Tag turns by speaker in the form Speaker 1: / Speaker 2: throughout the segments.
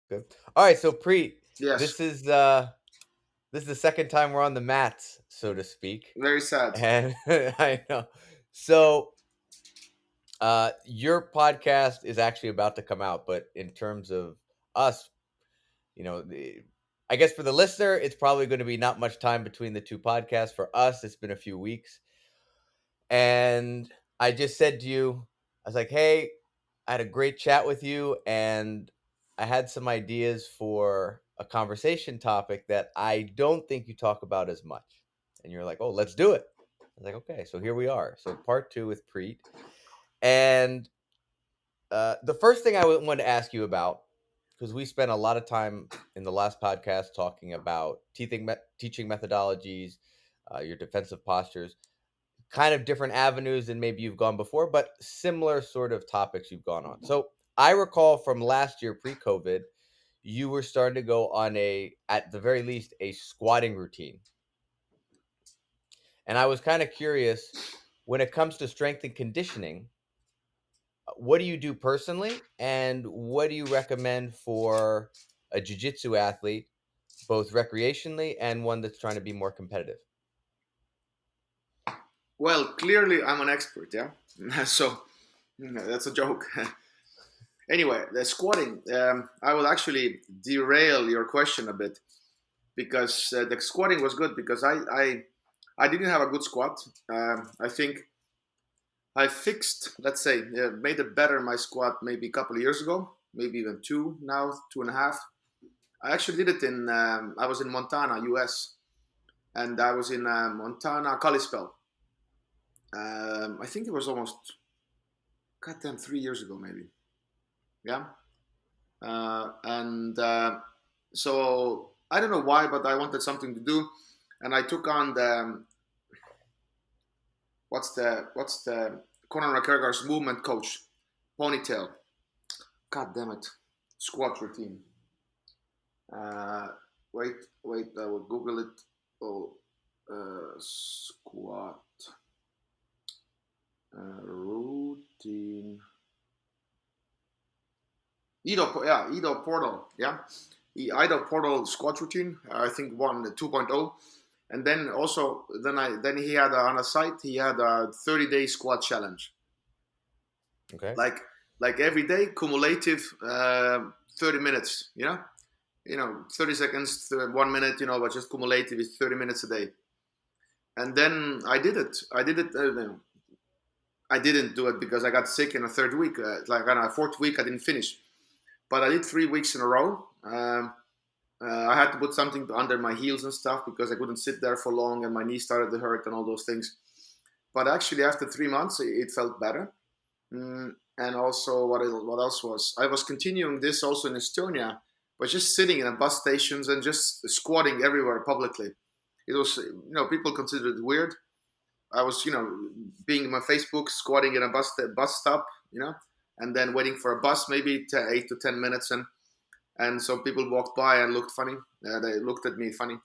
Speaker 1: Good. All right, so Preet,
Speaker 2: Yes,
Speaker 1: this is uh this is the second time we're on the mats, so to speak.
Speaker 2: very sad.
Speaker 1: And I know. So your podcast is actually about to come out, but in terms of us, I guess for the listener, it's probably going to be not much time between the two podcasts. For us, it's been a few weeks. And I just said to you, I was like, hey, I had a great chat with you, and I had some ideas for a conversation topic that I don't think you talk about as much. And you're like, oh, let's do it. I was like, okay, so here we are. So part two with Preet. And the first thing I wanted to ask you about, because we spent a lot of time in the last podcast talking about teaching methodologies, your defensive postures, kind of different avenues than maybe you've gone before, but similar sort of topics you've gone on. So I recall from last year, pre-COVID, you were starting to go on at the very least, a squatting routine. And I was kind of curious when it comes to strength and conditioning, what do you do personally, and what do you recommend for a jiu-jitsu athlete, both recreationally and one that's trying to be more competitive?
Speaker 2: Well, clearly I'm an expert, yeah. So that's a joke. Anyway, the squatting. I will actually derail your question a bit because the squatting was good because I didn't have a good squat. I think I fixed, let's say, made it better my squat maybe a couple of years ago, maybe even two now, 2.5. I actually did it in. I was in Montana, U.S., and I was in Montana, Kalispell. I think it was almost goddamn 3 years ago, maybe. Yeah, and so I don't know why, but I wanted something to do, and I took on the what's the Conor McGregor's movement coach, Ponytail. God damn it, squat routine. Uh, wait, I will Google it. Oh, squat routine. Ido Portal, yeah, Ido Portal squat routine. I think 2.0, and then also then he had on a site he had a 30-day squat challenge,
Speaker 1: Okay.
Speaker 2: like every day cumulative 30 minutes, 30 seconds, 1 minute, but just cumulative is 30 minutes a day. And then I did it. I didn't do it because I got sick in the third week. Like on a fourth week, I didn't finish. But I did 3 weeks in a row. I had to put something under my heels and stuff because I couldn't sit there for long, and my knee started to hurt and all those things. But actually, after 3 months, it felt better. And also, what else was I was continuing this also in Estonia, but just sitting in bus stations and just squatting everywhere publicly. It was, people considered it weird. I was, being in my Facebook, squatting in a bus stop, and then waiting for a bus, maybe 8 to 10 minutes, and so people walked by and looked funny. They looked at me funny.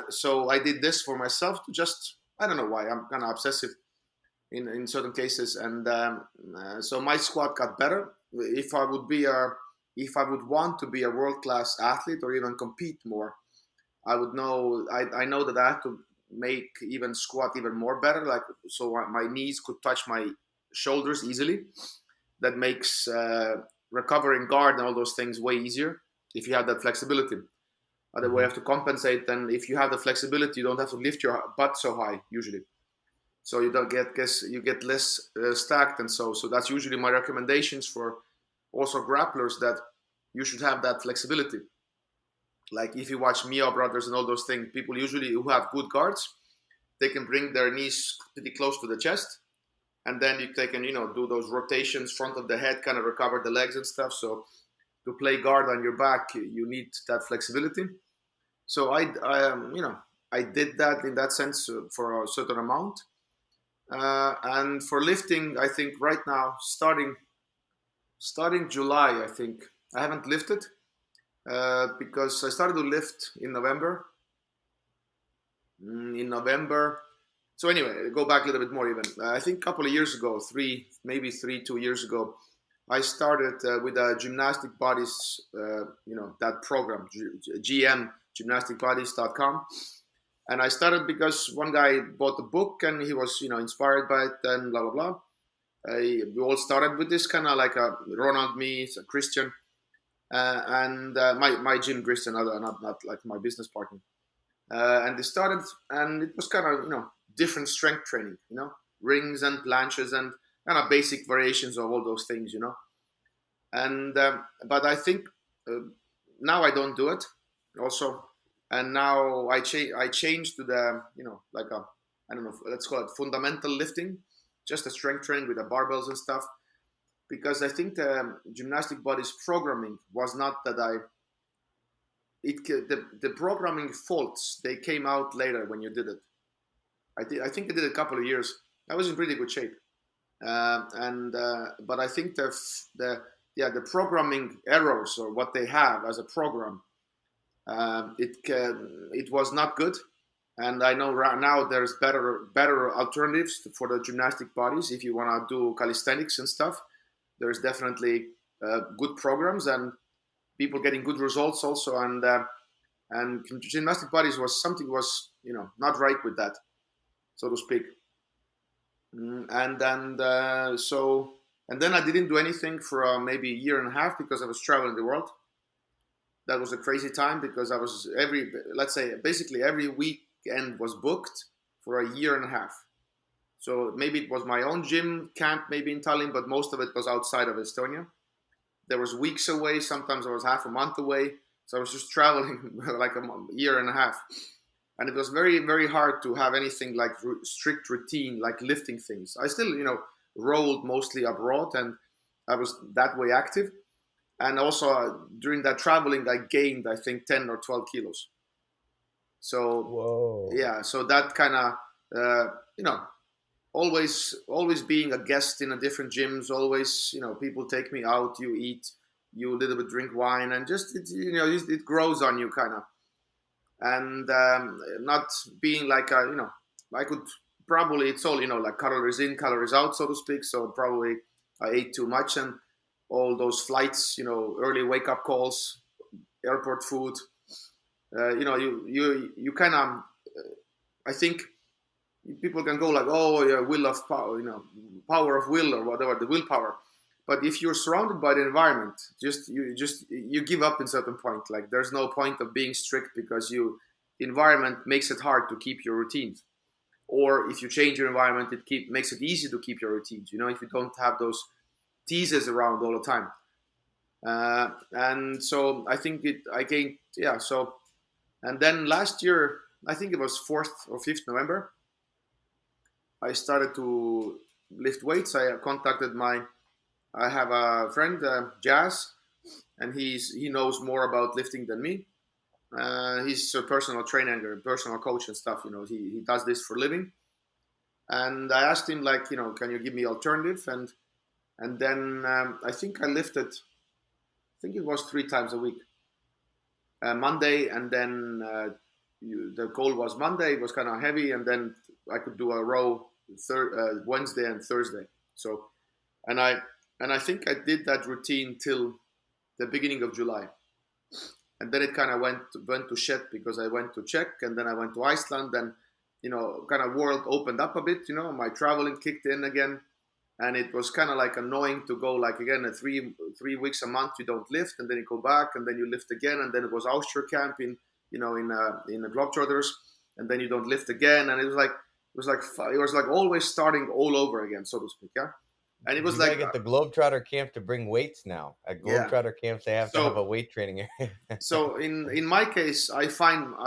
Speaker 2: So I did this for myself to just, I don't know why, I'm kind of obsessive in certain cases, and so my squat got better. If I would want to be a world class athlete or even compete more, I would know. I know that I have to make even squat even more better, like so my knees could touch my shoulders easily. That makes recovering guard and all those things way easier if you have that flexibility. Other way you
Speaker 1: Hmm.
Speaker 2: have to compensate. Then if you have the flexibility, you don't have to lift your butt so high usually. So you don't you get less stacked, and so that's usually my recommendations for also grapplers, that you should have that flexibility. Like if you watch Mia brothers and all those things, people usually who have good guards, they can bring their knees pretty close to the chest, and then they can do those rotations front of the head, kind of recover the legs and stuff. So to play guard on your back, you need that flexibility. So I did that in that sense for a certain amount. And for lifting, I think right now, starting July, I think I haven't lifted because I started to lift in November. In November. So anyway, go back a little bit more even. I think a couple of years ago, 2 years ago, I started with a gymnastic bodies, that program, gymnasticbodies.com. And I started because one guy bought the book and he was, inspired by it and blah, blah, blah. We all started with this kind of like a Ronald, me, a Christian, and my gym Christian, not like my business partner. And they started, and it was kind of, different strength training, rings and planches and kind of basic variations of all those things, And but I think uh, now I don't do it also, and now I changed to the, like a, I don't know, let's call it fundamental lifting, just a strength training with the barbells and stuff, because I think the gymnastic bodies programming was not that the programming faults, they came out later when you did it. I think I did a couple of years. I was in pretty good shape, and but I think the programming errors or what they have as a program, it was not good. And I know right now there's better alternatives for the gymnastic bodies. If you want to do calisthenics and stuff, there's definitely good programs and people getting good results also. And gymnastic bodies was something was, not right with that, so to speak. And then I didn't do anything for maybe a year and a half because I was traveling the world. That was a crazy time because I was let's say basically every weekend was booked for a year and a half. So maybe it was my own gym camp, maybe in Tallinn, but most of it was outside of Estonia. There was weeks away. Sometimes I was half a month away. So I was just traveling like a year and a half. And it was very, very hard to have anything like strict routine, like lifting things. I still, rolled mostly abroad and I was that way active. And also during that traveling, I gained, I think, 10 or 12 kilos. So,
Speaker 1: Whoa.
Speaker 2: yeah, so that kind of, always being a guest in a different gyms, always, people take me out, you eat, you a little bit drink wine, and just, it grows on you kind of. And not being like I could probably, it's all, like calories in calories out, so to speak. So probably I ate too much and all those flights, early wake up calls, airport food, you kind of, I think people can go like, oh yeah, will of power, power of will or whatever, the willpower. But if you're surrounded by the environment, you give up in certain point. Like there's no point of being strict because the environment makes it hard to keep your routines. Or if you change your environment, makes it easy to keep your routines. If you don't have those teasers around all the time. And so I think I gained, yeah. So, and then last year, I think it was 4th or 5th November, I started to lift weights. I have a friend, Jazz, and he knows more about lifting than me. He's a personal trainer, personal coach and stuff. He does this for a living. And I asked him like, can you give me alternative? And then I think I lifted, I think it was 3 times a week. Monday, and then the goal was Monday. It was kind of heavy, and then I could do a row Wednesday and Thursday. So, and I think I did that routine till the beginning of July, and then it kind of went to shit because I went to Czech, and then I went to Iceland, and kind of world opened up a bit. My traveling kicked in again, and it was kind of like annoying to go like again 3 weeks a month you don't lift, and then you go back and then you lift again, and then it was Austria camp in the Globetrotters, and then you don't lift again, and it was like always starting all over again, so to speak, yeah. And it was
Speaker 1: You gotta
Speaker 2: like
Speaker 1: get the Globetrotter camp to bring weights now. At
Speaker 2: yeah.
Speaker 1: Globetrotter camps, they have to have a
Speaker 2: So
Speaker 1: weight training area.
Speaker 2: in my case, I found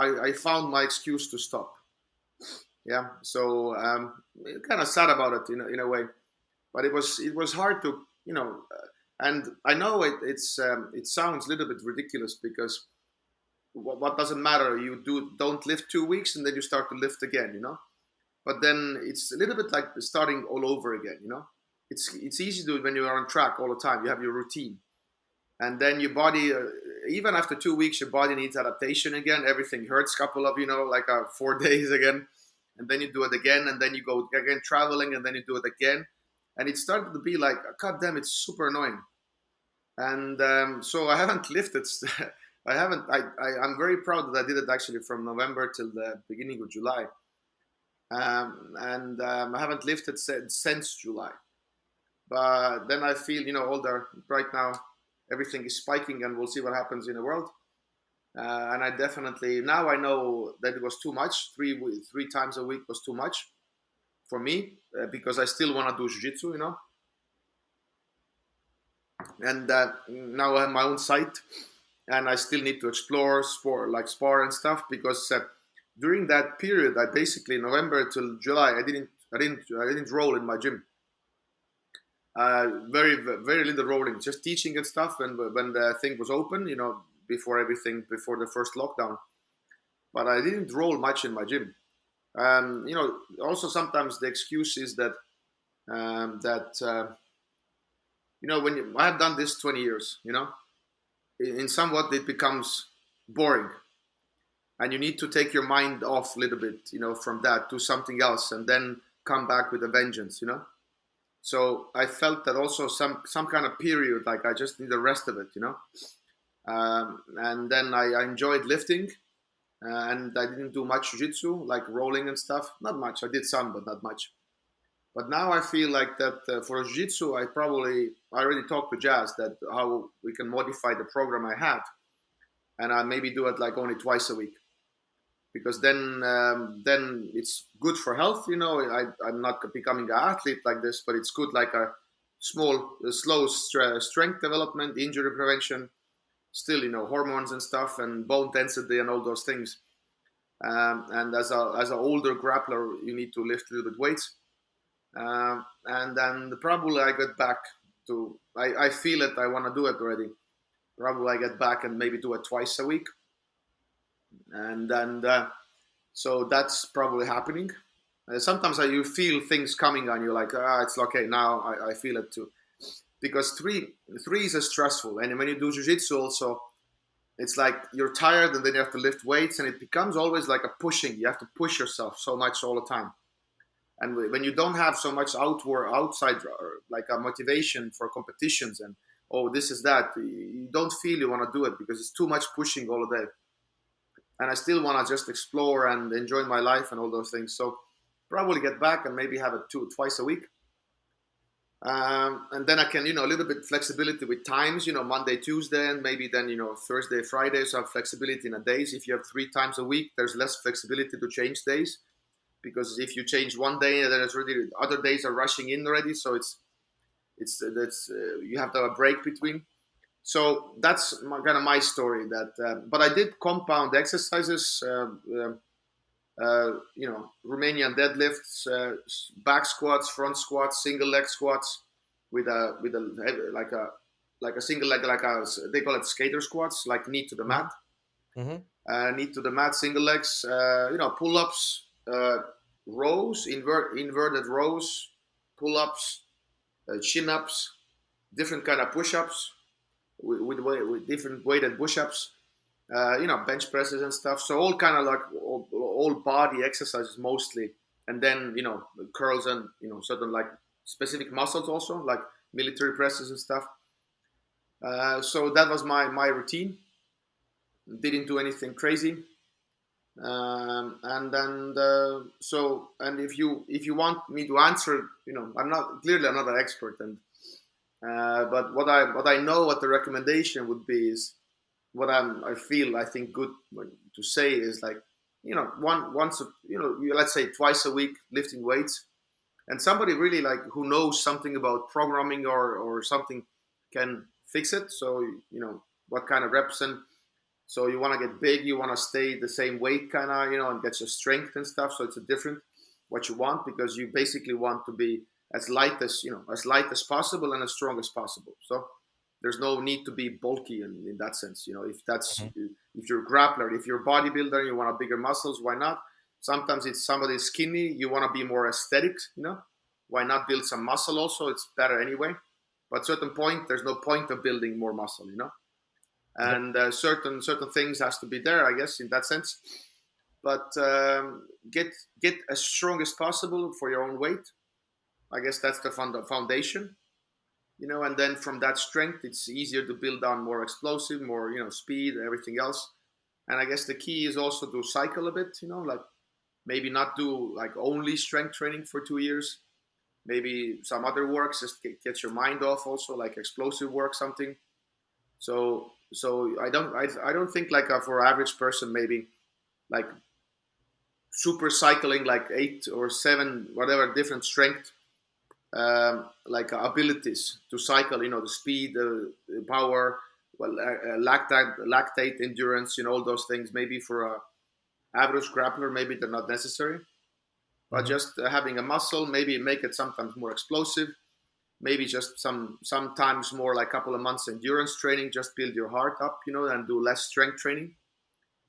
Speaker 2: my excuse to stop. Yeah. So kind of sad about it in a way, but it was hard to and I know it sounds a little bit ridiculous because what doesn't matter, you don't lift 2 weeks and then you start to lift again, but then it's a little bit like starting all over again, it's easy to do it when you're on track all the time, you have your routine, and then your body even after 2 weeks your body needs adaptation again, everything hurts couple of 4 days again, and then you do it again, and then you go again traveling, and then you do it again. and it started to be like, God damn, it's super annoying. And so I haven't lifted. I haven't. I'm very proud that I did it actually from November till the beginning of July, and I haven't lifted since July. But then I feel, older right now. Everything is spiking, and we'll see what happens in the world. And I definitely now I know that it was too much. Three times a week was too much for me because I still want to do jiu-jitsu, and now I have my own site, and I still need to explore sport like spar and stuff because during that period, I basically November till July, I didn't roll in my gym. Very little rolling, just teaching and stuff. And when the thing was open, before the first lockdown, but I didn't roll much in my gym. Also sometimes the excuse is that when I have done this 20 years, in somewhat it becomes boring, and you need to take your mind off a little bit, from that to something else, and then come back with a vengeance. So I felt that also some kind of period, like I just need the rest of it. And then I enjoyed lifting, and I didn't do much jiu-jitsu, like rolling and stuff. Not much. I did some, but not much. But now I feel like that for jiu-jitsu, I already talked to Jazz that how we can modify the program I have, and I maybe do it like only twice a week, because then it's good for health. I'm not becoming an athlete like this, but it's good like a slow strength development, injury prevention, still hormones and stuff, and bone density and all those things. And as an older grappler, you need to lift a little bit weights. And then probably I get back to, I feel it, I want to do it already. Probably I get back and maybe do it twice a week. And then, so that's probably happening. Sometimes you feel things coming on you, like, it's okay, now I feel it too. Because three is stressful. And when you do jiu-jitsu also, it's like you're tired and then you have to lift weights, and it becomes always like a pushing. You have to push yourself so much all the time. And when you don't have so much outside, like a motivation for competitions and, oh, this is that, you don't feel you want to do it because it's too much pushing all the day. And I still want to just explore and enjoy my life and all those things. So probably get back and maybe have it twice a week. And then I can, a little bit flexibility with times, Monday, Tuesday, and maybe then, Thursday, Friday. So have flexibility in the days. If you have 3 times a week, there's less flexibility to change days, because if you change one day, then it's already other days are rushing in already. So it's you have to have a break between. So that's kind of my story. But I did compound exercises. Romanian deadlifts, back squats, front squats, single leg squats, with a single leg, they call it skater squats, like knee to the mat, knee to the mat, single legs, pull ups, rows, inverted rows, pull ups, chin ups, different kind of push ups, with different weighted push ups. Bench presses and stuff. So all kind of like all body exercises mostly, and then curls and certain like specific muscles also, like military presses and stuff. So that was my routine. Didn't do anything crazy. And then and if you want me to answer, I'm not an expert, and but what I know, what the recommendation would be is, what I think good to say is, like, let's say twice a week lifting weights, and somebody really like who knows something about programming or something can fix it. So what kind of reps, and so you want to get big, you want to stay the same weight kind of, and get your strength and stuff. So it's a different what you want, because you basically want to be as light as possible and as strong as possible. So there's no need to be bulky in that sense. If you're a grappler, if you're a bodybuilder, you want bigger muscles, why not? Sometimes it's somebody skinny, you want to be more aesthetic, why not build some muscle also? It's better anyway. But at a certain point, there's no point of building more muscle, and certain things has to be there, I guess, in that sense. But get as strong as possible for your own weight, I guess that's the foundation, and then from that strength, it's easier to build on more explosive, more, speed, everything else. And I guess the key is also to cycle a bit, like maybe not do like only strength training for 2 years. Maybe some other works, just get your mind off also, like explosive work, something. So I don't think like for average person, maybe like super cycling like 8 or 7 whatever different strength like abilities to cycle, the speed, the power, well, lactate endurance, all those things. Maybe for a average grappler, maybe they're not necessary, but
Speaker 1: Hmm.
Speaker 2: just having a muscle, maybe make it sometimes more explosive. Maybe just sometimes more like a couple of months endurance training, just build your heart up, and do less strength training.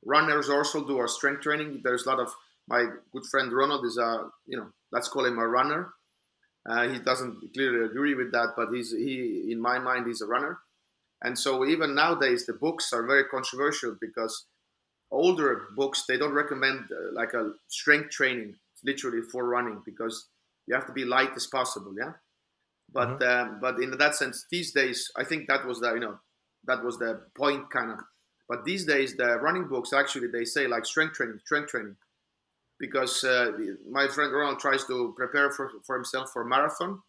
Speaker 2: Runners also do our strength training. There's a lot of my good friend Ronald is a, let's call him a runner. He doesn't clearly agree with that, but he in my mind he's a runner. And so even nowadays the books are very controversial because older books, they don't recommend like a strength training literally for running, because you have to be light as possible, yeah.
Speaker 1: Hmm.
Speaker 2: But in that sense, these days, I think that was the, that was the point kind of. But these days the running books, actually they say like strength training, because my friend Ronald tries to prepare for himself for a marathon.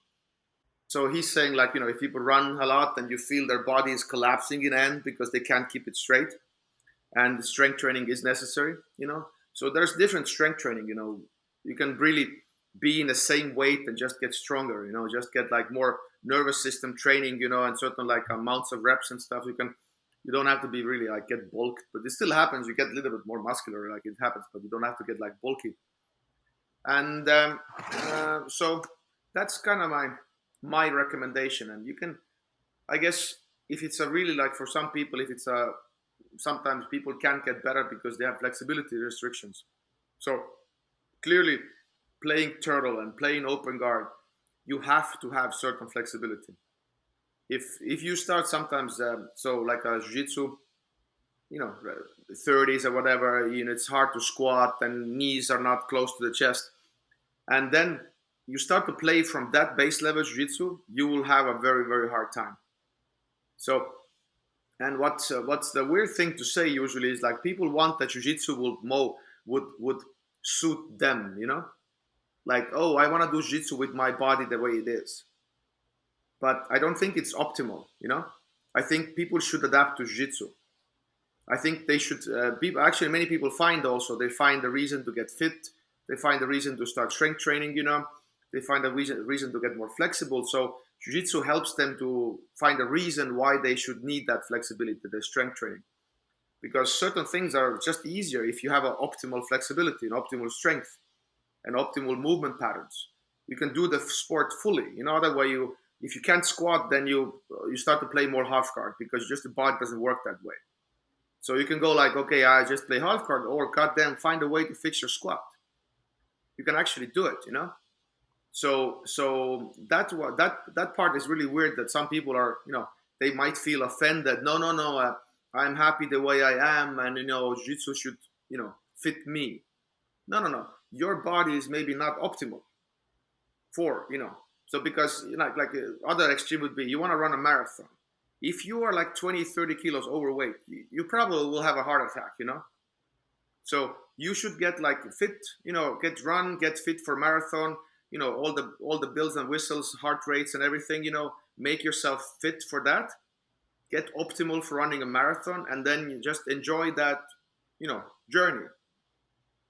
Speaker 2: So he's saying like, if people run a lot and you feel their body is collapsing in the end because they can't keep it straight, and strength training is necessary. So there's different strength training. You can really be in the same weight and just get stronger. Just get like more nervous system training. And certain like amounts of reps and stuff. You don't have to be really like get bulked, but it still happens. You get a little bit more muscular, like it happens, but you don't have to get like bulky. And so that's kind of my recommendation. And you can, I guess, if it's a really like for some people, if it's a sometimes people can't get better because they have flexibility restrictions. So clearly, playing turtle and playing open guard, you have to have certain flexibility. If you start sometimes, so like a jiu-jitsu, 30s or whatever, it's hard to squat and knees are not close to the chest, and then you start to play from that base level jiu-jitsu, you will have a very very hard time. So, and what's the weird thing to say usually is like people want that jiu-jitsu would suit them, like, oh, I want to do jiu-jitsu with my body the way it is, but I don't think it's optimal. I think people should adapt to jiu-jitsu. I think they should. People actually, many people find also they find a reason to get fit. They find a reason to start strength training. They find a reason to get more flexible. So jiu-jitsu helps them to find a reason why they should need that flexibility, the strength training, because certain things are just easier if you have an optimal flexibility, an optimal strength, and optimal movement patterns. You can do the sport fully. That way you, if you can't squat, then you start to play more half guard because just the body doesn't work that way. So you can go like, okay, I just play half guard, or goddamn, find a way to fix your squat. You can actually do it. So that's what that part is really weird. That some people are, they might feel offended. No, no, no. I'm happy the way I am, and jiu-jitsu should, fit me. No, no, no. Your body is maybe not optimal for, So because other extreme would be you want to run a marathon. If you are like 20, 30 kilos overweight, you probably will have a heart attack. So you should get like fit, get fit for marathon, all the bells and whistles, heart rates and everything, make yourself fit for that, get optimal for running a marathon, and then you just enjoy that, journey.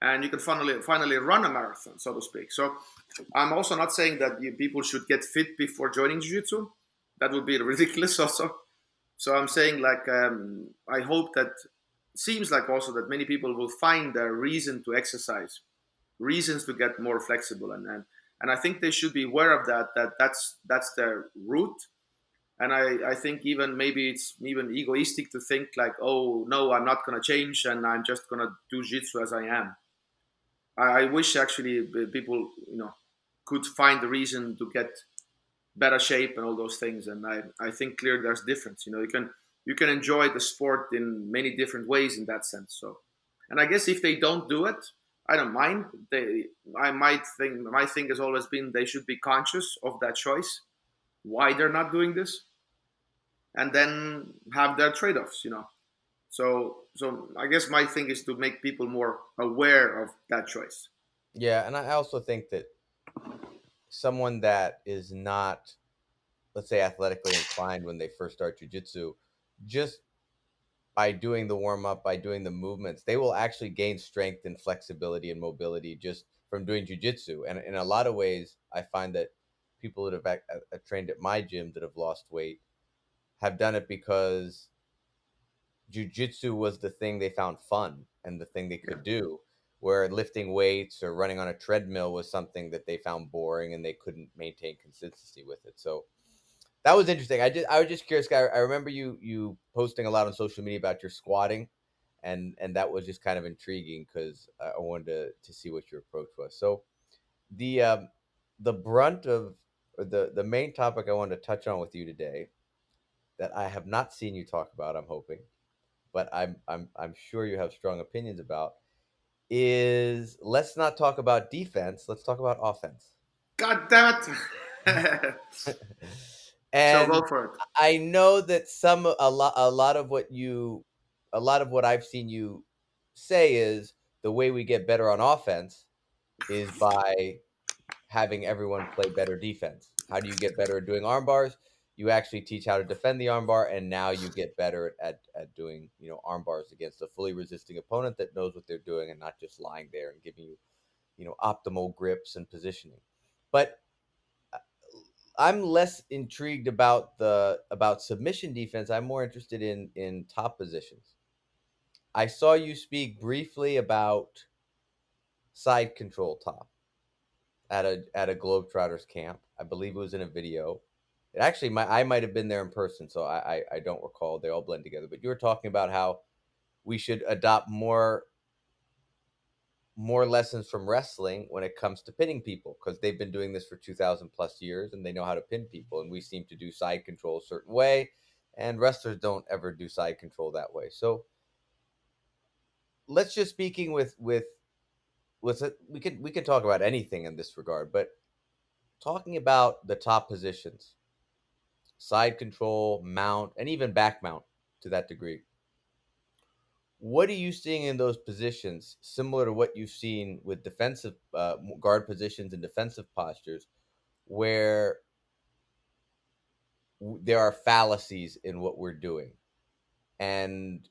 Speaker 2: And you can finally run a marathon, so to speak. So I'm also not saying that people should get fit before joining jiu-jitsu. That would be ridiculous also. So I'm saying like I hope that seems like also that many people will find a reason to exercise, reasons to get more flexible, and I think they should be aware of that's their route. And I think even maybe it's even egoistic to think like, oh no, I'm not gonna change and I'm just gonna do jiu-jitsu as I am. I wish actually people could find the reason to get better shape and all those things. And I think clearly there's difference. You can enjoy the sport in many different ways in that sense. So, and I guess if they don't do it, I don't mind. I might think my thing has always been they should be conscious of that choice, why they're not doing this, and then have their trade-offs. So I guess my thing is to make people more aware of that choice.
Speaker 1: Yeah, and I also think that someone that is not, let's say, athletically inclined when they first start jujitsu, just by doing the warm up, by doing the movements, they will actually gain strength and flexibility and mobility just from doing jujitsu. And in a lot of ways, I find that people that have trained at my gym that have lost weight have done it because jujitsu was the thing they found fun and the thing they
Speaker 2: Yeah.
Speaker 1: could do. Where lifting weights or running on a treadmill was something that they found boring and they couldn't maintain consistency with it. So that was interesting. I was just curious, guy. I remember you posting a lot on social media about your squatting, and that was just kind of intriguing because I wanted to see what your approach was. So the um, the brunt of or the main topic I wanted to touch on with you today that I have not seen you talk about. I'm hoping, but I'm sure you have strong opinions about is let's not talk about defense. Let's talk about offense.
Speaker 2: God damn it! So
Speaker 1: And
Speaker 2: go for it.
Speaker 1: I know that a lot of what you a lot of what I've seen you say is the way we get better on offense is by having everyone play better defense. How do you get better at doing arm bars? You actually teach how to defend the arm bar, and now you get better at doing arm bars against a fully resisting opponent that knows what they're doing and not just lying there and giving you optimal grips and positioning. But I'm less intrigued about the about submission defense. I'm more interested in top positions. I saw you speak briefly about side control top at a Globetrotters camp. I believe it was in a video. It actually I might have been there in person, so I don't recall. They all blend together. But you were talking about how we should adopt more lessons from wrestling when it comes to pinning people because they've been doing this for 2000 plus years and they know how to pin people, and we seem to do side control a certain way, and wrestlers don't ever do side control that way. So let's just speaking with it, we can talk about anything in this regard, but talking about the top positions, side control, mount, and even back mount to that degree, what are you seeing in those positions similar to what you've seen with defensive guard positions and defensive postures where there are fallacies in what we're doing and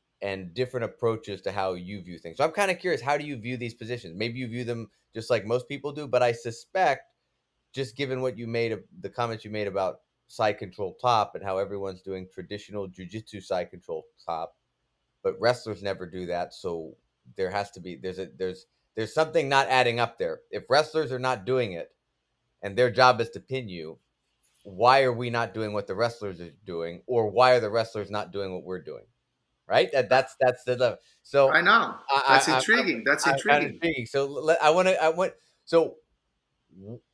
Speaker 1: different approaches to how you view things. So I'm kind of curious, how do you view these positions? Maybe you view them just like most people do, but I suspect, just given what you made of the comments you made about side control top and how everyone's doing traditional jujitsu side control top, but wrestlers never do that. So there has to be there's something not adding up there. If wrestlers are not doing it and their job is to pin you, why are we not doing what the wrestlers are doing, or why are the wrestlers not doing what we're doing? Right? That's the
Speaker 2: I
Speaker 1: so
Speaker 2: know. That's intriguing. That's
Speaker 1: I'm kind of
Speaker 2: intriguing.
Speaker 1: intriguing. So I want so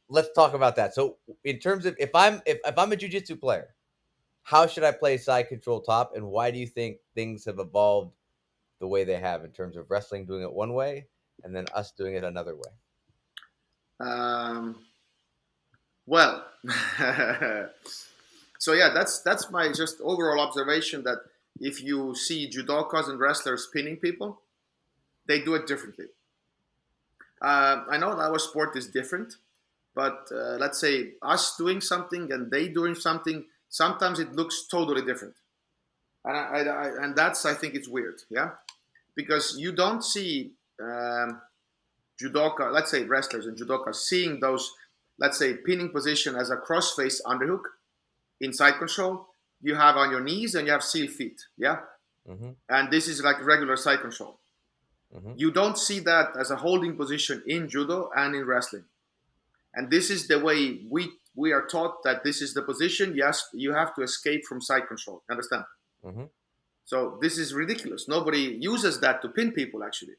Speaker 1: let's talk about that. So in terms of if I'm a jujitsu player, how should I play side control top, and why do you think things have evolved the way they have in terms of wrestling doing it one way and then us doing it another way?
Speaker 2: Um, well, so yeah, that's my just overall observation that if you see judokas and wrestlers pinning people, they do it differently. I know that our sport is different, but let's say us doing something and they doing something, sometimes it looks totally different, and that's I think it's weird, yeah, because you don't see judoka, let's say wrestlers and judokas, seeing those, let's say, pinning position as a cross-face underhook in side control. You have on your knees and you have seal feet, yeah,
Speaker 1: Mm-hmm.
Speaker 2: and this is like regular side control.
Speaker 1: Mm-hmm.
Speaker 2: You don't see that as a holding position in judo and in wrestling, and this is the way we are taught that this is the position. Yes, you have to escape from side control. Understand?
Speaker 1: Mm-hmm.
Speaker 2: So this is ridiculous. Nobody uses that to pin people actually.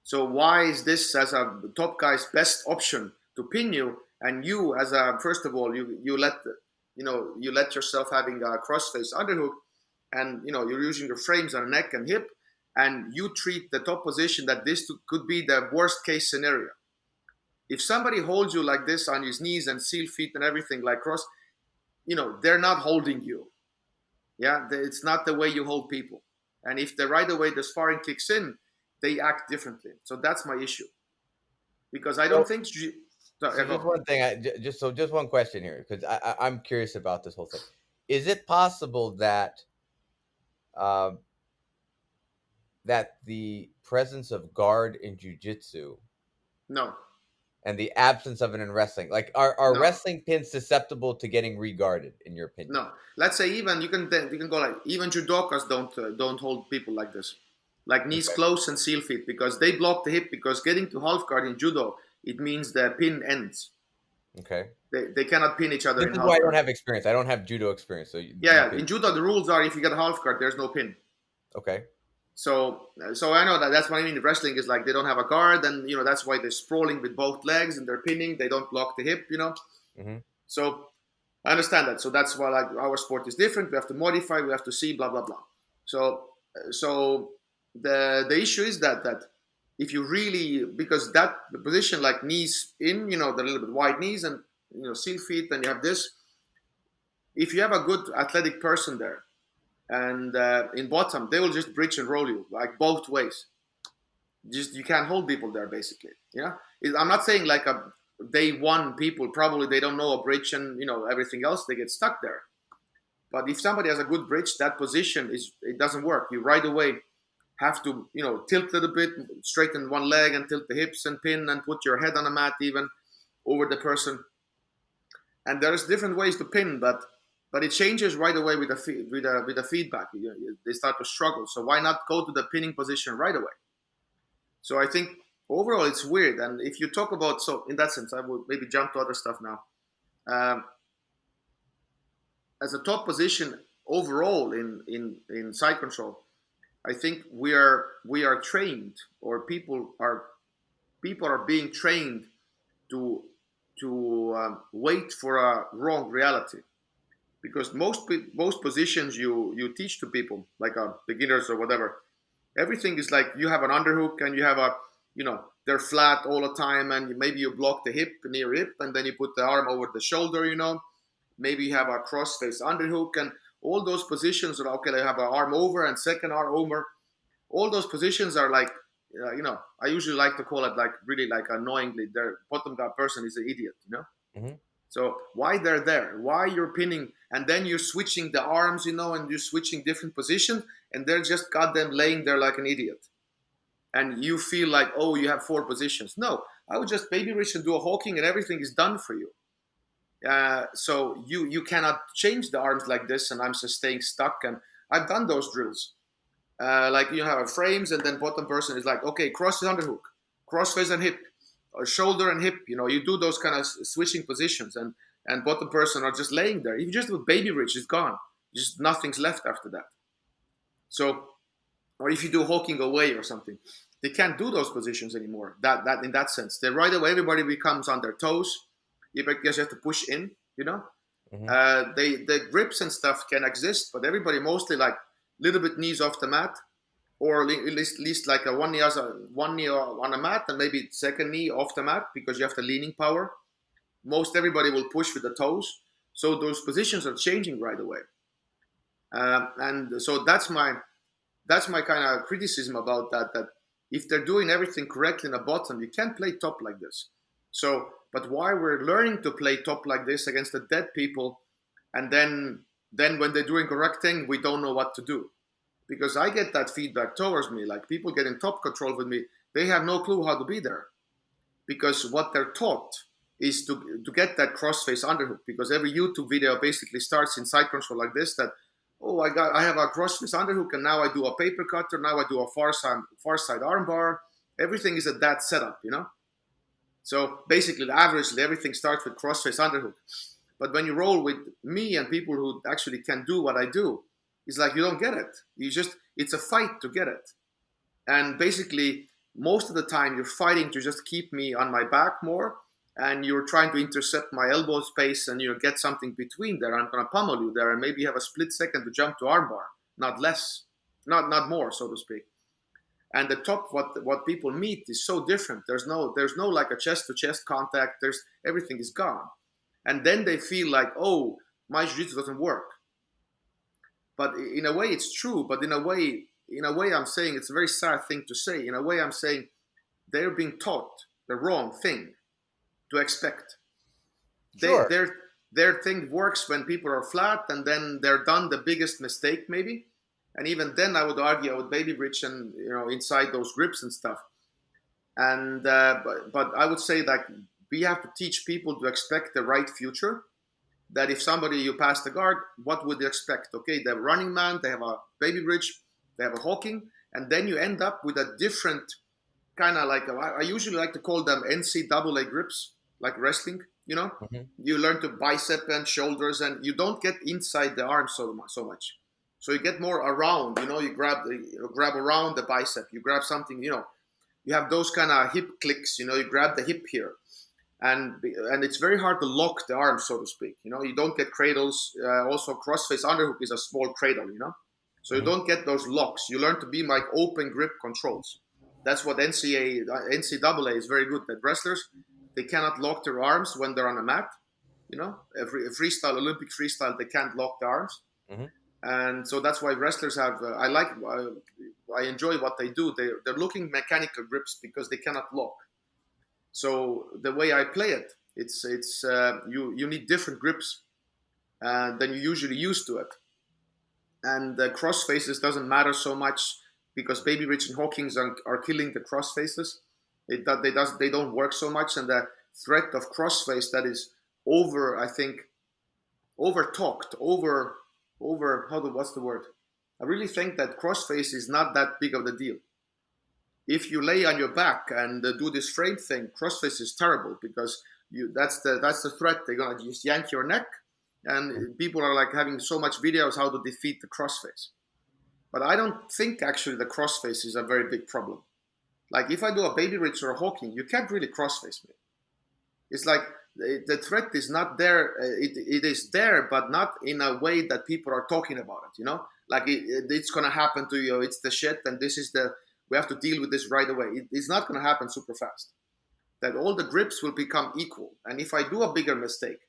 Speaker 2: So why is this as a top guy's best option to pin you? And you, as a first of all, you let you let yourself having a crossface underhook, and you're using your frames on neck and hip. and you treat the top position that this could be the worst case scenario. If somebody holds you like this on his knees and seal feet and everything like cross, they're not holding you. Yeah, it's not the way you hold people. And if the right away the sparring kicks in, they act differently. So that's my issue, because I don't
Speaker 1: So,
Speaker 2: think.
Speaker 1: so just one thing, just one question here, because I'm curious about this whole thing. Is it possible that uh, that the presence of guard in jiu-jitsu
Speaker 2: No,
Speaker 1: and the absence of it in wrestling, like are
Speaker 2: no,
Speaker 1: wrestling pins susceptible to getting regarded, in your opinion?
Speaker 2: no. Let's say even you can go like even judokas don't hold people like this, like knees
Speaker 1: Okay.
Speaker 2: close and seal feet, because they block the hip. Because getting to half guard in judo, it means the pin ends.
Speaker 1: Okay.
Speaker 2: They cannot pin each other
Speaker 1: This
Speaker 2: in
Speaker 1: is why I
Speaker 2: half
Speaker 1: don't
Speaker 2: guard.
Speaker 1: have experience. I don't have judo experience, so you
Speaker 2: Yeah,
Speaker 1: could.
Speaker 2: in judo the rules are if you get a half guard, there's no pin.
Speaker 1: Okay.
Speaker 2: So I know that's what I mean. Wrestling is like they don't have a guard, and that's why they're sprawling with both legs and they're pinning. They don't block the hip.
Speaker 1: Hmm.
Speaker 2: So I understand that. So that's why like our sport is different. We have to modify. We have to see blah blah blah. So the issue is that if you really, because that position like knees in, the little bit wide knees and seal feet, and you have this. If you have a good athletic person there, and in bottom they will just bridge and roll you like both ways. Just you can't hold people there basically. I'm not saying like a day one people probably they don't know a bridge and everything else, they get stuck there. But if somebody has a good bridge, that position it doesn't work. You right away have to tilt a little bit, straighten one leg and tilt the hips and pin and put your head on a mat even over the person. And there's different ways to pin, but it changes right away with the feedback. They start to struggle. So why not go to the pinning position right away? So I think overall it's weird. And if you talk about, so in that sense, I would maybe jump to other stuff now. Um, as a top position overall in side control, I think we are trained, or people are being trained to wait for a wrong reality. Because most positions you teach to people like beginners or whatever, everything is like you have an underhook and you have they're flat all the time, and maybe you block the hip near hip and then you put the arm over the shoulder. Maybe you have a cross face underhook, and all those positions are okay. They have an arm over and second arm over. All those positions are like I usually like to call it like really like annoyingly their bottom guard person is an idiot.
Speaker 1: Hmm.
Speaker 2: So why they're there? Why you're pinning and then you're switching the arms, and you're switching different positions, and they're just goddamn laying there like an idiot. And you feel like, oh, you have four positions. No, I would just baby rich and do a hawking, and everything is done for you. So you cannot change the arms like this, and I'm just staying stuck. And I've done those drills. Like you have frames, and then bottom person is like, okay, cross underhook, cross face and hip, or shoulder and hip. You do those kind of switching positions, and bottom person are just laying there. If you just do baby rich, it's gone. Just nothing's left after that. So, or if you do hawking away or something, they can't do those positions anymore. That in that sense, they right away everybody becomes on their toes. You just have to push in.
Speaker 1: Hmm.
Speaker 2: The grips and stuff can exist, but everybody mostly like little bit knees off the mat, or at least like a one knee on a mat, and maybe second knee off the mat because you have the leaning power. Most everybody will push with the toes, so those positions are changing right away. And so that's my kind of criticism about that. That if they're doing everything correctly in the bottom, you can't play top like this. So, but why we're learning to play top like this against the dead people, and then when they're doing correct thing, we don't know what to do. Because I get that feedback towards me, like people get in top control with me, they have no clue how to be there. Because what they're taught is to get that crossface underhook. Because every YouTube video basically starts in side control like this, that oh I have a crossface underhook, and now I do a paper cutter, now I do a far side armbar. Everything is at that setup. So basically, averagely, everything starts with crossface underhook. But when you roll with me and people who actually can do what I do, it's like you don't get it. It's a fight to get it. And basically, most of the time, you're fighting to just keep me on my back more, and you're trying to intercept my elbow space and get something between there. I'm gonna pummel you there, and maybe have a split second to jump to armbar, not less, not more, so to speak. and the top, what people meet is so different. There's no like a chest to chest contact. There's everything is gone, and then they feel like, oh, my jiu-jitsu doesn't work. But in a way it's true, but in a way I'm saying it's a very sad thing to say. In a way I'm saying they're being taught the wrong thing to expect. they
Speaker 1: Sure.
Speaker 2: their their thing works when people are flat, and then they're done the biggest mistake maybe. And even then I would argue I would baby bridge and inside those grips and stuff. And but I would say that we have to teach people to expect the right future. That if somebody you pass the guard, what would they expect? Okay, they're running man, they have a baby bridge, they have a hawking, and then you end up with a different kind of like I usually like to call them NCAA grips, like wrestling.
Speaker 1: Hmm.
Speaker 2: You learn to bicep and shoulders, and you don't get inside the arm so much. So you get more around. You grab around the bicep. You grab something. You have those kind of hip clicks. You grab the hip here, and it's very hard to lock the arm, so to speak. You don't get cradles. Also, crossface underhook is a small cradle. So you
Speaker 1: Hmm.
Speaker 2: don't get those locks. You learn to be like open grip controls. That's what NCAA is very good. That wrestlers, they cannot lock their arms when they're on a mat. Every freestyle, Olympic freestyle, they can't lock the arms,
Speaker 1: Hmm.
Speaker 2: and so that's why wrestlers have. I enjoy what they do. They're looking mechanical grips because they cannot lock. So the way I play it, you need different grips than you usually used to it. And the cross faces doesn't matter so much because baby rich and hawkings are killing the cross faces. They don't work so much, and the threat of crossface that is over, I think, over talked, over what's the word? I really think that crossface is not that big of the deal. If you lay on your back and do this frame thing, crossface is terrible because that's the threat. They're gonna just yank your neck, and people are like having so much videos how to defeat the crossface. But I don't think actually the crossface is a very big problem. Like if I do a baby ridge or a hawking, you can't really crossface me. It's like the threat is not there. It is there, but not in a way that people are talking about it. Like it's gonna happen to you. It's the shit, and this is the we have to deal with this right away. It's not gonna happen super fast. That all the grips will become equal, and if I do a bigger mistake,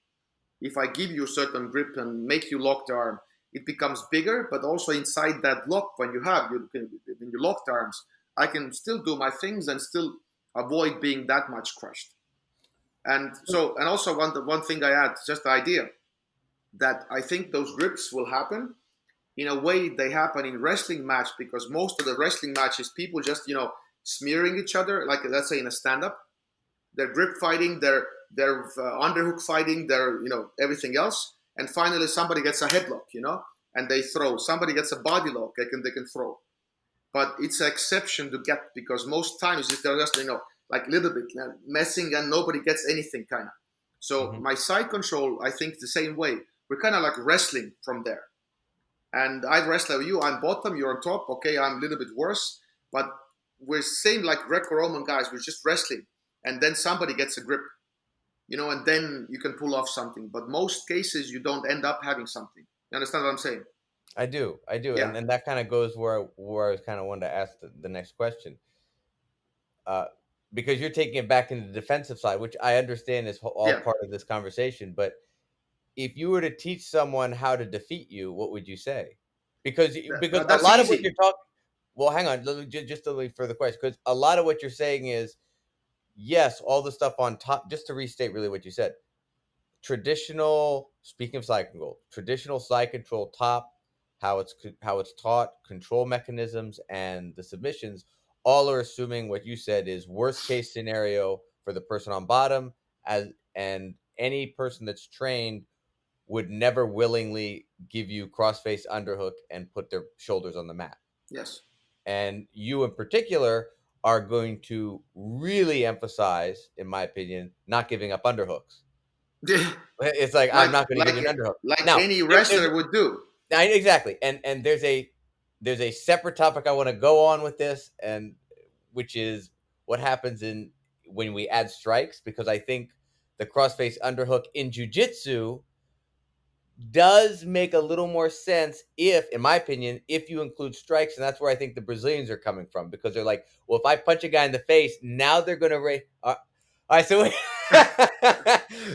Speaker 2: if I give you a certain grip and make you lock the arm, it becomes bigger. But also inside that lock, when you lock the arms, I can still do my things and still avoid being that much crushed. And also one thing I add, just the idea that I think those grips will happen in a way they happen in wrestling match, because most of the wrestling matches people just smearing each other, like let's say in a stand up, they're grip fighting, they're underhook fighting, they're everything else, and finally somebody gets a headlock, and they throw. Somebody gets a body lock, they can throw. But it's an exception to get, because most times they're just like a little bit messing and nobody gets anything kind of. So
Speaker 1: Hmm.
Speaker 2: my side control, I think the same way. We're kind of like wrestling from there, and I wrestle you. I'm bottom, you're on top. Okay, I'm a little bit worse, but we're same like Greco-Roman guys. We're just wrestling, and then somebody gets a grip, and then you can pull off something. But most cases, you don't end up having something. You understand what I'm saying?
Speaker 1: I do,
Speaker 2: Yeah,
Speaker 1: and that kind of goes where I was kind of wanted to ask the next question, uh, because you're taking it back into the defensive side, which I understand is all
Speaker 2: yeah.
Speaker 1: part of this conversation. But if you were to teach someone how to defeat you, what would you say? Because a
Speaker 2: That's
Speaker 1: lot of what you're
Speaker 2: easy.
Speaker 1: talking. Well, hang on, just a little further question, because a lot of what you're saying is yes, all the stuff on top. Just to restate, really, what you said. Traditional, speaking of side control, traditional side control top, how it's taught, control mechanisms, and the submissions, all are assuming what you said is worst case scenario for the person on bottom, as and any person that's trained would never willingly give you crossface underhook and put their shoulders on the mat.
Speaker 2: Yes.
Speaker 1: And you in particular are going to really emphasize, in my opinion, not giving up underhooks. It's like, I'm
Speaker 2: like
Speaker 1: not going to give
Speaker 2: like
Speaker 1: you an underhook.
Speaker 2: like
Speaker 1: Now,
Speaker 2: any
Speaker 1: there's
Speaker 2: wrestler would do.
Speaker 1: exactly, and there's a separate topic I want to go on with this, and which is what happens in when we add strikes, because I think the crossface underhook in jujitsu does make a little more sense if, in my opinion, if you include strikes, and that's where I think the Brazilians are coming from, because they're like, well, if I punch a guy in the face, now they're going to raise. All right, so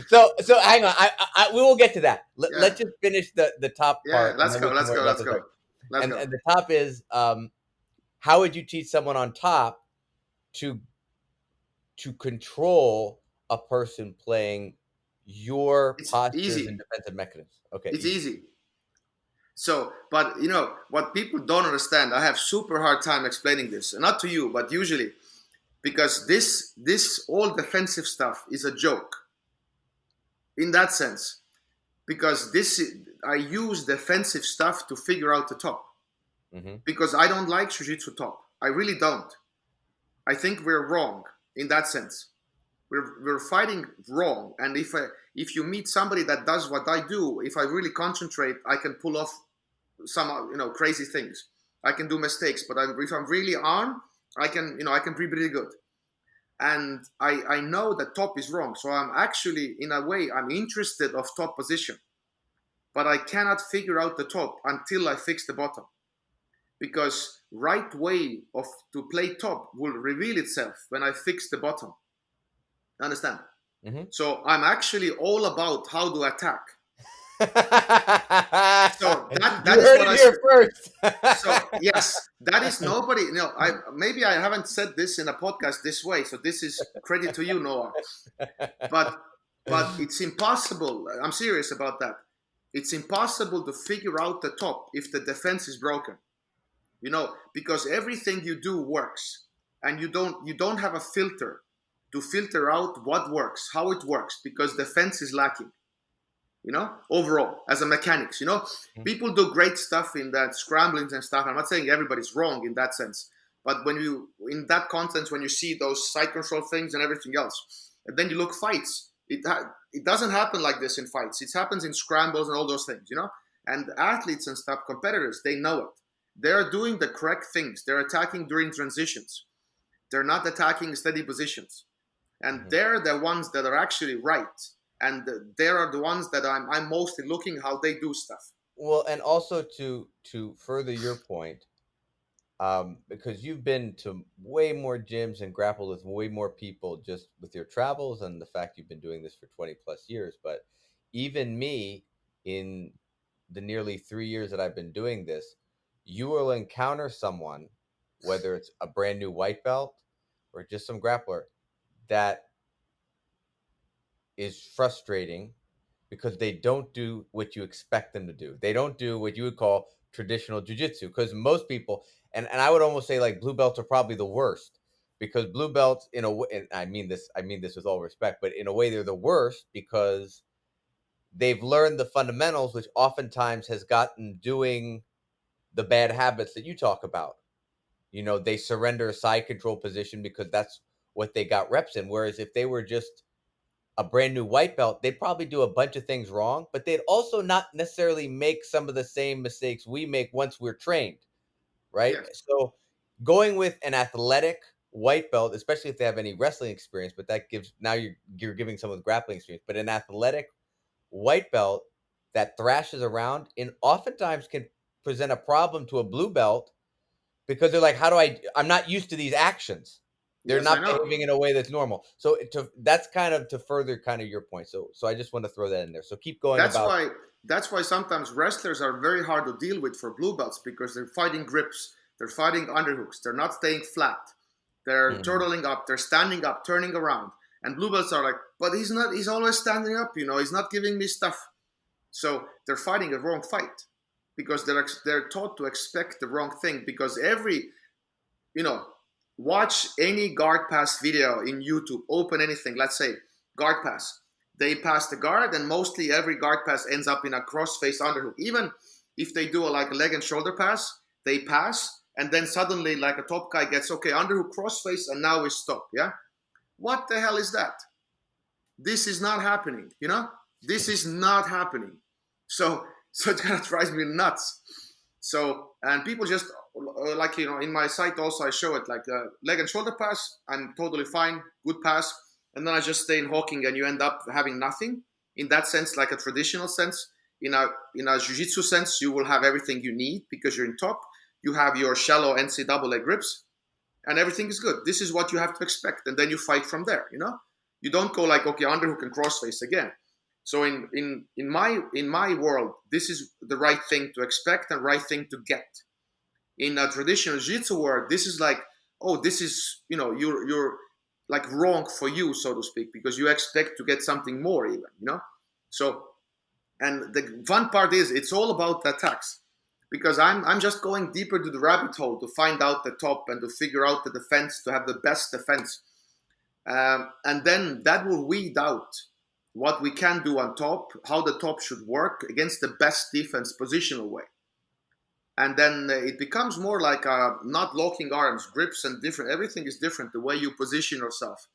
Speaker 1: so hang on, we will get to that.
Speaker 2: Yeah,
Speaker 1: Let's just finish the top
Speaker 2: yeah.
Speaker 1: part, and
Speaker 2: Let's
Speaker 1: then
Speaker 2: go.
Speaker 1: we can
Speaker 2: Let's
Speaker 1: worry
Speaker 2: go.
Speaker 1: about
Speaker 2: Let's
Speaker 1: the
Speaker 2: go.
Speaker 1: strike.
Speaker 2: Let's
Speaker 1: And
Speaker 2: go.
Speaker 1: the top is, how would you teach someone on top to control a person playing your
Speaker 2: It's
Speaker 1: postures and
Speaker 2: easy.
Speaker 1: defensive mechanisms? Okay,
Speaker 2: It's
Speaker 1: easy.
Speaker 2: easy. So, but what people don't understand. I have super hard time explaining this, and not to you, but usually because this all defensive stuff is a joke in that sense. Because I use defensive stuff to figure out the top.
Speaker 1: Mm-hmm.
Speaker 2: Because I don't like jiu-jitsu top. I really don't. I think we're wrong in that sense. We're fighting wrong, and if you meet somebody that does what I do, if I really concentrate, I can pull off some crazy things. I can do mistakes, but if I'm really on, I can be really good. And I know that top is wrong, so I'm actually in a way I'm interested of top position, but I cannot figure out the top until I fix the bottom, because right way of to play top will reveal itself when I fix the bottom. Understand?
Speaker 1: Mm-hmm.
Speaker 2: So I'm actually all about how to attack. So
Speaker 1: You
Speaker 2: that is
Speaker 1: heard
Speaker 2: what
Speaker 1: it
Speaker 2: I.
Speaker 1: here first.
Speaker 2: So yes, that is nobody. I maybe I haven't said this in a podcast this way. So this is credit to you, Noah. But it's impossible. I'm serious about that. It's impossible to figure out the top if the defense is broken. Because everything you do works, and you don't have a filter to filter out what works, how it works, because defense is lacking. Overall, as a mechanics, people do great stuff in that scramblings and stuff. I'm not saying everybody's wrong in that sense, but when you in that content, when you see those side control things and everything else, and then you look fights, it doesn't happen like this in fights. It happens in scrambles and all those things, and athletes and stuff, competitors, they know it. They're doing the correct things. They're attacking during transitions. They're not attacking steady positions, and
Speaker 1: Mhm.
Speaker 2: they're the ones that are actually right, and they are the ones that I'm mostly looking how they do stuff.
Speaker 1: Well, and also to further your point, because you've been to way more gyms and grappled with way more people just with your travels and the fact you've been doing this for 20 plus years. But even me, in the nearly 3 years that I've been doing this, you will encounter someone, whether it's a brand new white belt or just some grappler, that is frustrating because they don't do what you expect them to do. They don't do what you would call traditional jujitsu, because most people, and I would almost say like blue belts are probably the worst, because blue belts, in a way, and I mean this with all respect, but in a way they're the worst because they've learned the fundamentals, which oftentimes has gotten doing the bad habits that you talk about. They surrender a side control position because that's what they got reps in. Whereas if they were just a brand new white belt, they'd probably do a bunch of things wrong, but they'd also not necessarily make some of the same mistakes we make once we're trained, right?
Speaker 2: Yes,
Speaker 1: So going with an athletic white belt, especially if they have any wrestling experience, but that gives now you're giving someone with grappling experience, but an athletic white belt that thrashes around and oftentimes can present a problem to a blue belt because they're like, how do I'm not used to these actions. They're
Speaker 2: yes, I
Speaker 1: not
Speaker 2: know.
Speaker 1: behaving in a way that's normal. So that's kind of to further kind of your point. So I just want to throw that in there. So keep going
Speaker 2: That's
Speaker 1: about.
Speaker 2: why that's why sometimes wrestlers are very hard to deal with for blue belts, because they're fighting grips, they're fighting underhooks, they're not staying flat, they're
Speaker 1: Mhm.
Speaker 2: turtling up, they're standing up, turning around, and blue belts are like, but he's not. He's always standing up. He's not giving me stuff. So they're fighting a wrong fight, because they're taught to expect the wrong thing. Because you know, watch any guard pass video in YouTube, open anything, let's say guard pass. They pass the guard, and mostly every guard pass ends up in a cross-face underhook. Even if they do like a leg and shoulder pass, they pass, and then suddenly like a top guy gets, okay, underhook cross-face, and now we stop. Yeah? What the hell is that? This is not happening. This is not happening. So it kind of drives me nuts. So, and people just like, in my site also I show it like leg and shoulder pass, I'm totally fine, good pass, and then I just stay in hawking, and you end up having nothing in that sense, like a traditional sense. In a jiu-jitsu sense, you will have everything you need because you're in top. You have your shallow NCAA grips, and everything is good. This is what you have to expect, and then you fight from there. You don't go like, okay, underhook and crossface again. So in my world, this is the right thing to expect and right thing to get. In a traditional jiu-jitsu world, this is like, oh, this is, you're like wrong for you, so to speak, because you expect to get something more even. So, and the fun part is it's all about the attacks, because I'm just going deeper to the rabbit hole to find out the top and to figure out the defense, to have the best defense. And then that will weed out what we can do on top, how the top should work against the best defense positional way. And then it becomes more like not locking arms, grips, and different. Everything is different. The way you position yourself,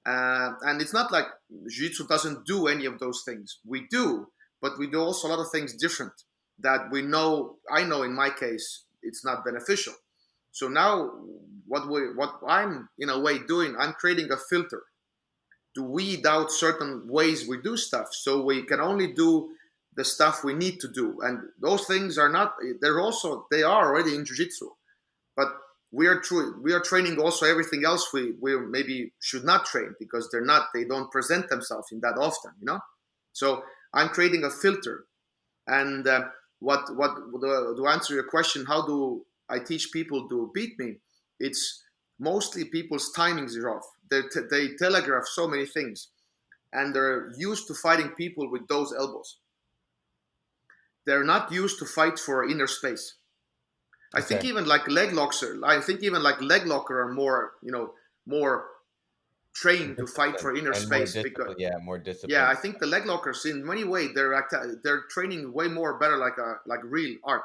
Speaker 2: and it's not like jiu-jitsu doesn't do any of those things. We do, but we do also a lot of things different that we know. I know in my case, it's not beneficial. So now, what I'm in a way doing, I'm creating a filter to weed out certain ways we do stuff, so we can only do the stuff we need to do. And those things are not, they are already in jiu-jitsu, but we are training also everything else we maybe should not train, because they don't present themselves in that often. So I'm creating a filter. And to answer your question, how do I teach people to beat me? It's mostly people's timings are off. They telegraph so many things, and they're used to fighting people with those elbows. They're not used to fight for inner space. I think even like leg locker are more trained to fight for inner space, because
Speaker 1: more disciplined.
Speaker 2: Yeah, I think the leg lockers in many ways they're training way more better like real art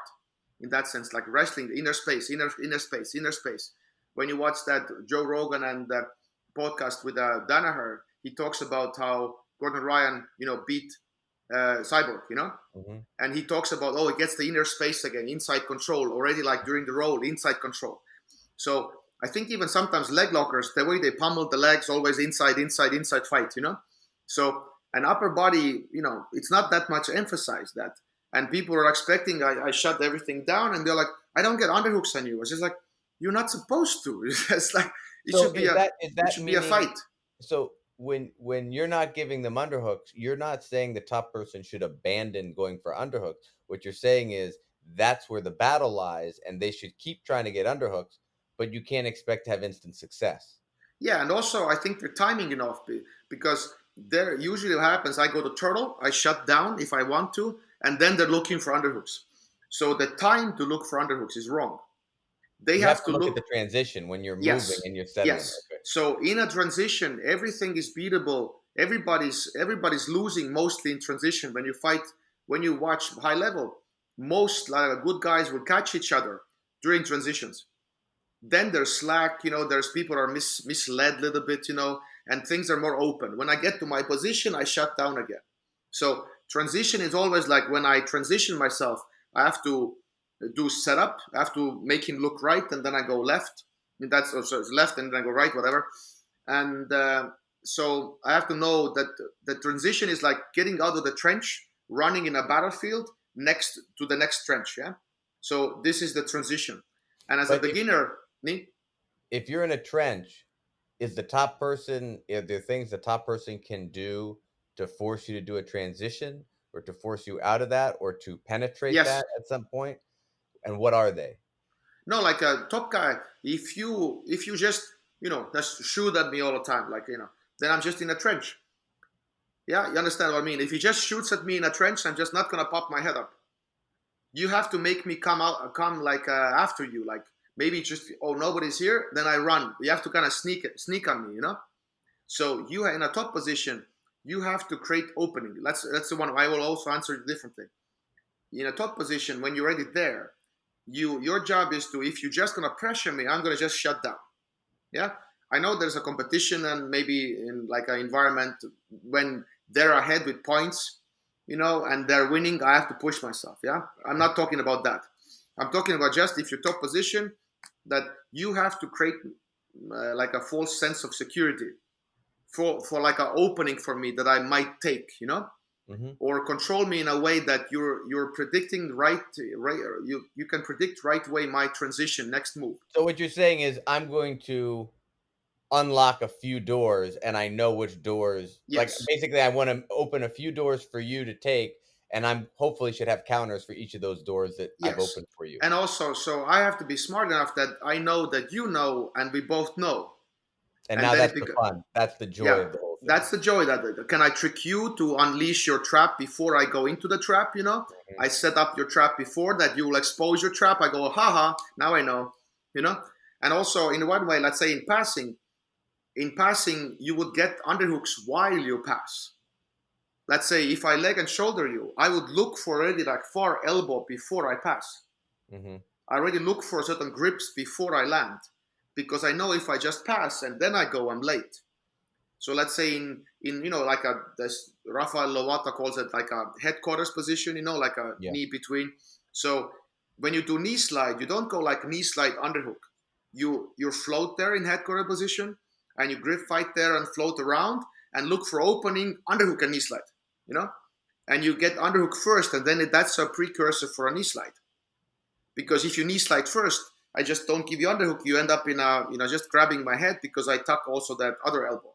Speaker 2: in that sense, like wrestling, inner space, inner space, inner space. When you watch that Joe Rogan and the podcast with Danaher, he talks about how Gordon Ryan beat Cyborg,
Speaker 1: Mm-hmm.
Speaker 2: and he talks about, oh, it gets the inner space again, inside control already, like during the roll, inside control. So I think even sometimes leg lockers, the way they pummel the legs, always inside fight, So an upper body, it's not that much emphasized that. And people are expecting I shut everything down, and they're like, I don't get underhooks on you. It's just like, you're not supposed to. It's like, it should be a fight.
Speaker 1: So when you're not giving them underhooks, you're not saying the top person should abandon going for underhooks. What you're saying is that's where the battle lies, and they should keep trying to get underhooks, but you can't expect to have instant success.
Speaker 2: Yeah, and also I think they're timing enough, because there usually what happens, I go to turtle, I shut down if I want to, and then they're looking for underhooks. So the time to look for underhooks is wrong. They
Speaker 1: You
Speaker 2: have to
Speaker 1: look
Speaker 2: look
Speaker 1: at the transition when you're
Speaker 2: Yes,
Speaker 1: moving and you're settling.
Speaker 2: yes.
Speaker 1: Okay.
Speaker 2: So in a transition, everything is beatable. Everybody's losing mostly in transition. When you watch high level, most good guys will catch each other during transitions. Then there's slack, there's people are misled a little bit, and things are more open. When I get to my position, I shut down again. So transition is always like, when I transition myself, I have to do setup. I have to make him look right, and then I go left. And that's also left, and then I go right, whatever. And so I have to know that the transition is like getting out of the trench, running in a battlefield next to the next trench. Yeah. So this is the transition. And as a beginner,
Speaker 1: if you're in a trench, is the top person, are there things the top person can do to force you to do a transition, or to force you out of that, or to penetrate that at some point? And what are they?
Speaker 2: No, like a top guy, if you just just shoot at me all the time, like then I'm just in a trench. Yeah, you understand what I mean? If he just shoots at me in a trench, I'm just not gonna pop my head up. You have to make me come like after you, like maybe just, oh, nobody's here, then I run. You have to kind of sneak on me, So you are in a top position, you have to create opening. That's the one I will also answer differently. In a top position, when you're already there, your job is to, if you're just gonna pressure me, I'm gonna just shut down. Yeah, I know there's a competition, and maybe in like an environment when they're ahead with points, and they're winning, I have to push myself. Yeah, I'm not talking about that. I'm talking about just if you're top position, that you have to create like a false sense of security for like an opening for me that I might take.
Speaker 1: Hmm.
Speaker 2: or control me in a way that you're predicting right you can predict right away my transition next move.
Speaker 1: So what you're saying is I'm going to unlock a few doors and I know which doors, like,
Speaker 2: Yes,
Speaker 1: basically I wanna open a few doors for you to take, and I'm hopefully should have counters for each of those doors that I've
Speaker 2: yes.
Speaker 1: opened for you.
Speaker 2: And also, so I have to be smart enough that I know that you know and we both know.
Speaker 1: And
Speaker 2: And
Speaker 1: now
Speaker 2: then it
Speaker 1: that's the
Speaker 2: becomes,
Speaker 1: fun. That's the joy
Speaker 2: yeah,
Speaker 1: of the whole thing.
Speaker 2: that's the joy. That can I trick you to unleash your trap before I go into the trap, I
Speaker 1: Mhm,
Speaker 2: set up your trap before that, you will expose your trap, I go haha, now I know, you know and also in one way, let's say in passing you would get underhooks while you pass. Let's say if I leg and shoulder you, I would look for already like far elbow before I pass.
Speaker 1: mhm,
Speaker 2: I already look for certain grips before I land, because I know if I just pass and then I go, I'm late. So let's say in like a this Rafael Lovato calls it like a headquarters position, like a
Speaker 1: yeah,
Speaker 2: knee between. So when you do knee slide, you don't go like knee slide underhook. You float there in headquarters position, and you grip fight there and float around and look for opening underhook and knee slide. You know, and you get underhook first, and then that's a precursor for a knee slide. Because if you knee slide first, I just don't give you underhook. You end up in a just grabbing my head because I tuck also that other elbow.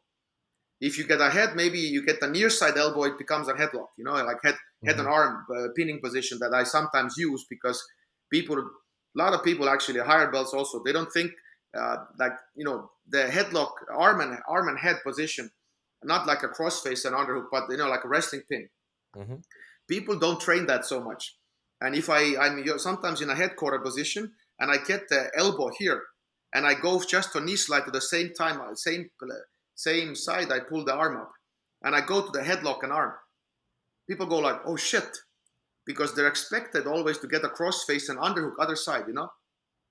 Speaker 2: If you get a head, maybe you get the near side elbow, it becomes a headlock, like head and
Speaker 1: mhm,
Speaker 2: arm pinning position that I sometimes use, because a lot of people actually higher belts also, they don't think like, the headlock arm and head position, not like a crossface and underhook, but, like a wrestling pin.
Speaker 1: mhm,
Speaker 2: People don't train that so much. And if I'm sometimes in a headquarter position and I get the elbow here and I go just to knee slide to the same time, same side, I pull the arm up and I go to the headlock and arm. People go like, oh shit, because they're expected always to get a crossface and underhook other side,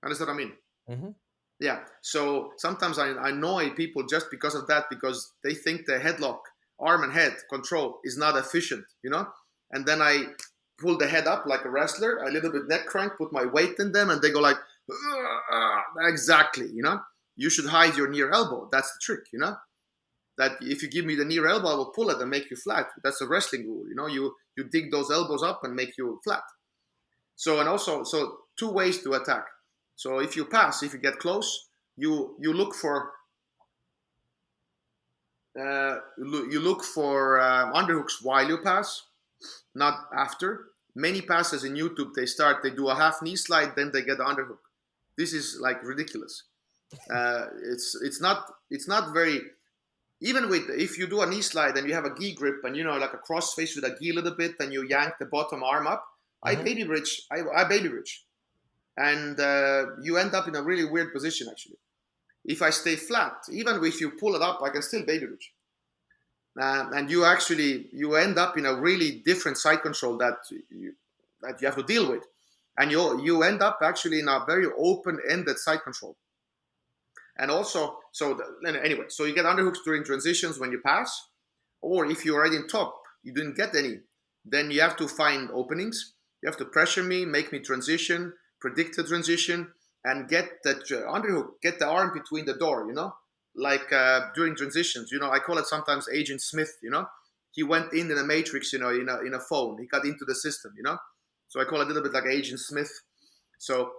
Speaker 2: Understand what I mean?
Speaker 1: mhm,
Speaker 2: Yeah. So sometimes I annoy people just because of that, because they think the headlock, arm and head control is not efficient. And then I pull the head up like a wrestler, a little bit neck crank, put my weight in them, and they go like, exactly. You should hide your near elbow. That's the trick. That if you give me the near elbow, I will pull it and make you flat. That's a wrestling rule. You dig those elbows up and make you flat. So and also, so two ways to attack. So if you get close, you look for underhooks while you pass, not after. Many passes in YouTube, they do a half knee slide, then they get the underhook. This is like ridiculous. It's not very, even with, if you do a knee slide and you have a gi grip and like a cross face with a gi a little bit and you yank the bottom arm up, I
Speaker 1: mhm.
Speaker 2: baby bridge. I baby bridge, and you end up in a really weird position actually. If I stay flat, even if you pull it up, I can still baby bridge. And you end up in a really different side control that you have to deal with, and you end up actually in a very open-ended side control. And also, anyway, so you get underhooks during transitions when you pass, or if you're already in top, you didn't get any, then you have to find openings. You have to pressure me, make me transition, predict the transition, and get that underhook, get the arm between the door, like during transitions. I call it sometimes Agent Smith. He went in a matrix, in a phone. He got into the system. So I call it a little bit like Agent Smith. So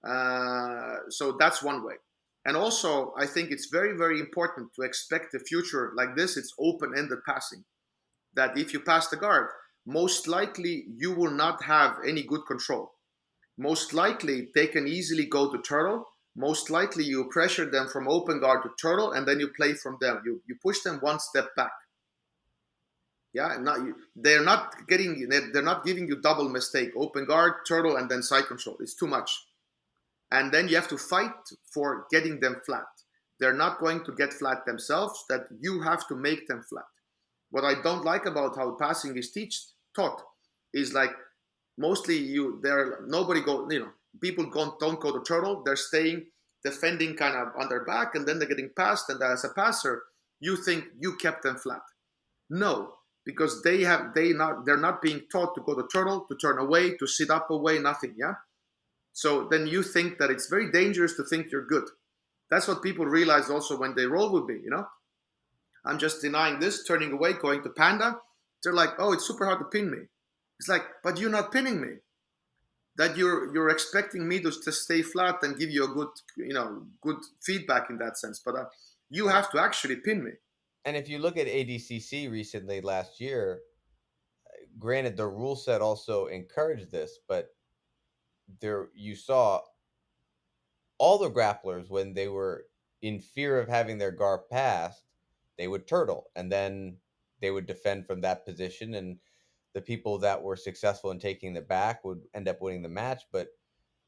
Speaker 2: that's one way. And also, I think it's very, very important to expect the future like this. It's open-ended passing. That if you pass the guard, most likely you will not have any good control. Most likely they can easily go to turtle. Most likely you pressure them from open guard to turtle, and then you play from them. You push them one step back. Yeah, they're not giving you double mistake. Open guard, turtle, and then side control. It's too much. And then you have to fight for getting them flat. They're not going to get flat themselves, that you have to make them flat. What I don't like about how passing is taught is like, mostly nobody go, people don't go to turtle, they're staying defending kind of on their back, and then they're getting passed, and as a passer you think you kept them flat. No, because they're not being taught to go to turtle, to turn away, to sit up away, nothing. Yeah. So then you think that it's very dangerous to think you're good. That's what people realize also when they roll with me. I'm just denying this, turning away, going to panda, They're like, oh, it's super hard to pin me. It's like, but you're not pinning me. That you're expecting me to stay flat and give you a good, good feedback in that sense. But you have to actually pin me.
Speaker 1: And if you look at ADCC recently last year, granted the rule set also encouraged this, but there you saw all the grapplers when they were in fear of having their guard passed, they would turtle and then they would defend from that position, and the people that were successful in taking the back would end up winning the match, but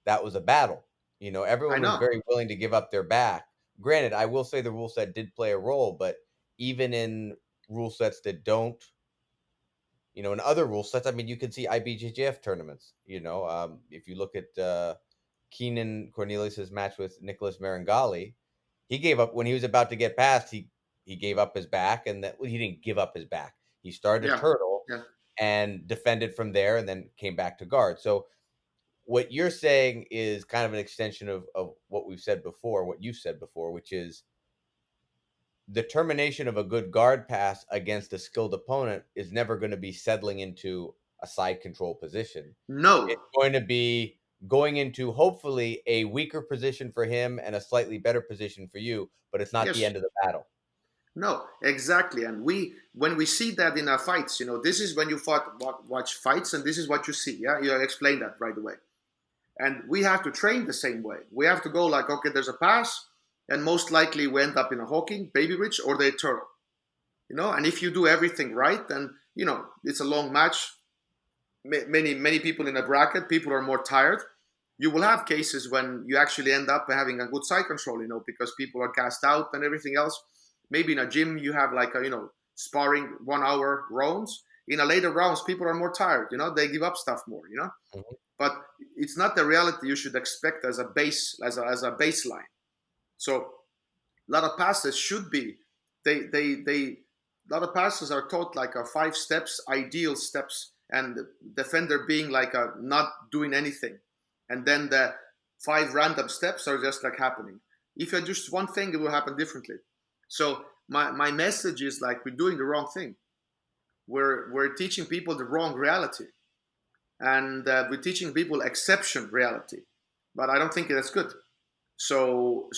Speaker 1: that was a battle.
Speaker 2: I
Speaker 1: Everyone was
Speaker 2: know.
Speaker 1: very willing to give up their back. Granted, I will say the rule set did play a role, but even in rule sets that don't, in other rule sets, I mean, you can see IBJJF tournaments. If you look at Keenan Cornelius's match with Nicholas Maringali, he gave up when he was about to get past. He gave up his back, and that well, he didn't give up his back. He started to
Speaker 2: Yeah,
Speaker 1: turtle
Speaker 2: yeah.
Speaker 1: and defended from there, and then came back to guard. So what you're saying is kind of an extension of what we've said before, what you said before, which is the termination of a good guard pass against a skilled opponent is never going to be settling into a side control position. It's
Speaker 2: No,
Speaker 1: going to be going into hopefully a weaker position for him and a slightly better position for you, but it's not the
Speaker 2: yes,
Speaker 1: end of the battle.
Speaker 2: no, exactly. And when we see that in our fights, this is when you watch fights, and this is what you see. Yeah, you explain that right away. And we have to train the same way. We have to go like, okay, there's a pass, and most likely we end up in a hawking, baby rich, or they turtle. And if you do everything right, then it's a long match. Many people in a bracket, people are more tired. You will have cases when you actually end up having a good side control, because people are gassed out and everything else. Maybe in a gym you have like a sparring 1 hour rounds. In a later rounds, people are more tired. They give up stuff more.
Speaker 1: Mhm.
Speaker 2: But it's not the reality you should expect as a base as a baseline. So a lot of passes should be they a lot of passes are taught like a 5 steps, ideal steps, and the defender being like a not doing anything, and then the 5 random steps are just like happening. If you adjust one thing, it will happen differently. So my message is like we're doing the wrong thing. We're teaching people the wrong reality, and we're teaching people exception reality, but I don't think that's good. So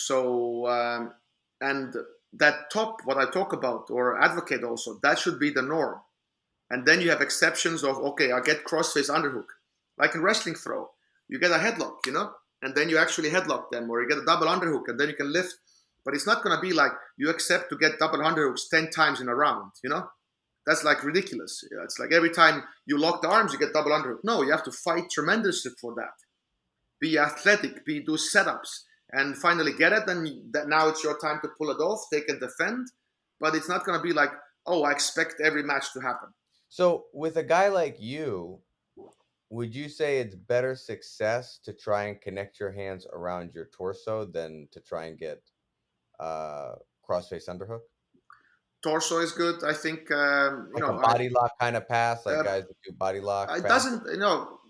Speaker 2: and that top what I talk about or advocate also, that should be the norm. And then you have exceptions of, okay, I get crossface underhook, like in wrestling throw, you get a headlock, and then you actually headlock them, or you get a double underhook and then you can lift. But it's not going to be like you accept to get double underhooks 10 times in a round. That's like ridiculous. It's like every time you lock the arms you get double underhook. No, you have to fight tremendously for that. Be athletic, do setups, and finally get it. And that now it's your time to pull it off. They can defend, but it's not going to be like, oh, I expect every match to happen.
Speaker 1: So, with a guy like you, would you say it's better success to try and connect your hands around your torso than to try and get uh, crossface underhook?
Speaker 2: Torso is good. I think
Speaker 1: Like a body lock kind of pass, like
Speaker 2: uh,
Speaker 1: guys that do body lock
Speaker 2: it
Speaker 1: passes?
Speaker 2: doesn't.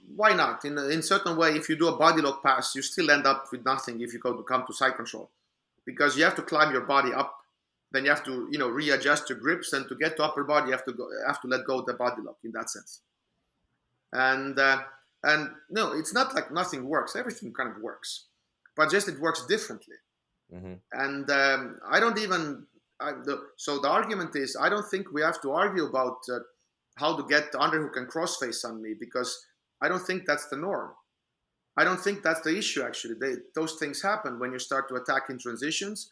Speaker 2: Why not? In certain way, if you do a body lock pass, you still end up with nothing if you come to side control, because you have to climb your body up. Then you have to readjust your grips, and to get to upper body, you have to let go of the body lock in that sense. And no, it's not like nothing works. Everything kind of works, but just it works differently.
Speaker 1: Hmm.
Speaker 2: And I don't even. So the argument is, I don't think we have to argue about how to get the underhook and crossface on me, because I don't think that's the norm. I don't think that's the issue. Actually, those things happen when you start to attack in transitions,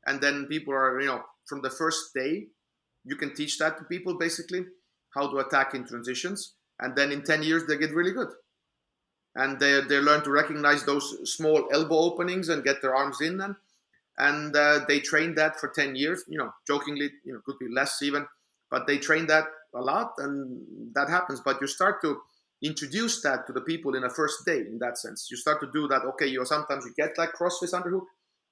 Speaker 2: and then people are from the first day, you can teach that to people basically how to attack in transitions, and then in 10 years they get really good, and they learn to recognize those small elbow openings and get their arms in them, and they train that for 10 years, jokingly, could be less even, but they train that a lot, and that happens. But you start to introduce that to the people in a first day. In that sense, you start to do that. Okay, sometimes you get like crossface underhook,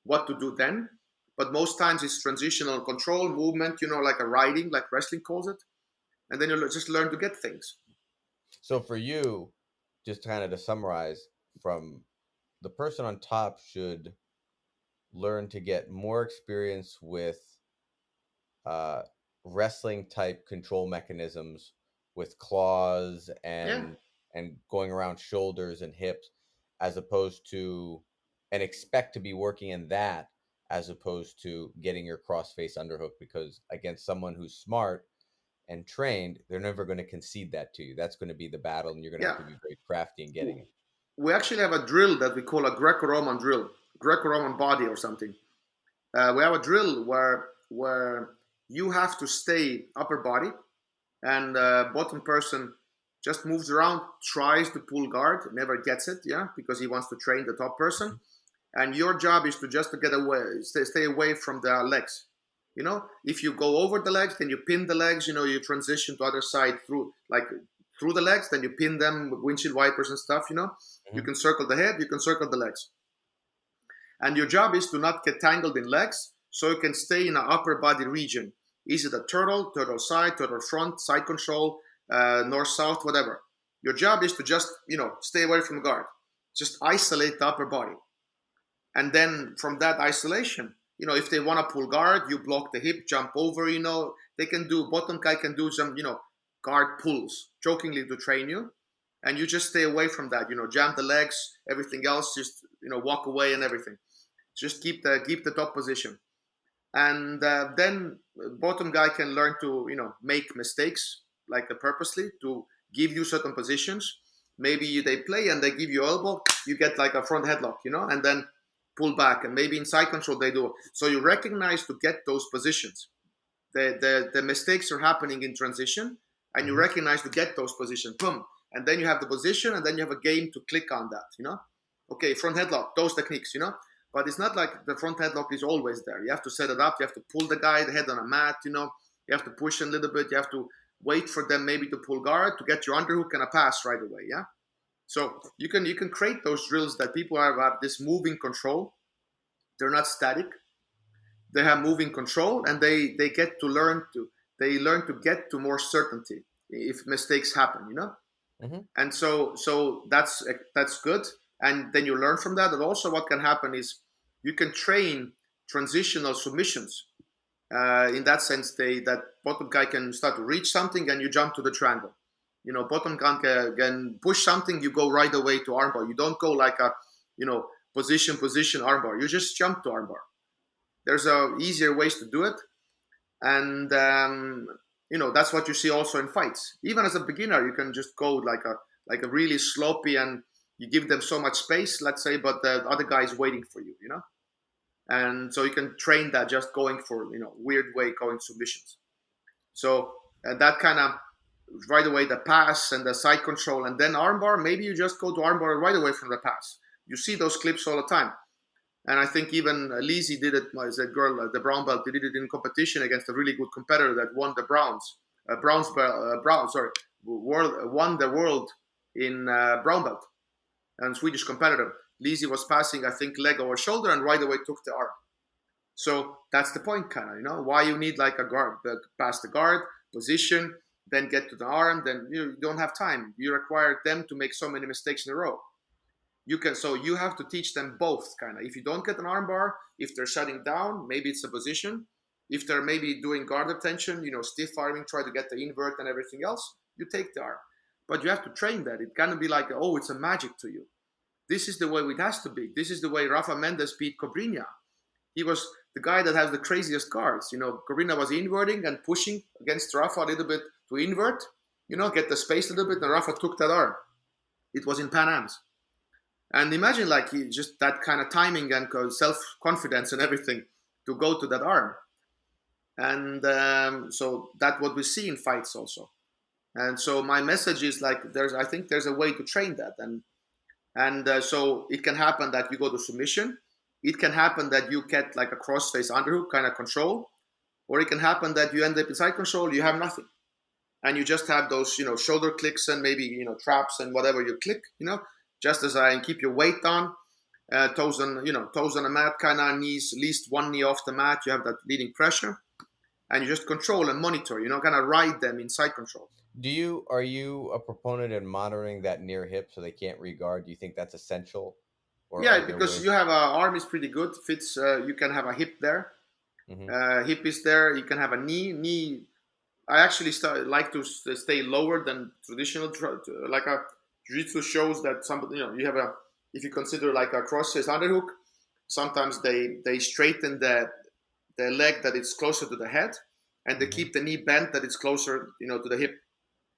Speaker 2: what to do then, but most times it's transitional control movement, like a riding, like wrestling calls it, and then you just learn to get things.
Speaker 1: So for you, just kind of to summarize, from the person on top should learn to get more experience with uh, wrestling type control mechanisms with claws
Speaker 2: Yeah,
Speaker 1: and going around shoulders and hips, as opposed to, and expect to be working in that, as opposed to getting your cross face underhook, because against someone who's smart and trained, they're never going to concede that to you. That's going to be the battle, and you're going to have
Speaker 2: yeah.
Speaker 1: to be very crafty in getting it.
Speaker 2: We actually have a drill that we call a Greco-Roman drill, Greco-Roman body or something. We have a drill where you have to stay upper body, and bottom person just moves around, tries to pull guard, never gets it, yeah, because he wants to train the top person. And your job is to just to get away, stay away from the legs. If you go over the legs, then you pin the legs. You transition to other side through the legs, then you pin them with windshield wipers and stuff. You
Speaker 1: Mm-hmm.
Speaker 2: can circle the head, you can circle the legs, and your job is to not get tangled in legs, so you can stay in an upper body region. Is it a turtle side, turtle front, side control, north south, whatever? Your job is to just stay away from guard, just isolate the upper body. And then from that isolation, if they want to pull guard, you block the hip, jump over. They can do, bottom guy can do some guard pulls jokingly to train you, and you just stay away from that. Jam the legs, everything else, just walk away and everything. Just keep the top position, and then bottom guy can learn to make mistakes, like purposely to give you certain positions. Maybe they play and they give you elbow, you get like a front headlock, and then pull back, and maybe in side control they do. So you recognize to get those positions. The mistakes are happening in transition, and you
Speaker 1: Mm-hmm.
Speaker 2: recognize to get those positions. Boom, and then you have the position, and then you have a game to click on that. Okay, front headlock, those techniques. But it's not like the front headlock is always there. You have to set it up. You have to pull the guy the head on a mat. You have to push a little bit. You have to wait for them maybe to pull guard to get your underhook and a pass right away. Yeah. So you can create those drills that people have this moving control. They're not static. They have moving control, and they get to learn to they learn to get to more certainty if mistakes happen.
Speaker 1: Mm-hmm.
Speaker 2: And so that's good. And then you learn from that. And also, what can happen is you can train transitional submissions. In that sense, that bottom guy can start to reach something, and you jump to the triangle. Bottom guy can push something, you go right away to armbar. You don't go like a position armbar. You just jump to armbar. There's easier ways to do it, and that's what you see also in fights. Even as a beginner, you can just go like a really sloppy, and you give them so much space, let's say, but the other guy is waiting for you. And so you can train that just going for weird way going submissions. So that kind of right away the pass and the side control, and then armbar. Maybe you just go to armbar right away from the pass. You see those clips all the time. And I think even Lizzie did it, as a girl, the brown belt, they did it in competition against a really good competitor that won the won the world in brown belt, and Swedish competitor. Lizzie was passing, I think, leg over shoulder, and right away took the arm. So that's the point, kind of, why you need like a guard, pass the guard, position, then get to the arm, then you don't have time. You require them to make so many mistakes in a row. So you have to teach them both, kind of. If you don't get an armbar, if they're shutting down, maybe it's a position. If they're maybe doing guard attention, stiff arming, try to get the invert and everything else, you take the arm. But you have to train that. It cannot be like, oh, it's a magic to you. This is the way it has to be. This is the way Rafa Mendes beat Cobrinha. He was the guy that has the craziest guards. Cobrinha was inverting and pushing against Rafa a little bit to invert, get the space a little bit, and Rafa took that arm. It was in Pan Am's. And imagine like he just that kind of timing and self-confidence and everything to go to that arm. And so that's what we see in fights also. And so my message is like I think there's a way to train that. And so it can happen that you go to submission. It can happen that you get like a crossface underhook kind of control. Or it can happen that you end up in side control, you have nothing. And you just have those, shoulder clicks and maybe, traps and whatever you click, just as I keep your weight on, toes on the mat, kind of knees, at least one knee off the mat. You have that leading pressure, and you just control and monitor. Kind of ride them in side control.
Speaker 1: Are you a proponent in monitoring that near hip so they can't regard? Do you think that's essential, or are
Speaker 2: Yeah,
Speaker 1: there
Speaker 2: because
Speaker 1: ways?
Speaker 2: you have a arm is pretty good. Fits. You can have a hip there.
Speaker 1: Mm-hmm.
Speaker 2: Hip is there. You can have a knee. I actually like to stay lower than traditional. Like a jiu-jitsu shows that some, you have a, if you consider like a cross-face underhook, sometimes they straighten the leg that it's closer to the head, and they
Speaker 1: Hmm.
Speaker 2: keep the knee bent that it's closer, to the hip.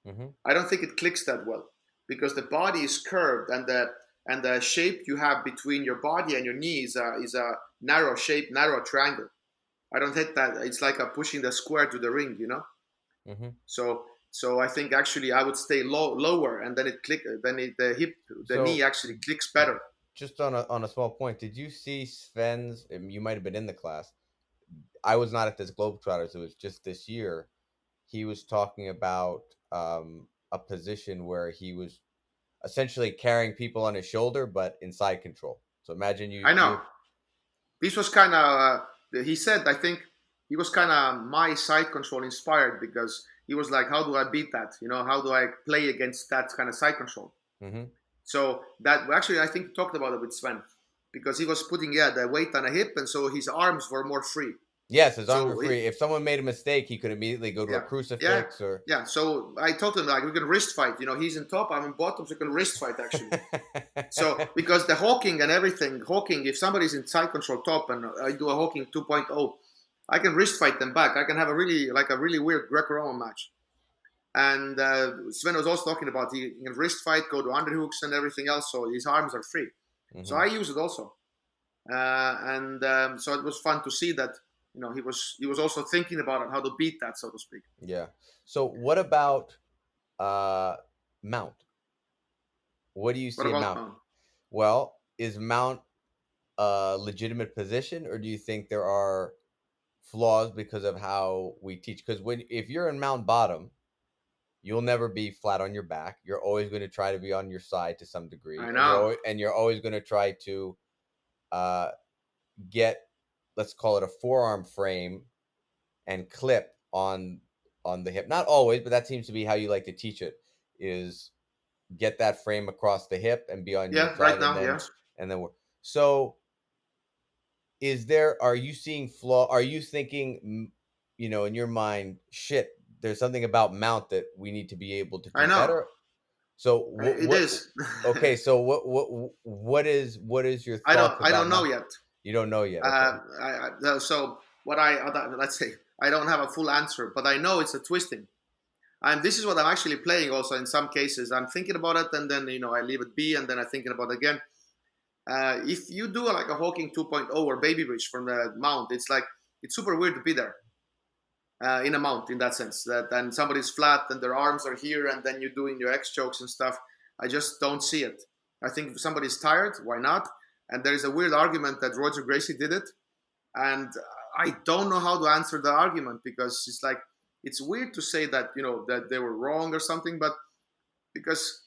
Speaker 1: Hmm.
Speaker 2: I don't think it clicks that well because the body is curved, and the shape you have between your body and your knee is a narrow shape, narrow triangle. I don't hit that. It's like a pushing the square to the ring.
Speaker 1: Hmm.
Speaker 2: So I think actually I would stay lower, and then the knee
Speaker 1: So
Speaker 2: actually clicks better.
Speaker 1: just on a small point, did you see Sven's? You might have been in the class. I was not at this Globetrotters. It was just this year. He was talking about a position where he was essentially carrying people on his shoulder, but in side control. So imagine
Speaker 2: I know.
Speaker 1: you.
Speaker 2: This was kind of, he said, I think he was kind of my side control inspired because he was like, how do I beat that? How do I play against that kind of side control?
Speaker 1: Hmm.
Speaker 2: So that actually, I think, talked about it with Sven because he was putting, the weight on a hip, and so his arms were more free.
Speaker 1: Yes, his arms were
Speaker 2: So
Speaker 1: free. If someone made a mistake, he could immediately go to a
Speaker 2: yeah, yeah,
Speaker 1: crucifix or.
Speaker 2: yeah. So I told him like we can wrist fight. He's in top, I'm in bottom, so we can wrist fight actually. So because the hawking and everything, hawking, if somebody's in side control top and I do a hawking 2.0, I can wrist fight them back. I can have a really weird Greco-Roman match. And Sven was also talking about he can wrist fight, go to underhooks and everything else, so his arms are free. So
Speaker 1: Hmm.
Speaker 2: I use it also, and so it was fun to see that he was also thinking about it, how to beat that, so to speak.
Speaker 1: Yeah. So what about uh mount? What do you
Speaker 2: What
Speaker 1: see in
Speaker 2: about
Speaker 1: mount? Well, is mount a legitimate position, or do you think there are flaws because of how we teach? Because when if you're in mount bottom, you'll never be flat on your back. You're always going to try to be on your side to some degree,
Speaker 2: I
Speaker 1: and
Speaker 2: know.
Speaker 1: you're always going to try to uh, get, let's call it, a forearm frame and clip on the hip. Not always, but that seems to be how you like to teach it. Is get that frame across the hip and be on your
Speaker 2: Yeah, right
Speaker 1: side,
Speaker 2: now, yes.
Speaker 1: and then work. So is there? Are you seeing flaw? Are you thinking, in your mind, shit? There's something about mount that we need to be able to
Speaker 2: I
Speaker 1: do
Speaker 2: know.
Speaker 1: better. So
Speaker 2: It is.
Speaker 1: Okay, so what is your
Speaker 2: I don't.
Speaker 1: thoughts
Speaker 2: I
Speaker 1: about
Speaker 2: don't know
Speaker 1: mount?
Speaker 2: yet.
Speaker 1: You don't know yet. Okay.
Speaker 2: So what let's say I don't have a full answer, but I know it's a twisting. And this is what I'm actually playing. Also, in some cases, I'm thinking about it, and then I leave it be, and then I'm thinking about it again. If you do like a Hawking 2.0 or baby bridge from the mount, it's super weird to be there in a mount in that sense. That then somebody's flat and their arms are here, and then you're doing your X chokes and stuff. I just don't see it. I think if somebody's tired, why not? And there is a weird argument that Roger Gracie did it, and I don't know how to answer the argument because it's like it's weird to say that that they were wrong or something, but because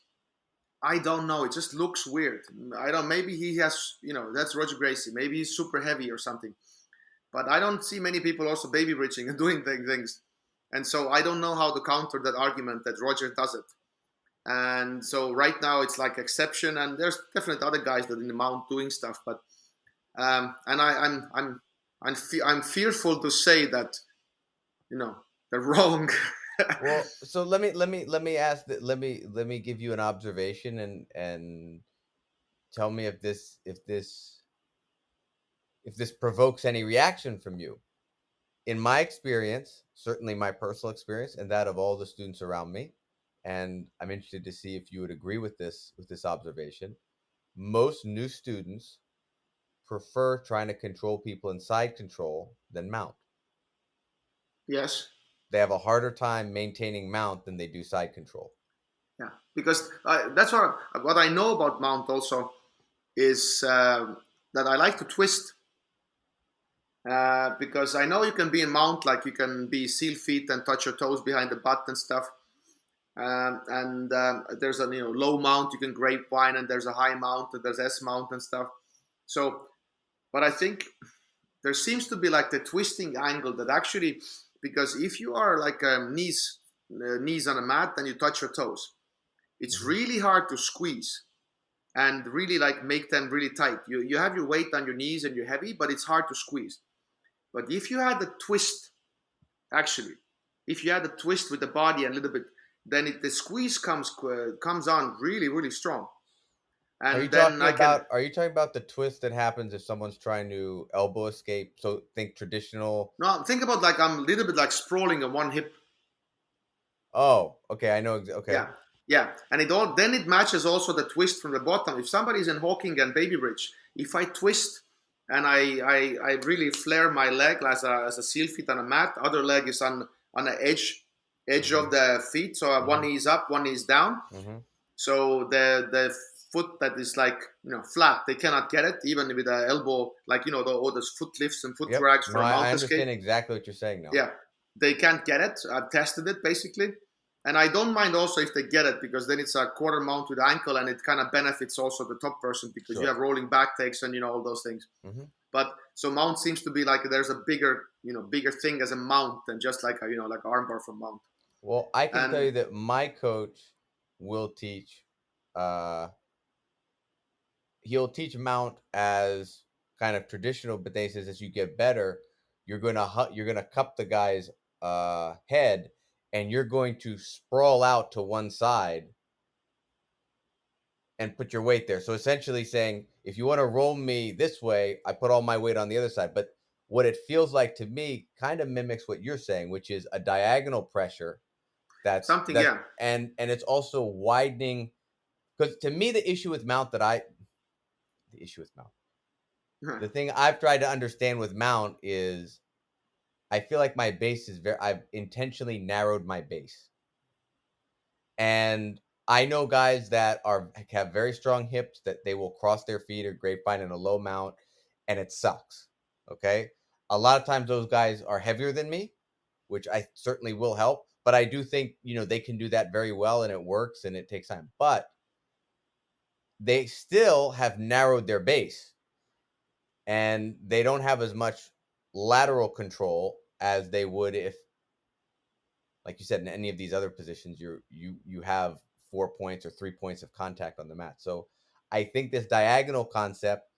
Speaker 2: I don't know, it just looks weird. I don't. Maybe he has, that's Roger Gracie. Maybe he's super heavy or something. But I don't see many people also baby bridging and doing things, and so I don't know how to counter that argument that Roger does it. And so right now it's like exception, and there's definitely other guys that in the mount doing stuff, but and I'm fearful to say that they're wrong.
Speaker 1: Well, so let me ask that. Let me give you an observation and tell me if this provokes any reaction from you. In my experience, certainly my personal experience, and that of all the students around me, and I'm interested to see if you would agree with this observation. Most new students prefer trying to control people in side control than mount.
Speaker 2: Yes,
Speaker 1: They have a harder time maintaining mount than they do side control.
Speaker 2: yeah, because that's what I know about mount also is that I like to twist because I know you can be in mount, like you can be seal feet and touch your toes behind the butt and stuff. And there's a low mount you can grapevine, and there's a high mount, and there's S mount and stuff. So, but I think there seems to be like the twisting angle that actually, because if you are like knees on a mat and you touch your toes, it's
Speaker 1: Hmm.
Speaker 2: really hard to squeeze and really like make them really tight. You have your weight on your knees and you're heavy, but it's hard to squeeze. But if you had the twist, actually, if you add a twist with the body and a little bit, then the squeeze comes on really really strong, and then I can.
Speaker 1: Are you talking about the twist that happens if someone's trying to elbow escape? So think traditional.
Speaker 2: No, think about like I'm a little bit like sprawling on one hip.
Speaker 1: Oh, okay,
Speaker 2: Yeah,
Speaker 1: okay.
Speaker 2: yeah, and it all then it matches also the twist from the bottom. If somebody's in hawking and baby bridge, if I twist and I really flare my leg as a seal feet on a mat, other leg is on the edge of
Speaker 1: Mhm.
Speaker 2: the feet, so one
Speaker 1: Mhm.
Speaker 2: knee is up, one knee is down.
Speaker 1: Mhm.
Speaker 2: So the foot that is like flat, they cannot get it even with the elbow, like all those foot lifts and foot
Speaker 1: Yep.
Speaker 2: drags
Speaker 1: No,
Speaker 2: for a
Speaker 1: I
Speaker 2: mount escape.
Speaker 1: understand exactly what you're saying now.
Speaker 2: Yeah, they can't get it. I've tested it basically, and I don't mind also if they get it because then it's a quarter mount with ankle, and it kind of benefits also the top person because you
Speaker 1: Sure.
Speaker 2: have rolling back takes and all those things.
Speaker 1: Mhm.
Speaker 2: But so mount seems to be like there's a bigger thing as a mount than just like a like armbar from mount.
Speaker 1: Well, I can tell
Speaker 2: And
Speaker 1: you that my coach will teach uh he'll teach mount as kind of traditional, but then he says as you get better, you're gonna cup the guy's head and you're going to sprawl out to one side and put your weight there. So essentially saying, if you want to roll me this way, I put all my weight on the other side. But what it feels like to me kind of mimics what you're saying, which is a diagonal pressure
Speaker 2: something,
Speaker 1: that's
Speaker 2: yeah.
Speaker 1: and it's also widening because to me the issue with mount the thing I've tried to understand with mount is I feel like my base is very I've intentionally narrowed my base. And I know guys that have very strong hips that they will cross their feet or grapevine in a low mount and it sucks. Okay? A lot of times those guys are heavier than me, which I certainly will help, but I do think, they can do that very well and it works and it takes time. But they still have narrowed their base and they don't have as much lateral control as they would if, like you said, in any of these other positions you have 4 points or 3 points of contact on the mat. So I think this diagonal concept,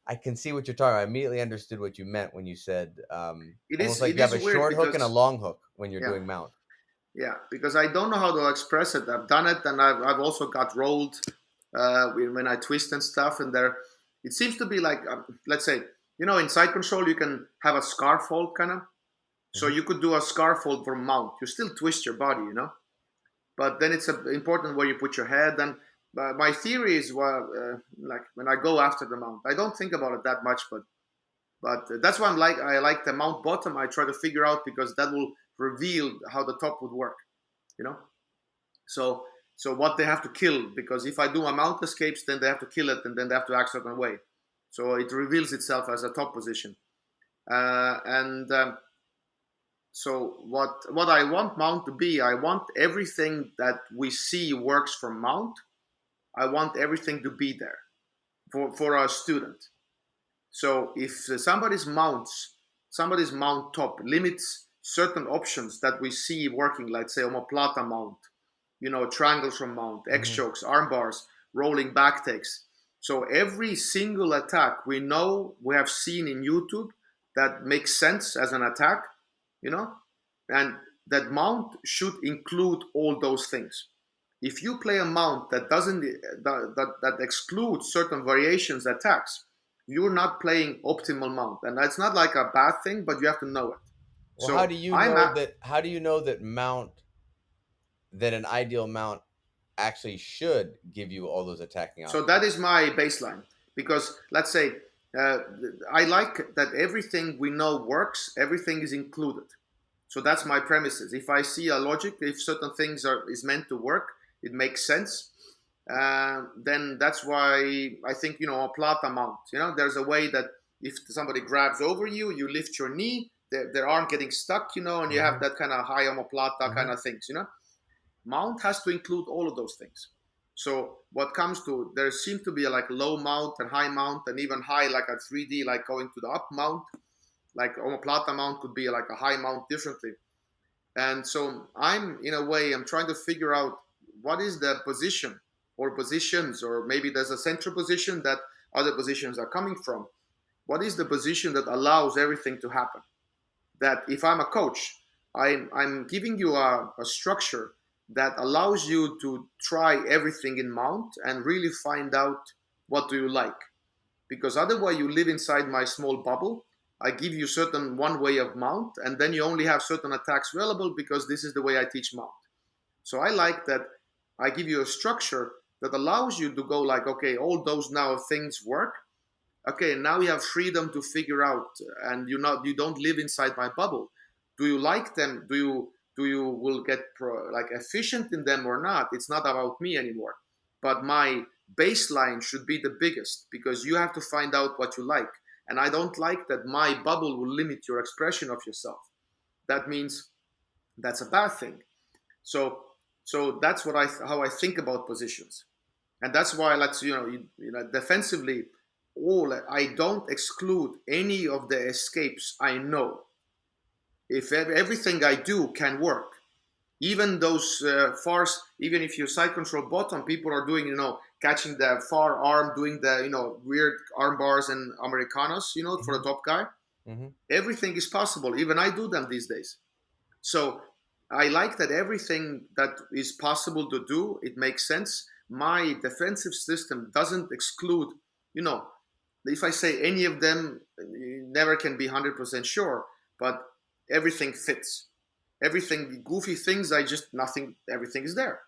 Speaker 1: I can see what you're talking about. I immediately understood what you meant when you said
Speaker 2: it
Speaker 1: almost
Speaker 2: is
Speaker 1: like
Speaker 2: it
Speaker 1: you have
Speaker 2: is
Speaker 1: a
Speaker 2: weird
Speaker 1: short hook and a
Speaker 2: because
Speaker 1: long hook when you're
Speaker 2: yeah.
Speaker 1: doing mount.
Speaker 2: Yeah, because I don't know how to express it. I've done it, and I've also got rolled when I twist and stuff. And there, it seems to be like, let's say, in side control, you can have a scarf hold kind of. So
Speaker 1: Hmm.
Speaker 2: you could do a scarf hold for mount. You still twist your body. But then it's important where you put your head. And my theory is, well, like when I go after the mount, I don't think about it that much, but that's why I like the mount bottom. I try to figure out because that will reveal how the top would work you know so what they have to kill, because if I do my mount escapes, then they have to kill it, and then they have to act certain way, so it reveals itself as a top position. And So what I want mount to be, I want everything that we see works for mount, I want everything to be there for a student. So if somebody's mount top limits certain options that we see working, like say omoplata mount, triangles from mount, X
Speaker 1: Hmm.
Speaker 2: chokes, arm bars, rolling back takes. So every single attack we have seen in YouTube that makes sense as an attack, you know, and that mount should include all those things. If you play a mount that doesn't that excludes certain variations attacks, you're not playing optimal mount, and that's not like a bad thing, but you have to know it.
Speaker 1: Well,
Speaker 2: So I'm at
Speaker 1: how do you know that an ideal mount actually should give you all those attacking
Speaker 2: So that
Speaker 1: options?
Speaker 2: is my baseline, because let's say uh, I like that everything we know works, everything is included. So that's my premises. If I see a logic, if certain things are is meant to work, it makes sense. Then that's why I think a plata mount. There's a way that if somebody grabs over you, you lift your knee, their arm getting stuck, and you have
Speaker 1: Hmm.
Speaker 2: that kind of high omoplata kind
Speaker 1: Hmm.
Speaker 2: of things. Mount has to include all of those things. So what comes to, there seems to be a like low mount and high mount, and even high like a 3D, like going to the up mount, like omoplata mount could be like a high mount differently. And so I'm trying to figure out what is the position or positions, or maybe there's a central position that other positions are coming from. What is the position that allows everything to happen? That if I'm a coach, I'm giving you a structure that allows you to try everything in mount and really find out what do you like. Because otherwise you live inside my small bubble. I give you certain one way of mount, and then you only have certain attacks available because this is the way I teach mount. So I like that I give you a structure that allows you to go like, okay, all those now things work. Okay, now you have freedom to figure out, and you don't live inside my bubble. Do you like them? Do you will get like efficient in them or not? It's not about me anymore. But my baseline should be the biggest because you have to find out what you like. And I don't like that my bubble will limit your expression of yourself. That means that's a bad thing. So so that's what I how I think about positions, and that's why let's defensively, all I don't exclude any of the escapes. I know if everything I do can work, even those fars, even if you side control bottom, people are doing catching the far arm, doing the weird arm bars and Americanos, for the
Speaker 1: Mhm,
Speaker 2: top guy.
Speaker 1: mhm.
Speaker 2: Everything is possible. Even I do them these days. So I like that everything that is possible to do, it makes sense. My defensive system doesn't exclude, you know, if I say any of them, you never can be 100% sure, but everything fits. Everything, goofy things, I just, nothing, everything is there.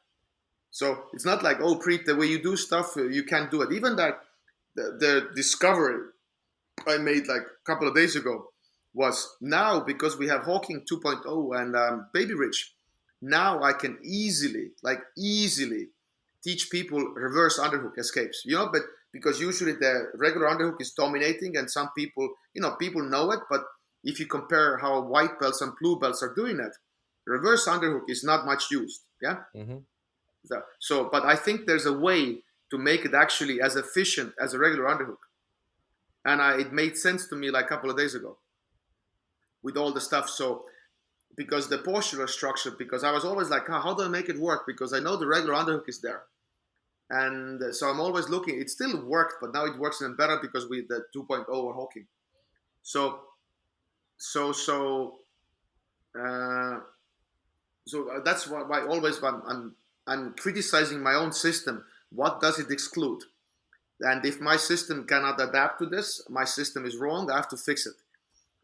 Speaker 2: So it's not like, oh, Preet, the way you do stuff, you can't do it. Even that, the discovery I made like a couple of days ago was now because we have Hawking 2.0 and Baby Rich. Now I can easily teach people reverse underhook escapes. But because usually the regular underhook is dominating, and some people, people know it. But if you compare how white belts and blue belts are doing it, reverse underhook is not much used. Yeah.
Speaker 1: Mhm.
Speaker 2: So, but I think there's a way to make it actually as efficient as a regular underhook, and it made sense to me like a couple of days ago with all the stuff. So because the postural structure, because I was always like, how do I make it work? Because I know the regular underhook is there, and so I'm always looking. It still worked, but now it works even better because with the 2.0 or Hawking. So so so uh, that's why always when I'm criticizing my own system. What does it exclude? And if my system cannot adapt to this, my system is wrong. I have to fix it,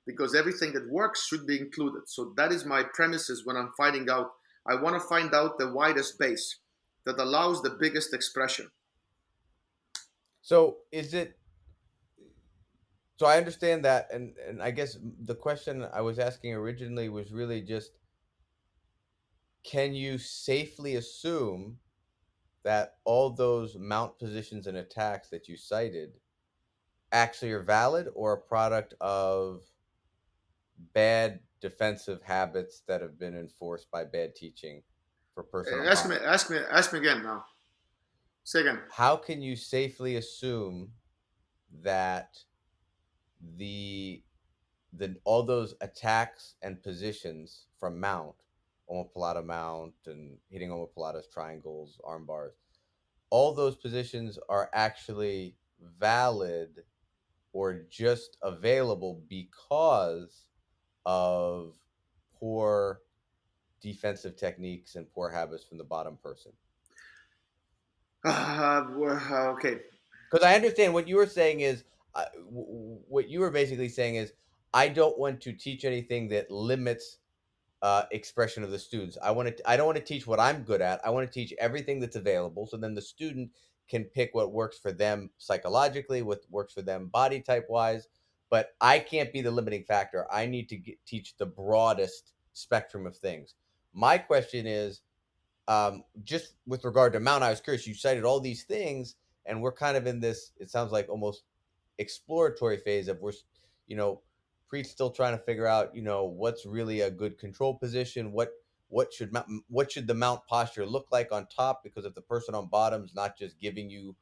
Speaker 2: because everything that works should be included. So that is my premises when I'm finding out. I want to find out the widest base that allows the biggest expression.
Speaker 1: So is it so I understand that, and I guess the question I was asking originally was really just, can you safely assume that all those mount positions and attacks that you cited actually are valid, or a product of bad defensive habits that have been enforced by bad teaching for personal
Speaker 2: Ask me,
Speaker 1: bottom?
Speaker 2: ask me, ask me again now. Say again.
Speaker 1: How can you safely assume that the all those attacks and positions from mount, omoplata mount and hitting omoplatas, triangles, arm bars, all those positions are actually valid or just available because of poor defensive techniques and poor habits from the bottom person?
Speaker 2: Okay.
Speaker 1: Because I understand what you were saying is, what you were basically saying is, I don't want to teach anything that limits expression of the students. I don't want to teach what I'm good at. I want to teach everything that's available, so then the student can pick what works for them psychologically, what works for them body type wise. But I can't be the limiting factor. I need to teach the broadest spectrum of things. My question is, just with regard to mount, I was curious. You cited all these things, and we're kind of in this. It sounds like almost exploratory phase of you know, Preet's still trying to figure out, what's really a good control position. What should the mount posture look like on top? Because if the person on bottom's not just giving you,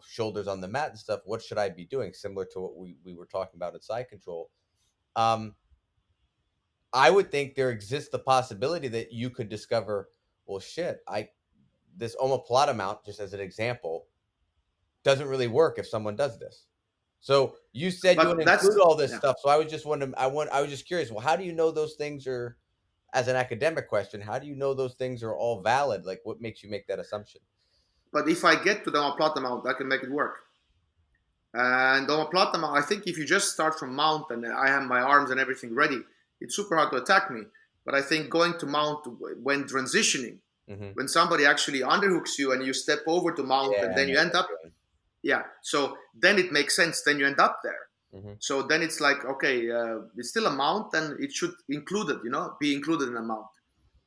Speaker 1: shoulders on the mat and stuff, what should I be doing? Similar to what we were talking about in side control. Um, I would think there exists the possibility that you could discover, well, shit, I this omoplata mount, just as an example, doesn't really work if someone does this. So you said you want
Speaker 2: But
Speaker 1: to
Speaker 2: that's
Speaker 1: include all this
Speaker 2: yeah.
Speaker 1: stuff. So I was just wondering, I was just curious. Well, how do you know those things are? as an academic question, how do you know those things are all valid? Like, what makes you make that assumption?
Speaker 2: But if I get to the omoplata mount, I can make it work. And omoplata mount, I think if you just start from mount and I have my arms and everything ready, it's super hard to attack me. But I think going to mount when transitioning,
Speaker 1: Hmm.
Speaker 2: when somebody actually underhooks you and you step over to mount and
Speaker 1: Yeah, I
Speaker 2: then
Speaker 1: know
Speaker 2: you end
Speaker 1: that
Speaker 2: up,
Speaker 1: feeling.
Speaker 2: yeah. So then it makes sense. Then you end up there.
Speaker 1: Hmm.
Speaker 2: So then it's like, okay, it's still a mount and it should include it, be included in a mount.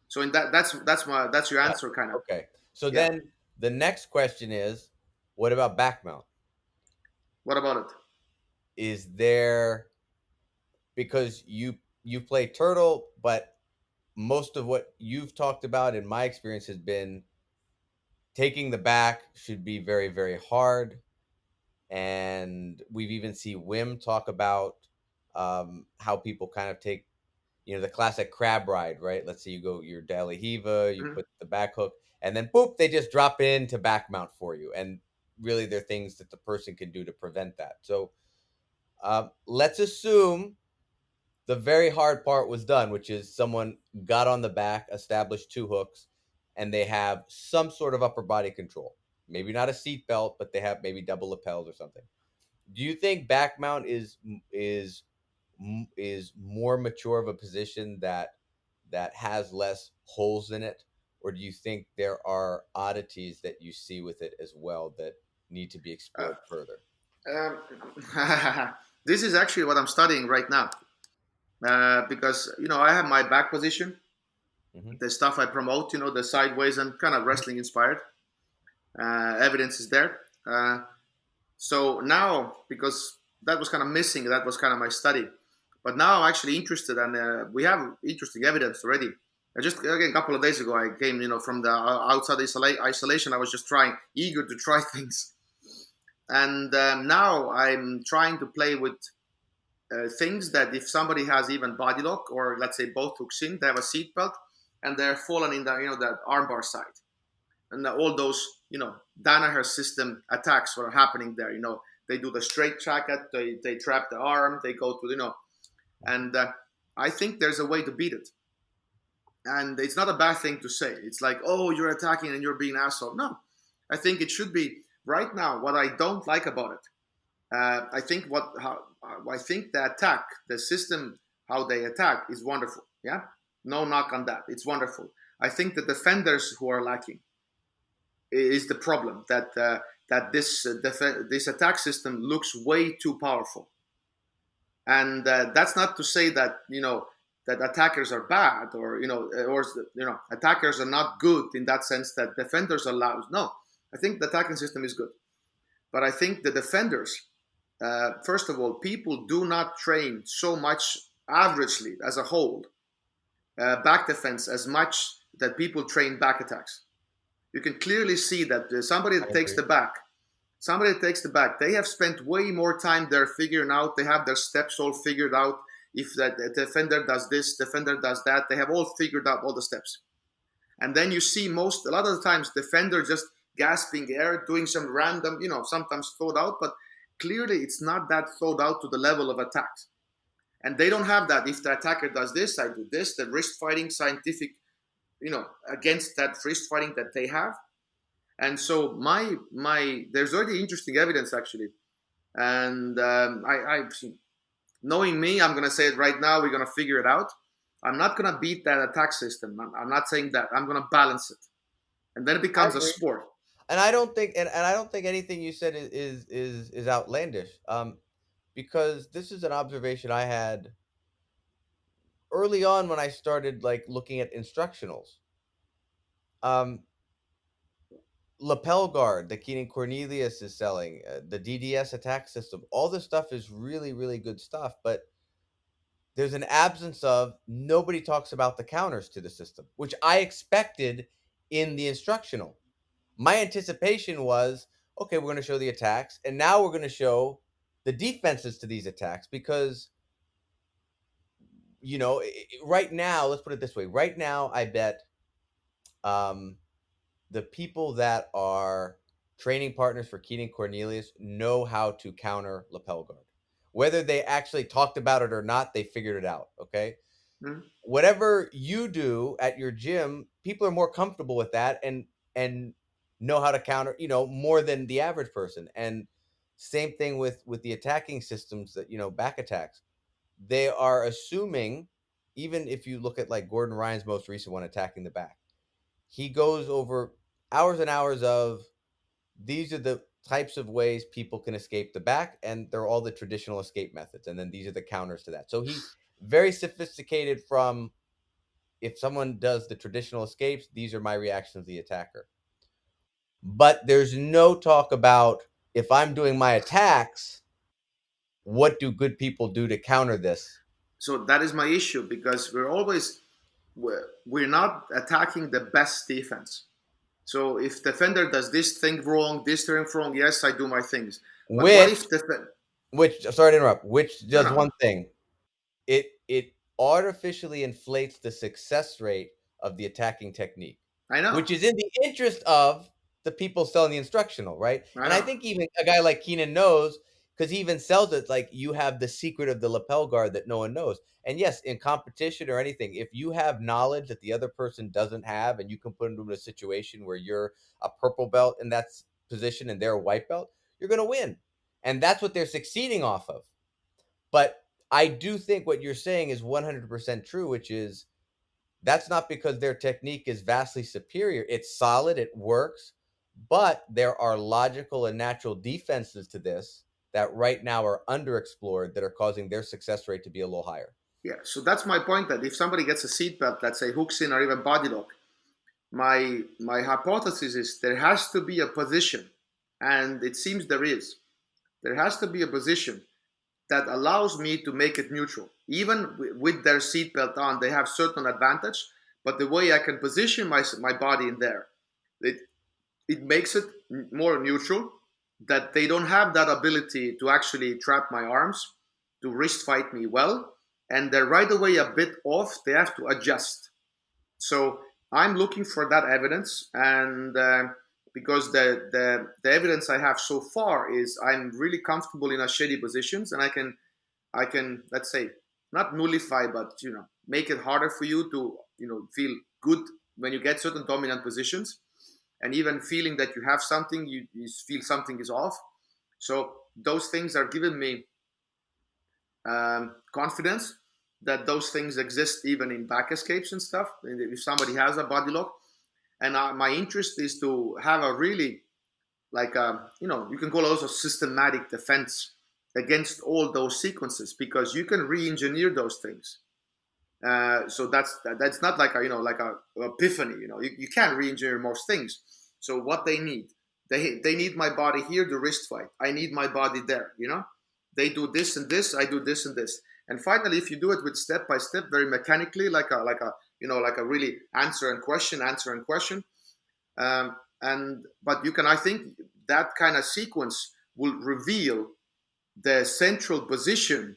Speaker 2: So in that's your
Speaker 1: Yeah.
Speaker 2: answer, kind of.
Speaker 1: Okay. So
Speaker 2: Yeah.
Speaker 1: then the next question is, what about back mount?
Speaker 2: What about it?
Speaker 1: Is there, because you play turtle, but most of what you've talked about in my experience has been taking the back should be very, very hard. And we've even seen Wim talk about how people kind of take, the classic crab ride, right? Let's say you go your daily Hiva, you
Speaker 2: Mhm.
Speaker 1: put the back hook, and then boop, they just drop into back mount for you. And really, there are things that the person can do to prevent that. So let's assume the very hard part was done, which is someone got on the back, established two hooks, and they have some sort of upper body control. Maybe not a seat belt, but they have maybe double lapels or something. Do you think back mount is more mature of a position that has less holes in it, or do you think there are oddities that you see with it as well that need to be
Speaker 2: Uh,
Speaker 1: explored further?
Speaker 2: um, this is actually what I'm studying right now, because I have my back position,
Speaker 1: Hmm.
Speaker 2: the stuff I promote, the sideways and kind of wrestling inspired. Evidence is there. So now, because that was kind of missing, that was kind of my study. But now I'm actually interested, and we have interesting evidence already. Just again, a couple of days ago, I came, from the outside isolation. I was just eager to try things, and now I'm trying to play with things that if somebody has even body lock or let's say both hooks in, they have a seat belt, and they're fallen in the that armbar side, and all those Danaher system attacks were happening there. They do the straight jacket, they trap the arm, they go to and I think there's a way to beat it, and it's not a bad thing to say. It's like, oh, you're attacking and you're being an asshole. No, I think it should be right now. What I don't like about it, I think the attack, the system, how they attack is wonderful. Yeah, no knock on that. It's wonderful. I think the defenders who are lacking is the problem. That this attack system looks way too powerful, and that's not to say that that attackers are bad, or attackers are not good in that sense that defenders are loud. No, I think the attacking system is good, but I think the defenders, first of all, people do not train so much averagely as a whole back defense as much that people train back attacks. You can clearly see that somebody
Speaker 1: I
Speaker 2: that takes
Speaker 1: agree.
Speaker 2: the back, they have spent way more time there figuring out. They have their steps all figured out. If that the defender does this, defender does that, they have all figured out all the steps. And then you see a lot of the times defender just gasping air, doing some random, sometimes thought out, but clearly it's not that thought out to the level of attacks. And they don't have that. If the attacker does this, I do this. The wrist fighting scientific, against that wrist fighting that they have. And so there's already interesting evidence actually, and I knowing me, I'm gonna say it right now. We're gonna figure it out. I'm not gonna beat that attack system. I'm not saying that. I'm gonna balance it, and then it
Speaker 1: I
Speaker 2: becomes a
Speaker 1: agree.
Speaker 2: sport.
Speaker 1: And I don't think anything you said is outlandish. Because this is an observation I had early on when I started like looking at instructionals. Um, Lapel guard that Keenan Cornelius is selling, the DDS attack system, all this stuff is really, really good stuff. But there's an absence of, nobody talks about the counters to the system, which I expected in the instructional. My anticipation was, okay, we're going to show the attacks, and now we're going to show the defenses to these attacks because right now, let's put it this way. Right now, I bet um, the people that are training partners for Keenan Cornelius know how to counter lapel guard. Whether they actually talked about it or not, they figured it out. Okay.
Speaker 2: Mm.
Speaker 1: Whatever you do at your gym, people are more comfortable with that and know how to counter, more than the average person. And same thing with the attacking systems that, back attacks. They are assuming, even if you look at like Gordon Ryan's most recent one, attacking the back, he goes over hours and hours of these are the types of ways people can escape the back, and they're all the traditional escape methods. And then these are the counters to that. So he very sophisticated from if someone does the traditional escapes, these are my reactions to the attacker. But there's no talk about if I'm doing my attacks, what do good people do to counter this?
Speaker 2: So that is my issue, because we're not attacking the best defense. So if defender does this thing wrong, this thing wrong, yes, I do my things. But what
Speaker 1: Which,
Speaker 2: if the
Speaker 1: sorry to interrupt, which
Speaker 2: no,
Speaker 1: does
Speaker 2: no,
Speaker 1: one thing. It artificially inflates the success rate of the attacking technique,
Speaker 2: I know,
Speaker 1: which is in the interest of the people selling the instructional, right?
Speaker 2: I
Speaker 1: And I
Speaker 2: know.
Speaker 1: think even a guy like Keenan knows because he even sells it like you have the secret of the lapel guard that no one knows. And yes, in competition or anything, if you have knowledge that the other person doesn't have and you can put them in a situation where you're a purple belt in that position and they're a white belt, you're going to win. And that's what they're succeeding off of. But I do think what you're saying is 100% true, which is that's not because their technique is vastly superior. It's solid, it works, but there are logical and natural defenses to this that right now are underexplored that are causing their success rate to be a little higher.
Speaker 2: Yeah, so that's my point. That if somebody gets a seatbelt, let's say hooks in or even body lock, my hypothesis is there has to be a position, and it seems there is. There has to be a position that allows me to make it neutral. Even with their seatbelt on, they have certain advantage, but the way I can position my body in there, it it makes it more neutral. That they don't have that ability to actually trap my arms, to wrist fight me well, and they're right away a bit off. They have to adjust. So I'm looking for that evidence, and because the evidence I have so far is I'm really comfortable in a shady positions, and I can, let's say, not nullify, but make it harder for you to feel good when you get certain dominant positions, and even feeling that you have something, you feel something is off. So those things are giving me confidence that those things exist even in back escapes and stuff. And if somebody has a body lock, and my interest is to have a really like you can call it also systematic defense against all those sequences, because you can re-engineer those things. So that's not like a like a epiphany. You can't re-engineer most things. So what they need my body here to wrist fight. I need my body there. They do this and this. I do this and this. And finally, if you do it with step by step, very mechanically, like a really answer and question. And but you can, I think, that kind of sequence will reveal the central position,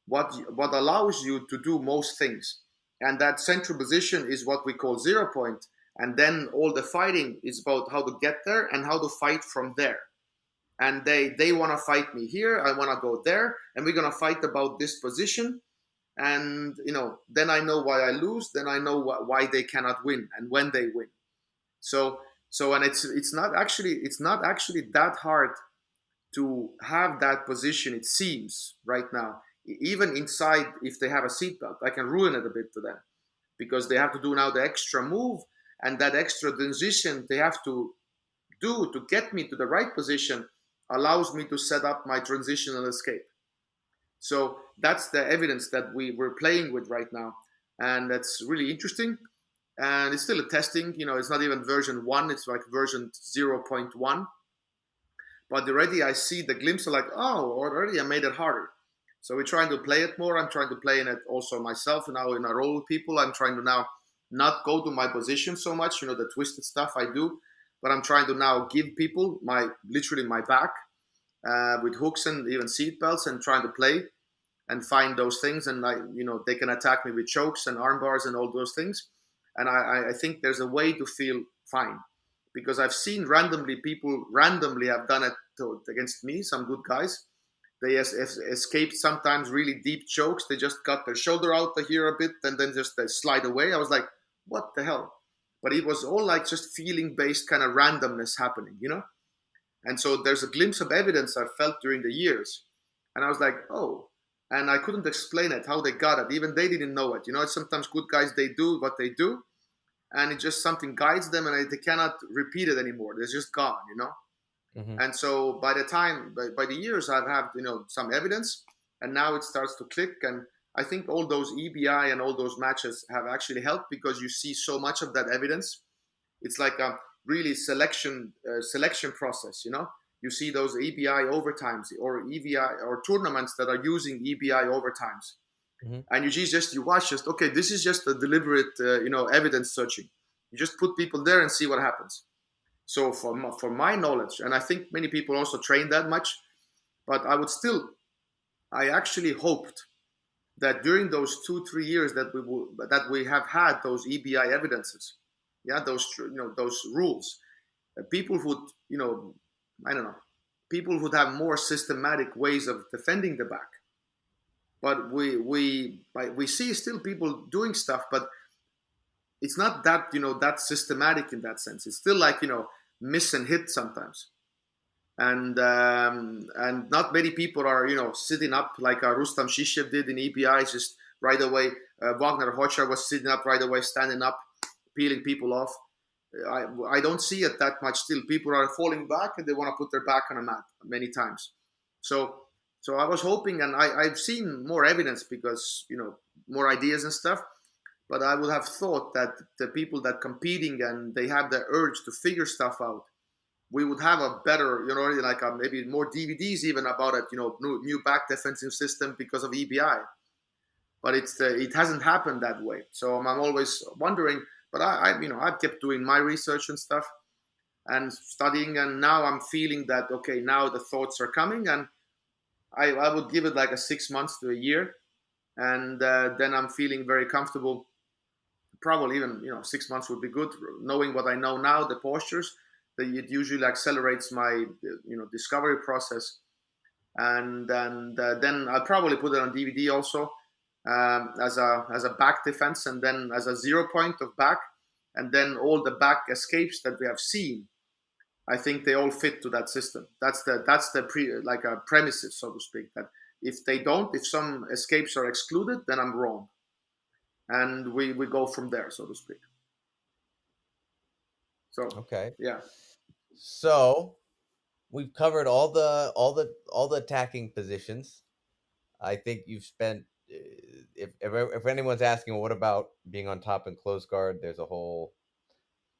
Speaker 2: what allows you to do most things. And that central position is what we call 0 point. And then all the fighting is about how to get there and how to fight from there. And they want to fight me here, I want to go there, and we're going to fight about this position. And then I know why I lose, then I know why they cannot win and when they win. So and it's not actually that hard to have that position, it seems, right now. Even inside, if they have a seatbelt, I can ruin it a bit for them, because they have to do now the extra move, and that extra transition they have to do to get me to the right position allows me to set up my transitional escape. So that's the evidence that we're playing with right now, and that's really interesting. And it's still a testing. It's not even version 1, it's like version 0.1. But already I see the glimpse of like, oh, already I made it harder. So we're trying to play it more. I'm trying to play in it also myself now in a role with people. I'm trying to now not go to my position so much, the twisted stuff I do, but I'm trying to now give people literally my back with hooks and even seat belts, and trying to play and find those things. And they can attack me with chokes and arm bars and all those things. And I think there's a way to feel fine, because I've seen people randomly have done it against me, some good guys, They escaped sometimes really deep chokes. They just got their shoulder out here a bit and then just they slide away. I was like, what the hell? But it was all like just feeling based kind of randomness happening, you know? And so there's a glimpse of evidence I felt during the years. And I was like, oh. And I couldn't explain it, how they got it. Even they didn't know it. You know, sometimes good guys, they do what they do. And it just something guides them and they cannot repeat it anymore. They're just gone, you know?
Speaker 1: Hmm.
Speaker 2: And so by the time, by the years, I've had, you know, some evidence. And now it starts to click. And I think all those EBI and all those matches have actually helped because you see so much of that evidence. It's like a really selection process, you know. You see those EBI overtimes or EVI or tournaments that are using EBI overtimes,
Speaker 1: Hmm.
Speaker 2: and you watch just okay. This is just a deliberate evidence searching. You just put people there and see what happens. So for my knowledge, and I think many people also train that much, but I actually hoped that during those 2-3 years that we have had those EBI evidences, yeah, those rules, people would, I don't know, people would have more systematic ways of defending the back. But we see still people doing stuff, but it's not that that systematic in that sense. It's still like miss and hit sometimes, and not many people are sitting up like Rustam Shishev did in EBI, just right away. Wagner Hoxha was sitting up right away, standing up, peeling people off. I don't see it that much still. People are falling back and they want to put their back on a mat many times. So so I was hoping, and I've seen more evidence because more ideas and stuff. But I would have thought that the people that competing and they have the urge to figure stuff out, we would have a better, like maybe more DVDs even about it, new back defensive system because of EBI. But it hasn't happened that way. So I'm always wondering. But I've kept doing my research and stuff and studying, and now I'm feeling that okay, now the thoughts are coming, and I would give it like a 6 months to a year, and then I'm feeling very comfortable. Probably even 6 months would be good, knowing what I know now, the postures. That it usually accelerates my discovery process, and then I'll probably put it on DVD also, as a back defense, and then as a 0 point of back, and then all the back escapes that we have seen. I think they all fit to that system. That's the like a premises, so to speak. That if some escapes are excluded, then I'm wrong, and we go from there, so to speak. So
Speaker 1: Okay.
Speaker 2: yeah,
Speaker 1: So we've covered all the attacking positions. I think you've spent. If anyone's asking, well, what about being on top and close guard? There's a whole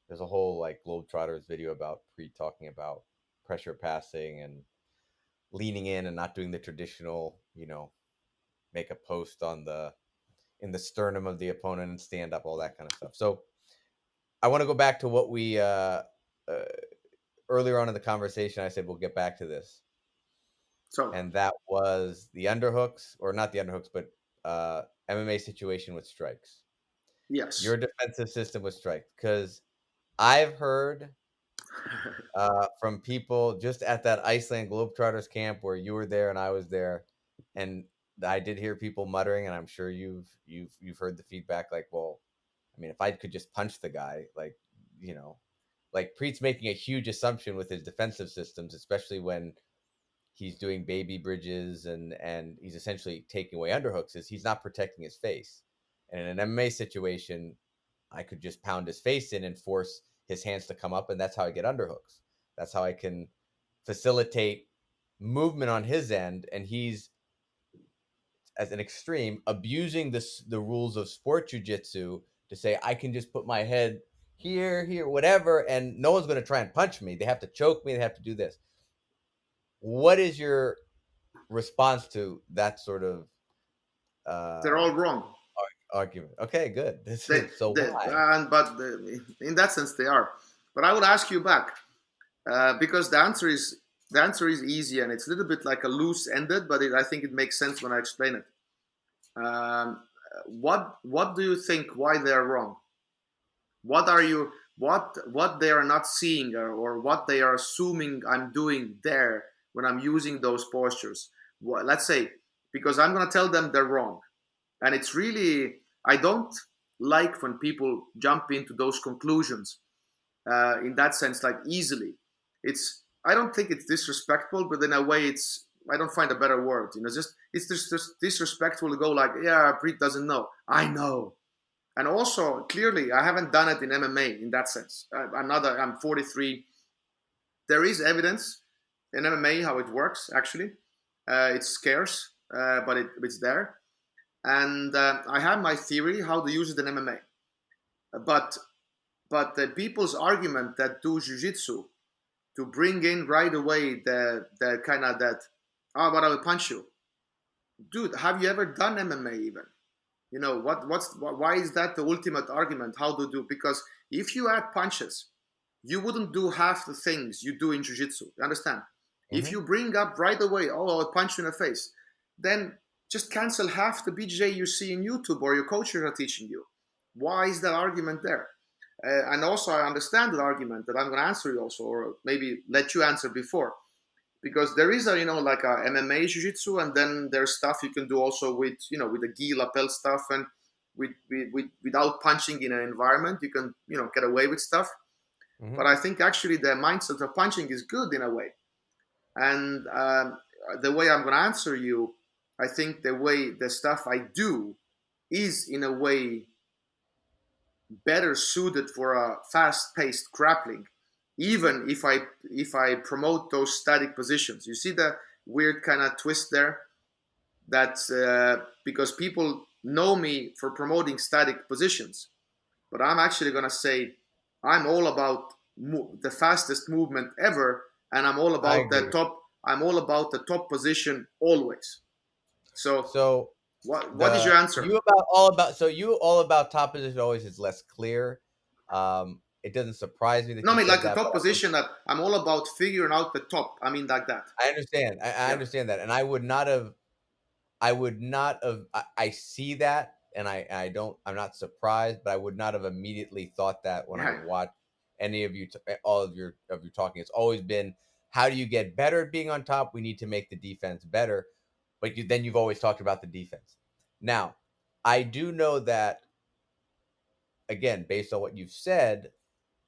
Speaker 1: like Globetrotters video about Priit talking about pressure passing and leaning in and not doing the traditional, make a post on the in the sternum of the opponent and stand up, all that kind of stuff. So I want to go back to what we uh, earlier on in the conversation. I said we'll get back to this,
Speaker 2: so
Speaker 1: and that was the underhooks, or not the underhooks, but MMA situation with strikes.
Speaker 2: yes.
Speaker 1: Your defensive system with strikes, because I've heard from people just at that Iceland Globetrotters camp where you were there and I was there, and I did hear people muttering, and I'm sure you've heard the feedback like, well, I mean, if I could just punch the guy, like, you know, like Preet's making a huge assumption with his defensive systems, especially when he's doing baby bridges and he's essentially taking away underhooks, is he's not protecting his face. And in an MMA situation, I could just pound his face in and force his hands to come up, and that's how I get underhooks. That's how I can facilitate movement on his end, and he's, as an extreme, abusing the rules of sport jujitsu to say I can just put my head here, whatever, and no one's going to try and punch me. They have to choke me. They have to do this. What is your response to that sort of
Speaker 2: They're all
Speaker 1: um,
Speaker 2: wrong.
Speaker 1: argument? Okay, good.
Speaker 2: They,
Speaker 1: So
Speaker 2: they
Speaker 1: why?
Speaker 2: and but in that sense they are. But I would ask you back because the answer is easy and it's a little bit like a loose ended, but I think it makes sense when I explain it. What do you think? Why they're wrong? What are you? What they are not seeing, or what they are assuming I'm doing there when I'm using those postures? let's say, because I'm going to tell them they're wrong. And it's really, I don't like when people jump into those conclusions in that sense, like easily. It's, I don't think it's disrespectful, but in a way, it's, I don't find a better word. Just it's just disrespectful to go like, yeah, Priit doesn't know. I know. And also, clearly, I haven't done it in MMA in that sense. I'm 43. There is evidence in MMA how it works. Actually, it's scarce, but it's there. And I have my theory how to use it in MMA. But the people's argument that do jiu-jitsu to bring in right away the kind of that, oh, but I will punch you, dude. Have you ever done MMA even? Why is that the ultimate argument? How to do? Because if you add punches, you wouldn't do half the things you do in jiu-jitsu. You understand? If
Speaker 1: Mm-hmm.
Speaker 2: you bring up right away, oh, I'll punch you in the face, then just cancel half the BJJ you see in YouTube or your coaches are teaching you. Why is that argument there? And also, I understand the argument that I'm going to answer you also, or maybe let you answer before, because there is a like a MMA jiu-jitsu, and then there's stuff you can do also with with the gi lapel stuff, and without punching in an environment, you can get away with stuff.
Speaker 1: Mm-hmm.
Speaker 2: But I think actually the mindset of punching is good in a way. And the way I'm going to answer you, I think the way the stuff I do is in a way better suited for a fast-paced grappling, even if I promote those static positions. You see the weird kind of twist there. That's because people know me for promoting static positions, but I'm actually gonna say I'm all about the fastest movement ever, and I'm all
Speaker 1: I
Speaker 2: about the
Speaker 1: agree.
Speaker 2: top. I'm all about the top position always. So
Speaker 1: So
Speaker 2: what is
Speaker 1: the
Speaker 2: your answer?
Speaker 1: you about all about so you all about top position always is less clear. It doesn't surprise me that
Speaker 2: No, I
Speaker 1: you
Speaker 2: mean
Speaker 1: said
Speaker 2: like the
Speaker 1: that, but
Speaker 2: top position that I'm all about figuring out the top. I mean like that.
Speaker 1: I understand. I
Speaker 2: Yeah.
Speaker 1: understand that, and I would not have. I would not have. I see that, and I don't. I'm not surprised, but I would not have immediately thought that when I
Speaker 2: Yeah.
Speaker 1: watch any of you, all of you talking. It's always been, how do you get better at being on top? We need to make the defense better, but then you've always talked about the defense. Now, I do know that, again, based on what you've said,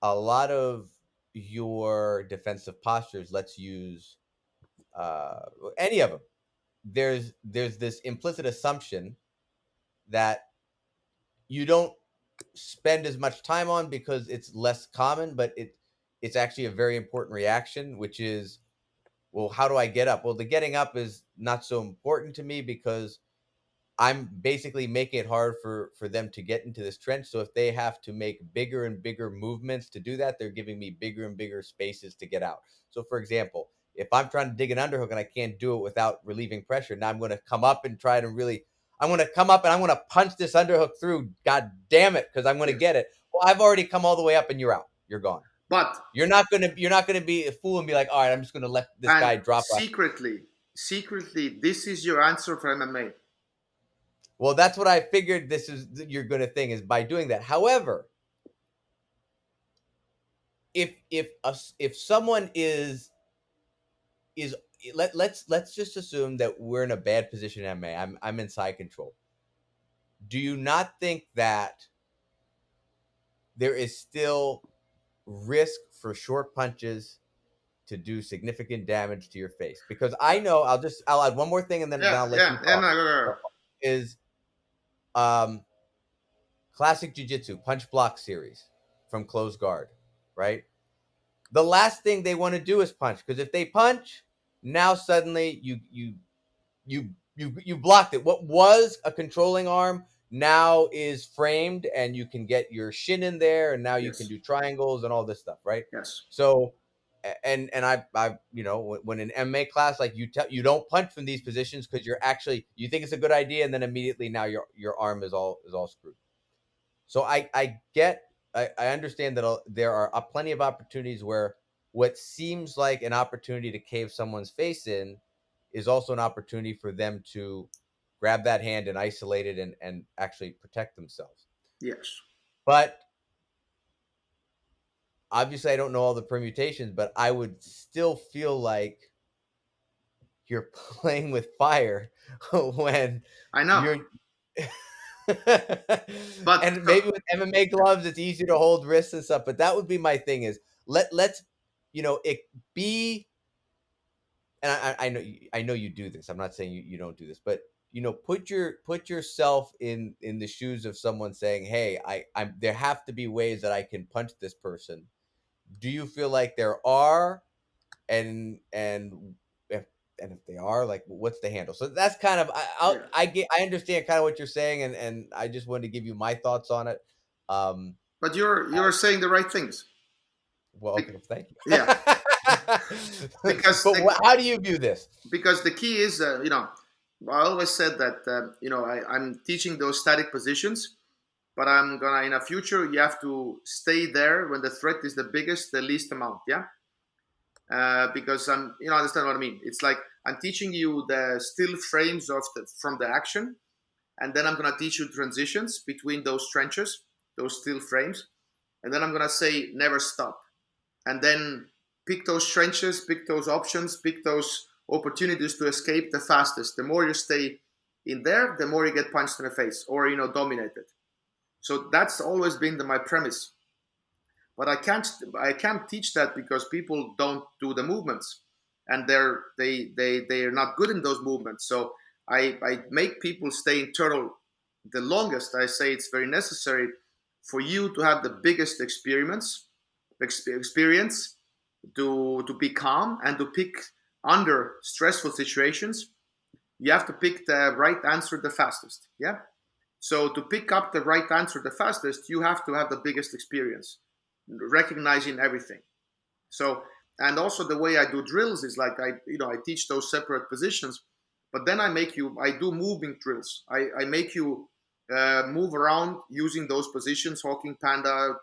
Speaker 1: a lot of your defensive postures. Let's use uh, any of them. There's this implicit assumption that you don't spend as much time on because it's less common, but it's actually a very important reaction, which is, well, how do I get up? Well, the getting up is not so important to me because I'm basically making it hard for them to get into this trench. So if they have to make bigger and bigger movements to do that, they're giving me bigger and bigger spaces to get out. So for example, if I'm trying to dig an underhook and I can't do it without relieving pressure, now I'm going to come up and try to really, I'm going to come up and I'm going to punch this underhook through. God damn it, because I'm going to
Speaker 2: Yes.
Speaker 1: get it. Well, I've already come all the way up and you're out. You're gone.
Speaker 2: But
Speaker 1: You're not gonna be a fool and be like, all right, I'm just gonna let this
Speaker 2: and
Speaker 1: guy drop.
Speaker 2: secretly, this is your answer for MMA.
Speaker 1: Well, that's what I figured. This is you're gonna think is by doing that. However, if someone is let's just assume that we're in a bad position in MMA. I'm in side control. Do you not think that there is still risk for short punches to do significant damage to your face? Because I know I'll add one more thing and then
Speaker 2: Yeah,
Speaker 1: I'll let you
Speaker 2: yeah, yeah.
Speaker 1: talk.
Speaker 2: No, go, go, go.
Speaker 1: Is um classic jiu-jitsu punch block series from closed guard, right? The last thing they want to do is punch, because if they punch, now suddenly you blocked it. What was a controlling arm now is framed, and you can get your shin in there, and now you can
Speaker 2: Yes,
Speaker 1: do triangles and all this stuff, right?
Speaker 2: yes,
Speaker 1: So, and I when in MMA class, like you don't punch from these positions because you think it's a good idea, and then immediately now your arm is all screwed. So I understand that there are plenty of opportunities where what seems like an opportunity to cave someone's face in is also an opportunity for them to grab that hand and isolate it and actually protect themselves.
Speaker 2: yes.
Speaker 1: But obviously I don't know all the permutations, but I would still feel like you're playing with fire when
Speaker 2: I know,
Speaker 1: you're
Speaker 2: but
Speaker 1: and maybe with MMA gloves, it's easier to hold wrists and stuff. But that would be my thing is let's it be and I know you do this. I'm not saying you don't do this, but put yourself in the shoes of someone saying, "Hey, I'm there have to be ways that I can punch this person." Do you feel like there are, and if if they are, like, what's the handle? So that's kind of
Speaker 2: yeah,
Speaker 1: I understand kind of what you're saying, and I just wanted to give you my thoughts on it. Um,
Speaker 2: but you're saying the right things.
Speaker 1: well,
Speaker 2: Be-
Speaker 1: okay, thank you.
Speaker 2: yeah, because
Speaker 1: But how do you view this?
Speaker 2: because the key is, I always said that, I'm teaching those static positions, but I'm gonna, in the future, you have to stay there when the threat is the biggest, the least amount. Yeah. Because understand what I mean. It's like I'm teaching you the still frames from the action, and then I'm gonna teach you transitions between those trenches, those still frames, and then I'm gonna say never stop, and then pick those trenches, pick those options, pick those opportunities to escape the fastest. The more you stay in there, the more you get punched in the face or dominated. So that's always been my premise. But I can't teach that because people don't do the movements, and they're not good in those movements. So I make people stay in turtle the longest. I say it's very necessary for you to have the biggest experience to be calm and to pick under stressful situations. You have to pick the right answer the fastest. Yeah. So to pick up the right answer the fastest, you have to have the biggest experience, recognizing everything. So, and also the way I do drills is like I teach those separate positions, but then I do moving drills. I make you move around using those positions, hawking, panda,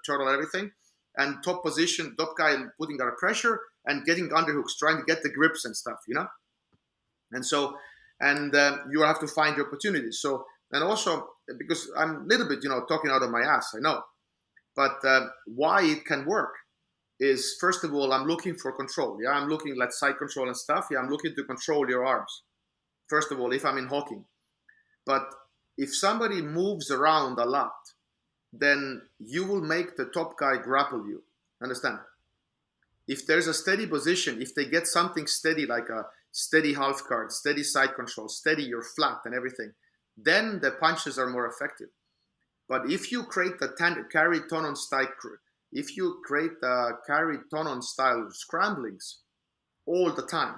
Speaker 2: turtle, everything, and top position, top guy putting under pressure and getting underhooks, trying to get the grips and stuff. And so, and you have to find your opportunities. So, and also because I'm a little bit, talking out of my ass, I know, but why it can work is, first of all, I'm looking for control. Yeah, I'm looking like side control and stuff. Yeah, I'm looking to control your arms. First of all, if I'm in hawking. But if somebody moves around a lot, then you will make the top guy grapple you. Understand? If there's a steady position, if they get something steady, like a steady half guard, steady side control, steady, you're flat and everything, then the punches are more effective. But if you create the carry ton-on style, if you create the carry ton-on style scramblings all the time,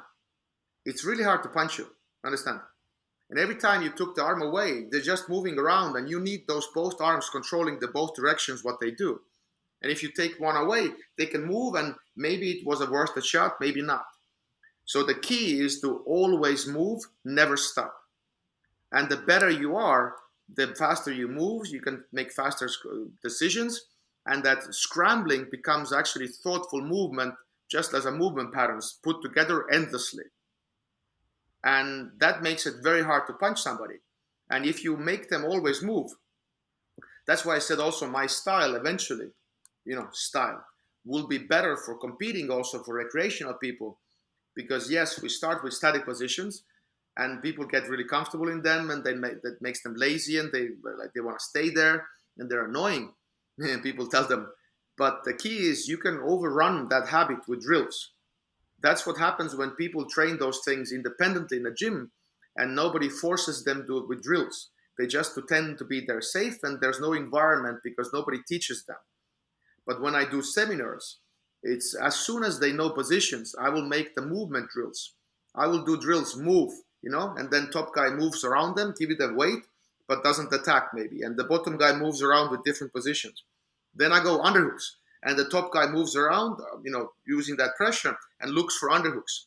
Speaker 2: it's really hard to punch you. Understand? And every time you took the arm away, they're just moving around, and you need those both arms controlling the both directions what they do. And if you take one away, they can move, and maybe it was a worth a shot, maybe not. So the key is to always move, never stop. And the better you are, the faster you move, you can make faster decisions, and that scrambling becomes actually thoughtful movement, just as a movement patterns put together endlessly. And that makes it very hard to punch somebody. And if you make them always move, that's why I said also my style eventually, style will be better for competing, also for recreational people, because yes, we start with static positions and people get really comfortable in them, and that makes them lazy, and they want to stay there, and they're annoying. People tell them. But the key is you can overrun that habit with drills. That's what happens when people train those things independently in a gym, and nobody forces them to do it with drills. They just pretend to be there safe, and there's no environment because nobody teaches them. But when I do seminars, it's as soon as they know positions, I will make the movement drills. I will do drills, move, and then top guy moves around them, give it a weight, but doesn't attack maybe. And the bottom guy moves around with different positions. Then I go underhooks, and the top guy moves around, using that pressure and looks for underhooks,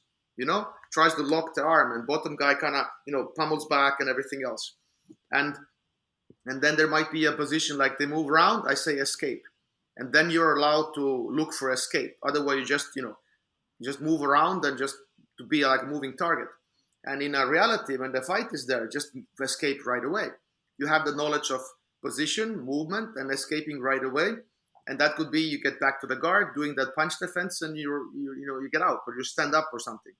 Speaker 2: tries to lock the arm, and bottom guy kind of, pummels back and everything else. And then there might be a position like they move around, I say escape. And then you're allowed to look for escape. Otherwise, you just move around and just to be like a moving target. And in a reality, when the fight is there, just escape right away. You have the knowledge of position, movement, and escaping right away. And that could be you get back to the guard, doing that punch defense, and you get out, or you stand up or something.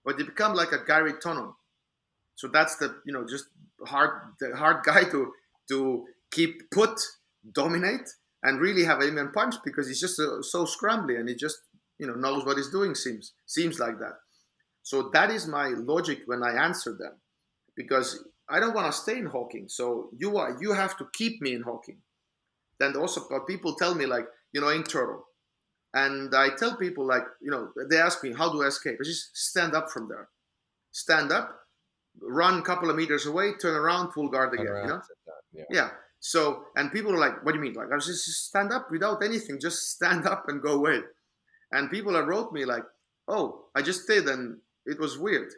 Speaker 2: but you become like a Gary Tonon. So that's the, just the hard guy to keep put, dominate, and really have aim and punch, because he's just so scrambly, and he just knows what he's doing. Seems like that. So that is my logic when I answer them, because I don't want to stay in hawking. So you have to keep me in hawking. Then also people tell me like, in turtle, and I tell people like, they ask me how do I escape. I just stand up from there, stand up, run a couple of meters away, turn around, full guard
Speaker 1: Turn
Speaker 2: again.
Speaker 1: around, sit down. Yeah.
Speaker 2: Yeah. So, and people are like, what do you mean? Like, I was just stand up without anything, just stand up and go away. And people have wrote me like, oh, I just did, and it was weird,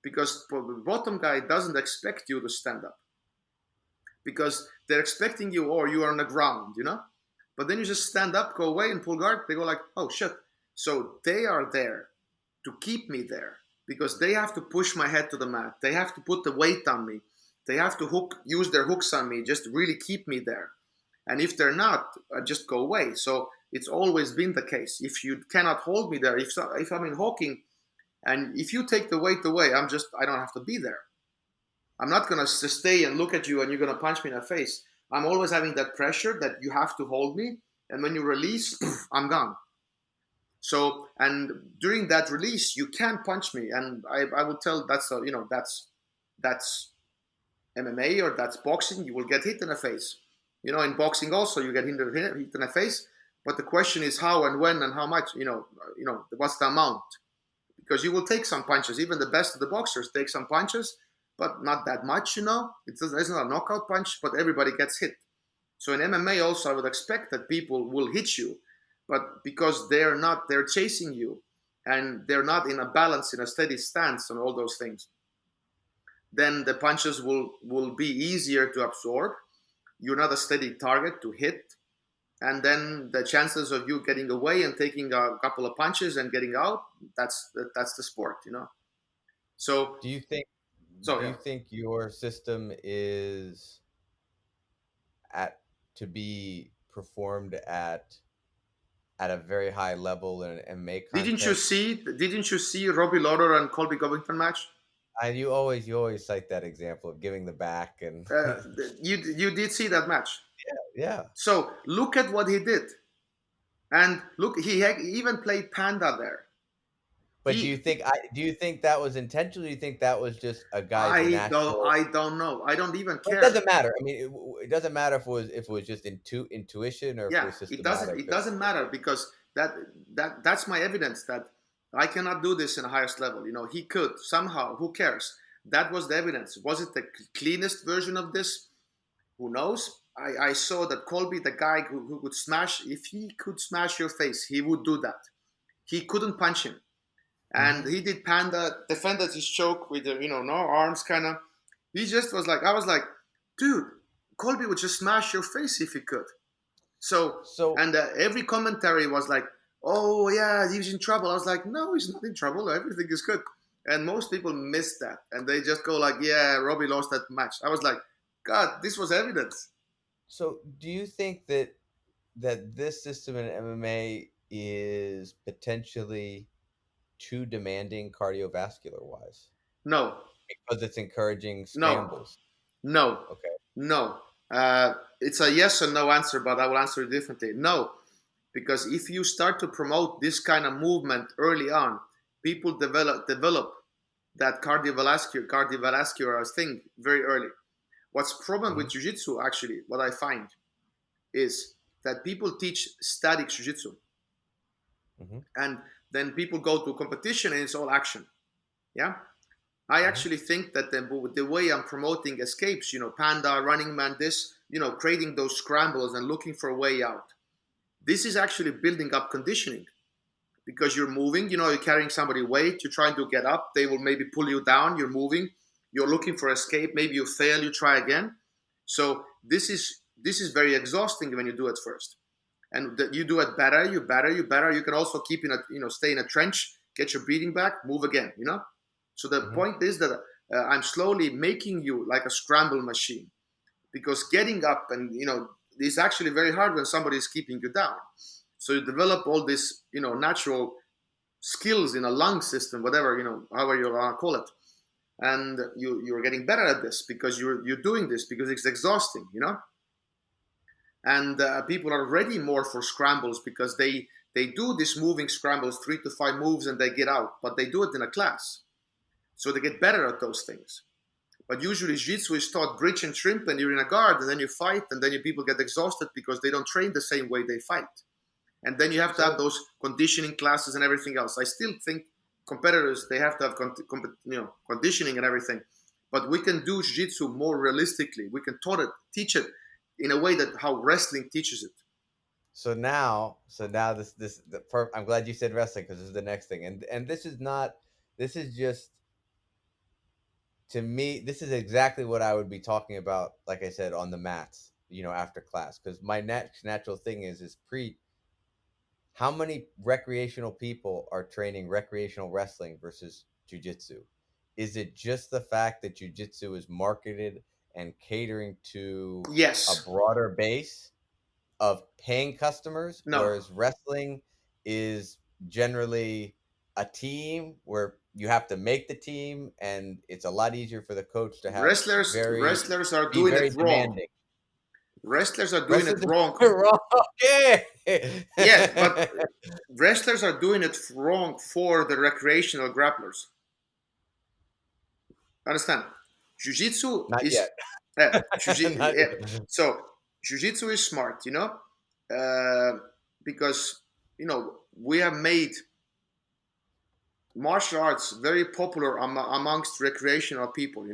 Speaker 2: because the bottom guy doesn't expect you to stand up, because they're expecting you, or you are on the ground. But then you just stand up, go away, and pull guard. They go like, oh shit. So they are there to keep me there, because they have to push my head to the mat. They have to put the weight on me. They have to use their hooks on me, just to really keep me there. And if they're not, I just go away. So it's always been the case. If you cannot hold me there, if I'm in hawking, and if you take the weight away, I don't have to be there. I'm not going to stay and look at you and you're going to punch me in the face. I'm always having that pressure that you have to hold me. And when you release, I'm gone. So, and during that release, you can't punch me. And I will tell that's MMA, or that's boxing. You will get hit in the face. In boxing also, you get hit in the face. But the question is how and when and how much, what's the amount? Because you will take some punches. Even the best of the boxers take some punches, but not that much, It's not a knockout punch, but everybody gets hit. So in MMA also, I would expect that people will hit you, but because they're chasing you, and they're not in a balance, in a steady stance, and all those things, then the punches will be easier to absorb. You're not a steady target to hit. And then the chances of you getting away and taking a couple of punches and getting out, that's the sport, So,
Speaker 1: Do you think
Speaker 2: so
Speaker 1: do you
Speaker 2: yeah.
Speaker 1: think your system is at to be performed at a very high level in an MMA context?
Speaker 2: Didn't you see Robbie Lawler and Colby Covington match?
Speaker 1: And you always cite that example of giving the back and
Speaker 2: Uh, you did see that match.
Speaker 1: yeah.
Speaker 2: So look at what he did, and look, he even played Panda there.
Speaker 1: But
Speaker 2: He,
Speaker 1: do you think that was intentional? Or do you think that was just a guy's natural?
Speaker 2: I don't know. I don't even
Speaker 1: Well, it
Speaker 2: care.
Speaker 1: doesn't matter. I mean, it doesn't matter if it was just intuition or if it
Speaker 2: Yeah,
Speaker 1: was systematic.
Speaker 2: it doesn't matter, because that's my evidence that I cannot do this in the highest level. He could somehow. Who cares? That was the evidence. Was it the cleanest version of this? Who knows? I saw that Colby, the guy who could smash, if he could smash your face, he would do that. He couldn't punch him. And
Speaker 1: Mhm.
Speaker 2: he did Panda, defended his choke with, no arms, kind of. He just was like, I was like, dude, Colby would just smash your face if he could. So,
Speaker 1: So
Speaker 2: and every commentary was like, oh, yeah, he's in trouble. I was like, no, he's not in trouble. Everything is good. And most people miss that. And they just go like, yeah, Robbie lost that match. I was like, God, this was evidence.
Speaker 1: so do you think that this system in MMA is potentially too demanding cardiovascular wise
Speaker 2: No,
Speaker 1: because it's encouraging
Speaker 2: no,
Speaker 1: scrambles?
Speaker 2: no,
Speaker 1: Okay.
Speaker 2: no. It's a yes or no answer, but I will answer it differently. No, because if you start to promote this kind of movement early on, people develop that cardiovascular thing very early. What's problem with
Speaker 1: Mhm.
Speaker 2: jiu-jitsu, actually, what I find is that people teach static jiu-jitsu,
Speaker 1: Mhm.
Speaker 2: and then people go to competition and it's all action. Yeah, I
Speaker 1: Mhm.
Speaker 2: actually think that the way I'm promoting escapes, Panda, Running Man, this, creating those scrambles and looking for a way out. This is actually building up conditioning, because you're moving, you're carrying somebody weight, you're trying to get up, they will maybe pull you down, you're moving, you're looking for escape, maybe you fail, you try again. So this is very exhausting when you do it first. And you do it better, you can also keep in a, stay in a trench, get your breathing back, move again. So the
Speaker 1: Mhm.
Speaker 2: point is that I'm slowly making you like a scramble machine, because getting up and is actually very hard when somebody is keeping you down. So you develop all this natural skills in a lung system, whatever, however you want to call it. And you're getting better at this because you're doing this because it's exhausting, and people are ready more for scrambles because they do this moving scrambles, 3 to 5 moves, and they get out, but they do it in a class, so they get better at those things. But usually jiu-jitsu is taught bridge and shrimp, and you're in a guard, and then you fight, and then people get exhausted because they don't train the same way they fight. And then you have to have those conditioning classes and everything else. I still think competitors, they have to have conditioning and everything. But we can do jiu-jitsu more realistically. We can teach it in a way that how wrestling teaches it.
Speaker 1: So now I'm glad you said wrestling, because this is the next thing, and this is not. This is just, to me, this is exactly what I would be talking about. Like I said, on the mats, after class, because my next natural thing is Preet. How many recreational people are training recreational wrestling versus jujitsu? Is it just the fact that jujitsu is marketed and catering to a
Speaker 2: Yes.
Speaker 1: broader base of paying customers,
Speaker 2: No.
Speaker 1: whereas wrestling is generally a team where you have to make the team, and it's a lot easier for the coach to have
Speaker 2: Wrestlers are
Speaker 1: be
Speaker 2: doing
Speaker 1: very
Speaker 2: it wrong.
Speaker 1: demanding.
Speaker 2: Wrestlers are doing it
Speaker 1: Wrestlers
Speaker 2: wrong.
Speaker 1: are wrong. Okay.
Speaker 2: Yeah, but wrestlers are doing it wrong for the recreational grapplers. Understand? Jiu-jitsu
Speaker 1: Not
Speaker 2: is
Speaker 1: yet. Not
Speaker 2: yeah.
Speaker 1: yet.
Speaker 2: So jiu-jitsu is smart, uh, because we have made martial arts very popular amongst recreational people,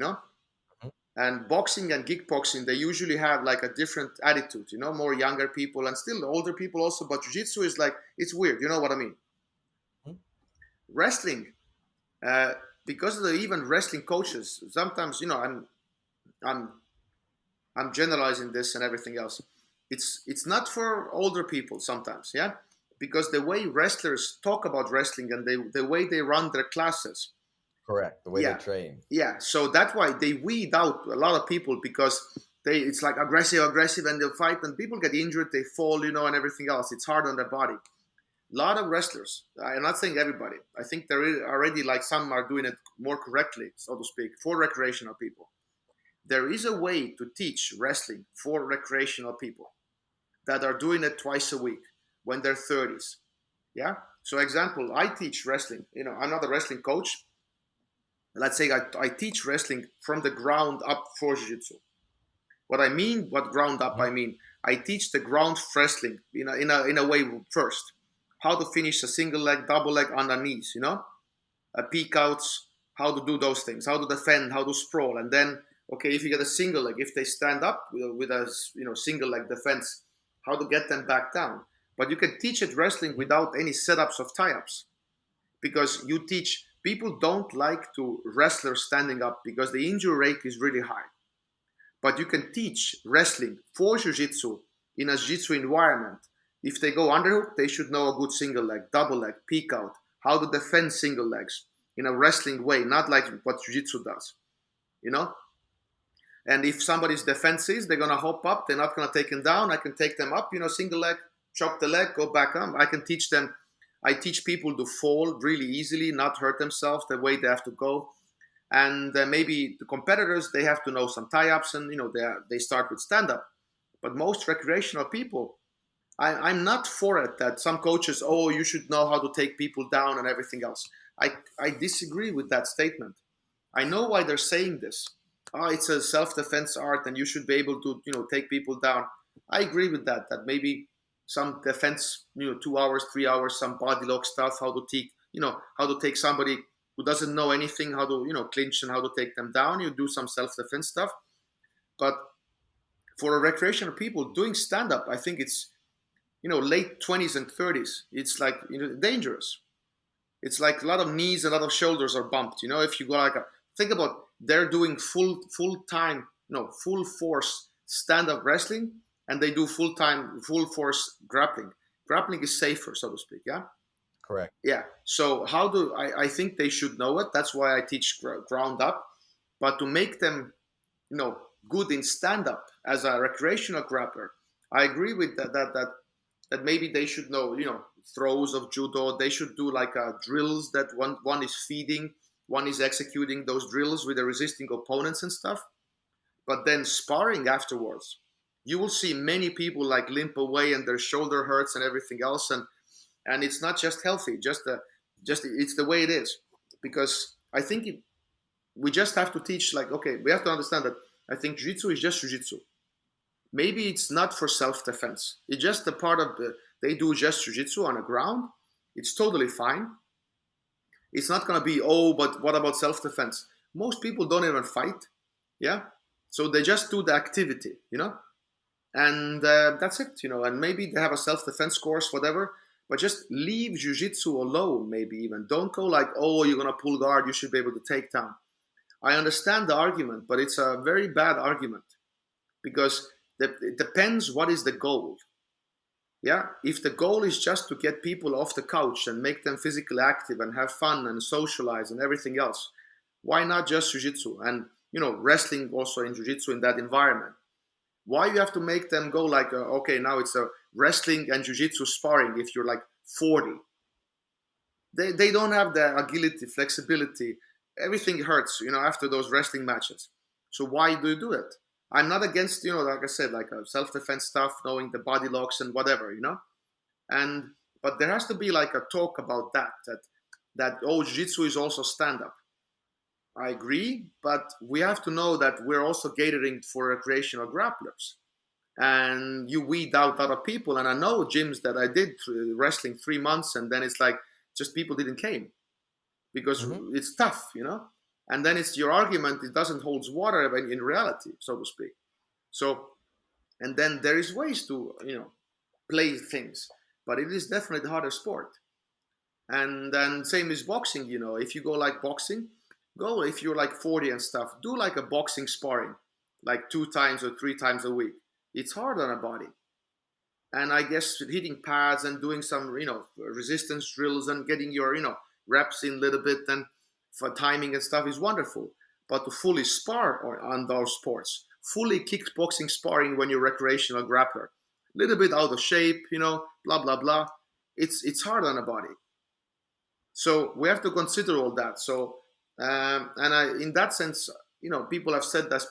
Speaker 2: and boxing and kickboxing, they usually have like a different attitude, more younger people and still older people also, but jiu-jitsu is like, it's weird, you know what I mean? Wrestling, uh, because of the even wrestling coaches, sometimes, I'm I'm generalizing this and everything else. It's not for older people sometimes, yeah, because the way wrestlers talk about wrestling and the way they run their classes,
Speaker 1: Correct. The way they
Speaker 2: yeah,
Speaker 1: train.
Speaker 2: yeah. So that's why they weed out a lot of people because it's like aggressive, and they'll fight, and people get injured, they fall, and everything else. It's hard on their body. A lot of wrestlers, I'm not saying everybody. I think there is already like some are doing it more correctly, so to speak, for recreational people. There is a way to teach wrestling for recreational people that are doing it twice a week when they're 30s. Yeah. So, example, I teach wrestling. I'm not a wrestling coach. Let's say I teach wrestling from the ground up for jiu-jitsu. What ground up I mean, I teach the ground wrestling in a way first. How to finish a single leg, double leg on the knees, peek outs, how to do those things, how to defend, how to sprawl, and then okay, if you get a single leg, if they stand up with a single leg defense, how to get them back down. But you can teach it wrestling without any setups of tie-ups, because you teach people don't like to wrestlers standing up because the injury rate is really high. But you can teach wrestling for jiu-jitsu in a jiu-jitsu environment. If they go underhook, they should know a good single leg, double leg, peek out, how to defend single legs in a wrestling way, not like what jiu-jitsu does, you know? And if somebody's defense is they're gonna hop up, they're not gonna take them down, I can take them up, single leg, chop the leg, go back up. I can teach them. I teach people to fall really easily, not hurt themselves the way they have to go. And maybe the competitors, they have to know some tie-ups, and they start with stand-up. But most recreational people, I'm not for it. That some coaches, oh, you should know how to take people down and everything else. I disagree with that statement. I know why they're saying this. Oh, it's a self-defense art, and you should be able to take people down. I agree with that. That maybe some defense, 2 hours, 3 hours, some body lock stuff, how to take somebody who doesn't know anything, how to clinch and how to take them down. You do some self-defense stuff. But for a recreational people doing stand-up, I think it's late 20s and 30s. It's like dangerous. It's like a lot of knees, a lot of shoulders are bumped. If you go think about, they're doing full time, full force stand-up wrestling, and they do full force grappling. Grappling is safer, so to speak. Yeah.
Speaker 1: Correct.
Speaker 2: Yeah. So how do I think they should know it? That's why I teach ground up. But to make them, good in stand up as a recreational grappler, I agree with that maybe they should know, throws of judo. They should do like drills that one is feeding, one is executing those drills with the resisting opponents and stuff. But then sparring afterwards, you will see many people like limp away and their shoulder hurts and everything else, and it's not just healthy. Just it's the way it is. Because I think we just have to teach, like, okay, we have to understand that I think jiu-jitsu is just jiu-jitsu. Maybe it's not for self-defense. It's just a part of they do just jiu-jitsu on the ground. It's totally fine. It's not going to be, oh, but what about self-defense? Most people don't even fight. Yeah. So they just do the activity, and that's it, and maybe they have a self-defense course, whatever, but just leave jiu-jitsu alone. Maybe even don't go like, oh, you're going to pull guard, you should be able to take down. I understand the argument, but it's a very bad argument, because it depends what is the goal. Yeah, if the goal is just to get people off the couch and make them physically active and have fun and socialize and everything else, why not just jiu-jitsu? And wrestling also in jiu-jitsu in that environment. Why you have to make them go like, okay, now it's a wrestling and jiu-jitsu sparring if you're like 40? They don't have the agility, flexibility. Everything hurts, after those wrestling matches. So why do you do it? I'm not against, like I said, like self-defense stuff, knowing the body locks and whatever, but there has to be like a talk about that oh, jiu-jitsu is also stand-up. I agree, but we have to know that we're also catering for recreational grapplers, and you weed out other people. And I know gyms that I did wrestling 3 months, and then it's like just people didn't came because it's tough, And then it's your argument; it doesn't hold water in reality, so to speak. So, and then there is ways to play things, but it is definitely the harder sport. And then same as boxing, if you go like boxing, go if you're like 40 and stuff, do like a boxing sparring, like 2 times or 3 times a week. It's hard on a body. And I guess hitting pads and doing some, resistance drills and getting your, reps in a little bit and for timing and stuff is wonderful. But to fully spar on those sports, fully kickboxing sparring when you're recreational grappler, a little bit out of shape, blah, blah, blah. It's hard on a body. So we have to consider all that. So, in that sense, people have said that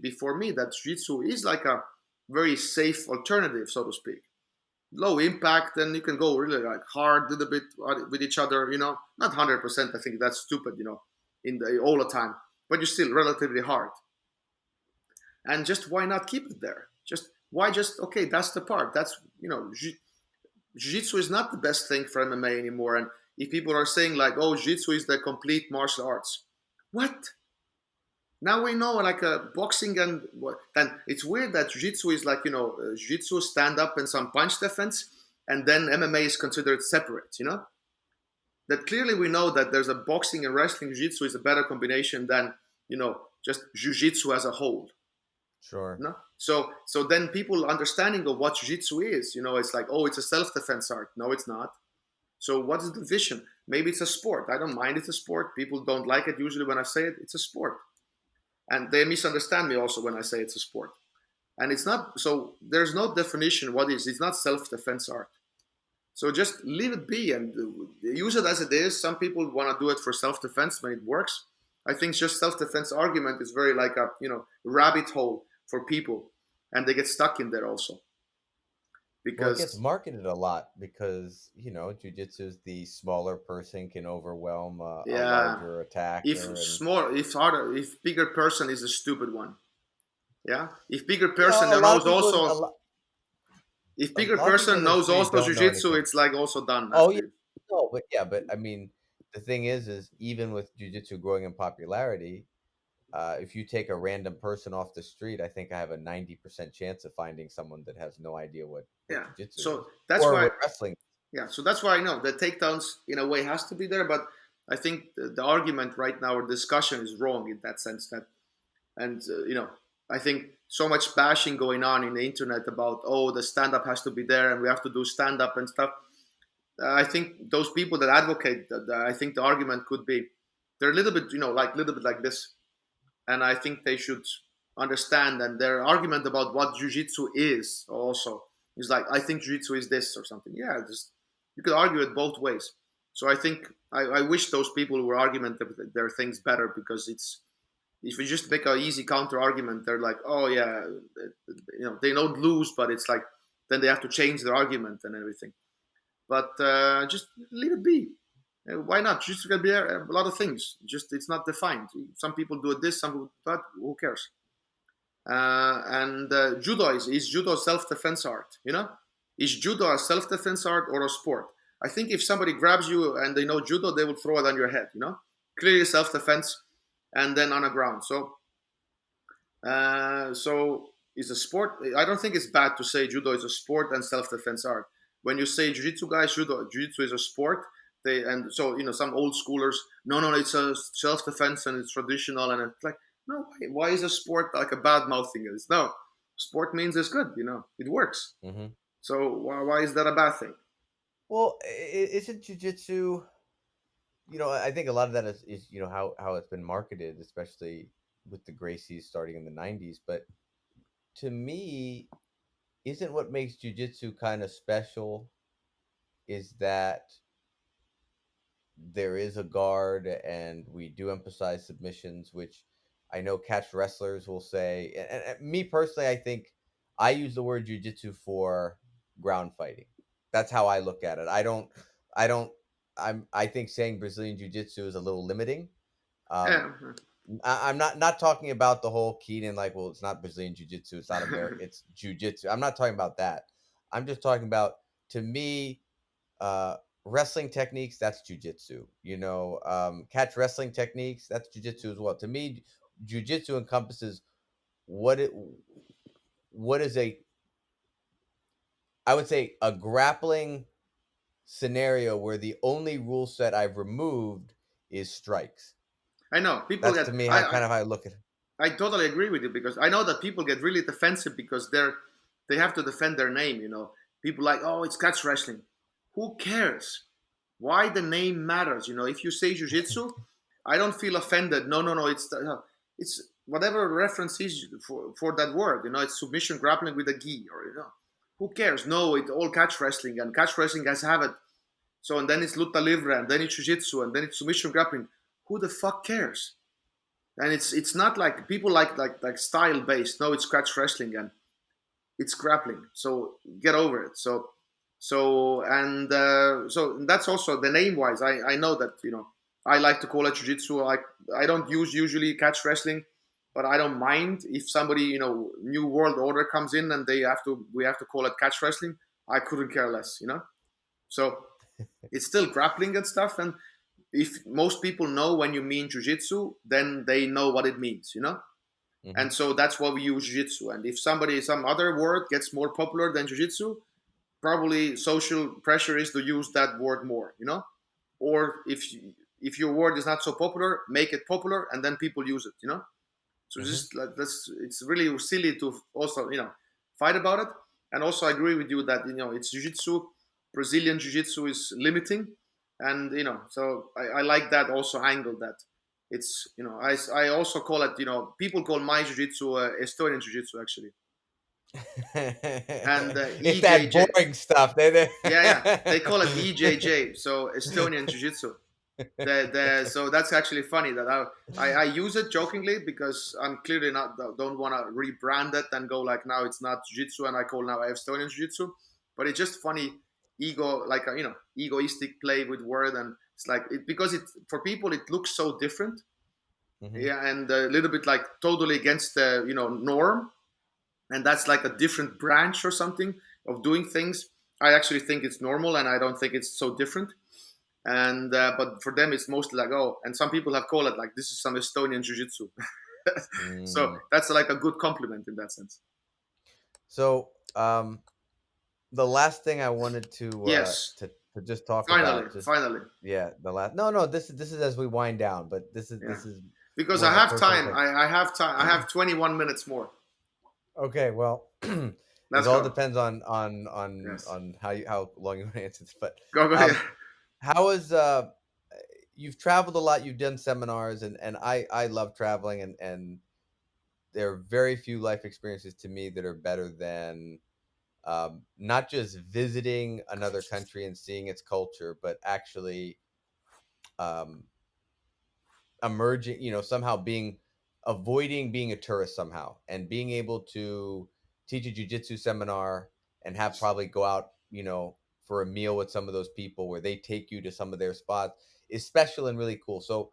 Speaker 2: before me, that jiu-jitsu is like a very safe alternative, so to speak. Low impact, and you can go really like hard a little bit with each other, not 100%. I think that's stupid, all the time, but you're still relatively hard. And just why not keep it there? Okay, that's the part. That's, jiu-jitsu is not the best thing for MMA anymore. And if people are saying like, oh, jiu-jitsu is the complete martial arts, what? Now we know like boxing and what? Then it's weird that jiu-jitsu is like, jiu-jitsu, stand up and some punch defense, and then MMA is considered separate, That clearly we know that there's a boxing and wrestling. Jiu-jitsu is a better combination than, just jiu-jitsu as a whole.
Speaker 1: Sure.
Speaker 2: No? So then people understanding of what jiu-jitsu is, it's like, oh, it's a self-defense art. No, it's not. So what is the vision? Maybe it's a sport. I don't mind it's a sport. People don't like it usually when I say it. It's a sport. And they misunderstand me also when I say it's a sport. And it's not, so there's no definition what is. It's not self-defense art. So just leave it be and use it as it is. Some people want to do it for self-defense when it works. I think just self-defense argument is very like a, rabbit hole for people. And they get stuck in there also.
Speaker 1: Because it gets marketed a lot because, jiu-jitsu is the smaller person can overwhelm a larger attack.
Speaker 2: If bigger person is a stupid one. Yeah. If bigger person knows also, if bigger person knows also jiu-jitsu, it's like also done.
Speaker 1: Oh, yeah. No, but I mean, the thing is even with jiu-jitsu growing in popularity, if you take a random person off the street, I think I have a 90% chance of finding someone that has no idea what jiu-jitsu
Speaker 2: so
Speaker 1: is.
Speaker 2: That's why
Speaker 1: wrestling.
Speaker 2: Yeah, so that's why I know the takedowns in a way has to be there, but I think the argument right now or discussion is wrong in that sense I think so much bashing going on in the internet about, oh, the stand-up has to be there and we have to do stand-up and stuff. I think those people that advocate that, I think the argument could be, they're a little bit, like this. And I think they should understand, and their argument about what jiu-jitsu is also is like, I think jiu-jitsu is this or something. Yeah, just You could argue it both ways. So I think I wish those people who argument their things better, because it's, if you just make an easy counter argument, they're like, oh yeah, they don't lose, but it's like then they have to change their argument and everything. But just leave it be. Why not? Just gonna be a lot of things. Just it's not defined. Some people do this, some people, but who cares? And judo is judo self defense art. Is judo a self defense art or a sport? I think if somebody grabs you and they know judo, they will throw it on your head. Clearly self defense, and then on the ground. So is a sport. I don't think it's bad to say judo is a sport and self defense art. When you say jiu-jitsu, guys, jiu-jitsu is a sport. And so some old schoolers, no, it's a self defense and it's traditional, and it's like, no, why is a sport like a bad mouthing it? No, sport means it's good. It works.
Speaker 1: Mm-hmm.
Speaker 2: So why is that a bad thing?
Speaker 1: Well, isn't jiu-jitsu, I think a lot of that is how it's been marketed, especially with the Gracies starting in the 90s. But to me, isn't what makes jiu-jitsu kind of special is that there is a guard, and we do emphasize submissions, which I know catch wrestlers will say. And me personally, I think I use the word jiu-jitsu for ground fighting. That's how I look at it. I think saying Brazilian jiu-jitsu is a little limiting. um
Speaker 2: Yeah,
Speaker 1: I'm not talking about the whole Keenan, like, well, it's not Brazilian jiu-jitsu, it's not American, it's jiu-jitsu. I'm not talking about that. I'm just talking about, to me, uh wrestling techniques, that's jiu-jitsu. Catch wrestling techniques, that's jiu-jitsu as well. To me, jiu-jitsu encompasses what it what is a I would say a grappling scenario where the only rule set I've removed is strikes.
Speaker 2: I know people
Speaker 1: That's
Speaker 2: get.
Speaker 1: to me how kind of how I look at it.
Speaker 2: I totally agree with you, because I know that people get really defensive because they have to defend their name. People like, oh, it's catch wrestling. Who cares? Why the name matters? If you say jiu-jitsu, I don't feel offended. No, no, no. It's whatever reference is for that word. It's submission grappling with a gi, or who cares? No, it's all catch wrestling, and catch wrestling guys have it. So, and then it's luta livre, and then it's jiu-jitsu, and then it's submission grappling. Who the fuck cares? And it's not like people like style based. No, it's catch wrestling and it's grappling. So get over it. So that's also the name wise. I know that I like to call it jiu-jitsu. I don't use usually catch wrestling, but I don't mind if somebody new world order comes in and we have to call it catch wrestling. I couldn't care less. So it's still grappling and stuff. And if most people know when you mean jiu-jitsu, then they know what it means.
Speaker 1: Mm-hmm.
Speaker 2: And so that's why we use jiu-jitsu. And if some other word gets more popular than jiu-jitsu, probably social pressure is to use that word more. Or if your word is not so popular, make it popular, and then people use it. So
Speaker 1: Mm-hmm.
Speaker 2: just like this, it's really silly to also fight about it. And also I agree with you that it's jiu-jitsu. Brazilian jiu-jitsu is limiting, and so I like that also angle, that it's I also call it, people call my jiu-jitsu Estonian jiu-jitsu actually. And
Speaker 1: It's that
Speaker 2: EJJ,
Speaker 1: boring stuff. They
Speaker 2: yeah, they call it EJJ, so Estonian jiu-jitsu. So that's actually funny that I use it jokingly, because I'm clearly don't want to rebrand it and go like, now it's not jiu-jitsu and I call now Estonian jiu-jitsu. But it's just funny ego, like a egoistic play with word. And it's like because it for people it looks so different.
Speaker 1: Mhm.
Speaker 2: Yeah, and a little bit like totally against the norm, and that's like a different branch or something of doing things. I actually think it's normal, and I don't think it's so different. And but for them it's mostly like, oh, and some people have called it like, this is some Estonian jiu-jitsu. So
Speaker 1: Mm.
Speaker 2: that's like a good compliment in that sense.
Speaker 1: So, the last thing I wanted
Speaker 2: Yes,
Speaker 1: to just talk
Speaker 2: finally,
Speaker 1: about, just
Speaker 2: finally,
Speaker 1: yeah, the last. No, this is as we wind down, but this is
Speaker 2: yeah,
Speaker 1: this is
Speaker 2: because
Speaker 1: more
Speaker 2: I
Speaker 1: of a
Speaker 2: have
Speaker 1: personal
Speaker 2: time.
Speaker 1: thing.
Speaker 2: I have time. I have 21 minutes more.
Speaker 1: Okay, well, it
Speaker 2: Let's
Speaker 1: all
Speaker 2: go.
Speaker 1: depends on
Speaker 2: Yes,
Speaker 1: how long you want to answer this. But
Speaker 2: go. Yeah.
Speaker 1: how is you've traveled a lot, you've done seminars, and I love traveling, and there are very few life experiences to me that are better than not just visiting another country and seeing its culture, but actually um, emerging, somehow avoiding being a tourist somehow and being able to teach a jiu-jitsu seminar and have probably go out, for a meal with some of those people where they take you to some of their spots is special and really cool. So,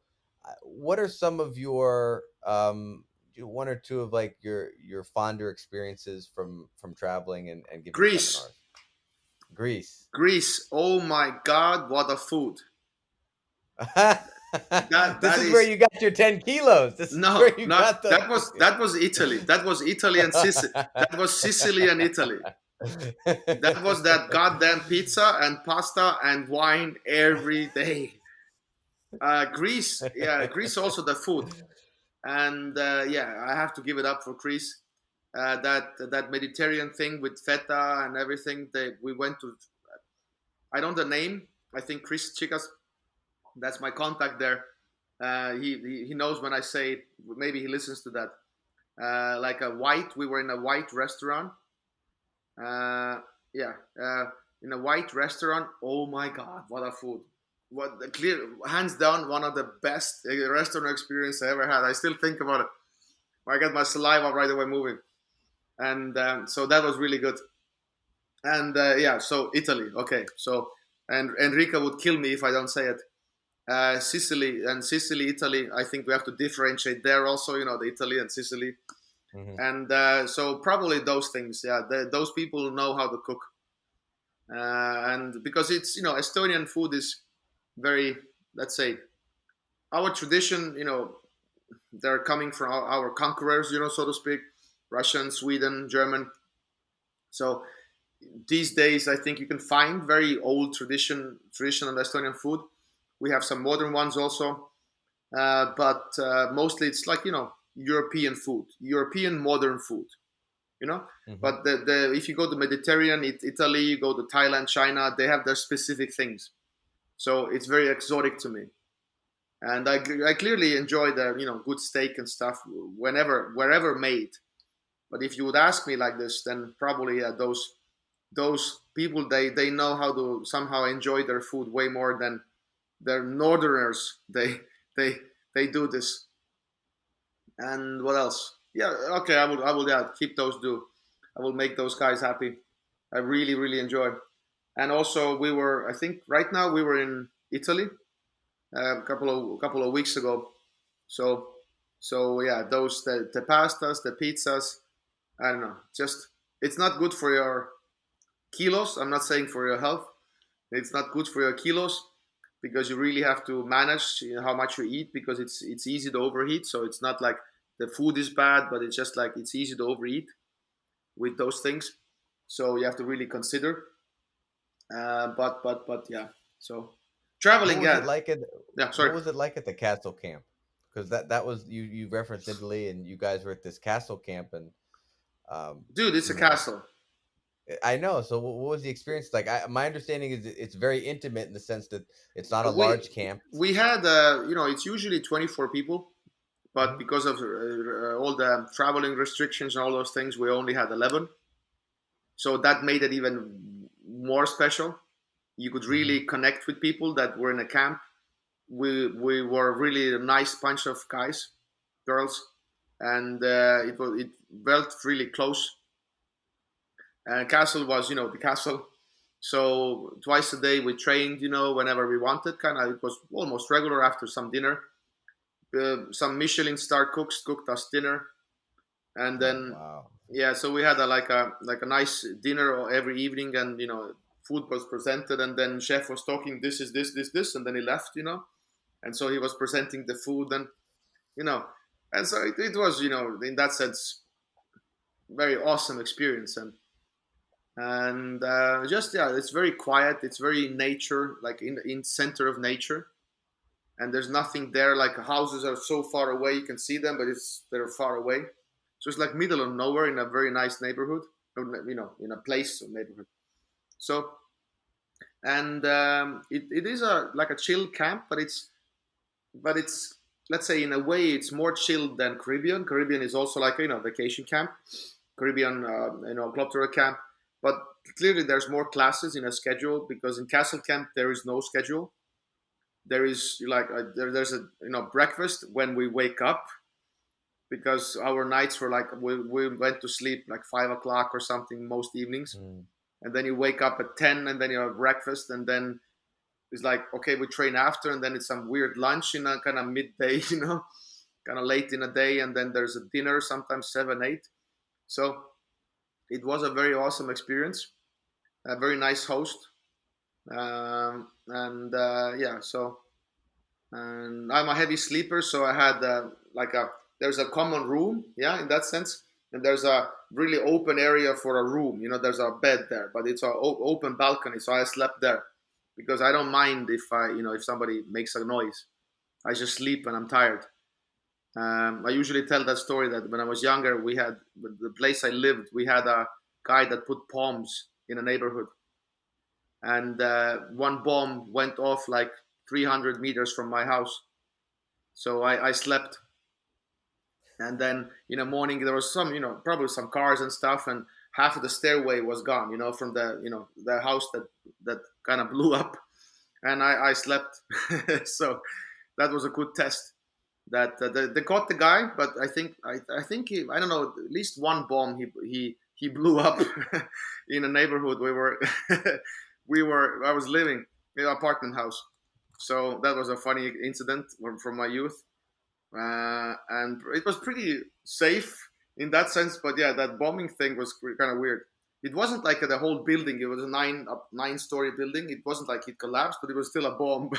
Speaker 1: what are some of your one or two of like your fonder experiences from traveling and giving
Speaker 2: Greece.
Speaker 1: seminars? Greece.
Speaker 2: Greece. Oh my God, what a food!
Speaker 1: This
Speaker 2: That
Speaker 1: is where
Speaker 2: is
Speaker 1: you got your 10 kilos. This is
Speaker 2: no,
Speaker 1: where you
Speaker 2: not
Speaker 1: got those.
Speaker 2: that was Italy. That was Italy and Sicily. That was Sicily and Italy. That was that goddamn pizza and pasta and wine every day. Greece, yeah, Greece also the food, and yeah, I have to give it up for Greece. That Mediterranean thing with feta and everything. We went to. I don't know the name. I think Chris Chicas. That's my contact there. He knows when I say it. Maybe he listens to that. Like a white. We were in a white restaurant. Uh, yeah, in a white restaurant. Oh my God, what a food! What clear, hands down, one of the best restaurant experience I ever had. I still think about it. I got my saliva right away moving, and so that was really good. And yeah, so Italy. Okay, so and Enrica would kill me if I don't say it. Sicily, Italy. I think we have to differentiate there also. The Italy and Sicily,
Speaker 1: Mhm.
Speaker 2: and so probably those things. Yeah, those people know how to cook, and because it's Estonian food is very, let's say, our tradition. They're coming from our conquerors, so to speak, Russian, Sweden, German. So these days, I think you can find very old traditional Estonian food. We have some modern ones also, but mostly it's like European food, European modern food. You know,
Speaker 1: Mhm.
Speaker 2: but the if you go to Mediterranean, Italy, you go to Thailand, China, they have their specific things. So it's very exotic to me, and I clearly enjoy the good steak and stuff wherever made. But if you would ask me like this, then probably those people they know how to somehow enjoy their food way more than their northerners. They they do this. And what else? Yeah, okay, I will yeah keep those do. I will make those guys happy. I really enjoy. And also we were I think right now we were in Italy a couple of weeks ago. So so yeah, those the pastas, the pizzas. I don't know. Just it's not good for your kilos. I'm not saying for your health. It's not good for your kilos because you really have to manage how much you eat because it's easy to overeat. So it's not like the food is bad, but it's just like it's easy to overeat with those things. So you have to really consider. But yeah. So
Speaker 1: What
Speaker 2: traveling,
Speaker 1: was it
Speaker 2: yeah,
Speaker 1: like at
Speaker 2: yeah.
Speaker 1: what
Speaker 2: Sorry,
Speaker 1: was it like at the castle camp? Because that was you referenced Italy and you guys were at this castle camp and um,
Speaker 2: dude, it's a
Speaker 1: you know
Speaker 2: castle.
Speaker 1: I know. So what was the experience like? My understanding is it's very intimate in the sense that it's not a
Speaker 2: We
Speaker 1: large camp.
Speaker 2: we had it's usually 24 people, but
Speaker 1: Hmm.
Speaker 2: because of all the traveling restrictions and all those things, we only had 11. So that made it even more special. You could
Speaker 1: Hmm.
Speaker 2: really connect with people that were in a camp. We were really a nice bunch of guys, girls, and it felt really close. And castle was the castle. So twice a day we trained, whenever we wanted. Kind of it was almost regular after some dinner. Some Michelin star cooks cooked us dinner, and
Speaker 1: Oh
Speaker 2: then
Speaker 1: wow.
Speaker 2: yeah, so we had a nice dinner every evening, and food was presented, and then chef was talking, this is this, and then he left, and so he was presenting the food, and you know and so it was in that sense very awesome experience, and just yeah, it's very quiet, it's very nature, like in center of nature, and there's nothing there, like houses are so far away you can see them, but they're far away, so it's like middle of nowhere in a very nice neighborhood, in a place or neighborhood. So and it is like a chill camp, but it's let's say in a way it's more chilled than Caribbean. Caribbean is also like vacation camp, Caribbean Globetrotter camp, but clearly there's more classes in a schedule, because in Castle Camp there is no schedule. There is like there's a breakfast when we wake up, because our nights were like we went to sleep like 5 o'clock or something most evenings,
Speaker 1: Mm.
Speaker 2: and then you wake up at 10, and then you have breakfast, and then it's like, okay, we train after, and then it's some weird lunch in a kind of midday, kind of late in the day, and then there's a dinner sometimes 7, 8. So it was a very awesome experience, a very nice host, and yeah. So, and I'm a heavy sleeper, so I had like there's a common room, yeah, in that sense, and there's a really open area for a room. There's a bed there, but it's an open balcony, so I slept there because I don't mind if if somebody makes a noise. I just sleep when I'm tired. I usually tell that story that when I was younger, we had the place I lived. We had a guy that put bombs in a neighborhood, and one bomb went off like 300 meters from my house. So I slept, and then in the morning there was some, probably some cars and stuff, and half of the stairway was gone, from the the house that kind of blew up, and I slept. So that was a good test. That they caught the guy, but I think I don't know, at least one bomb he blew up in a neighborhood I was living in an apartment house. So that was a funny incident from my youth, and it was pretty safe in that sense. But yeah, that bombing thing was kind of weird. It wasn't like the whole building. It was a nine-story building. It wasn't like it collapsed, but it was still a bomb.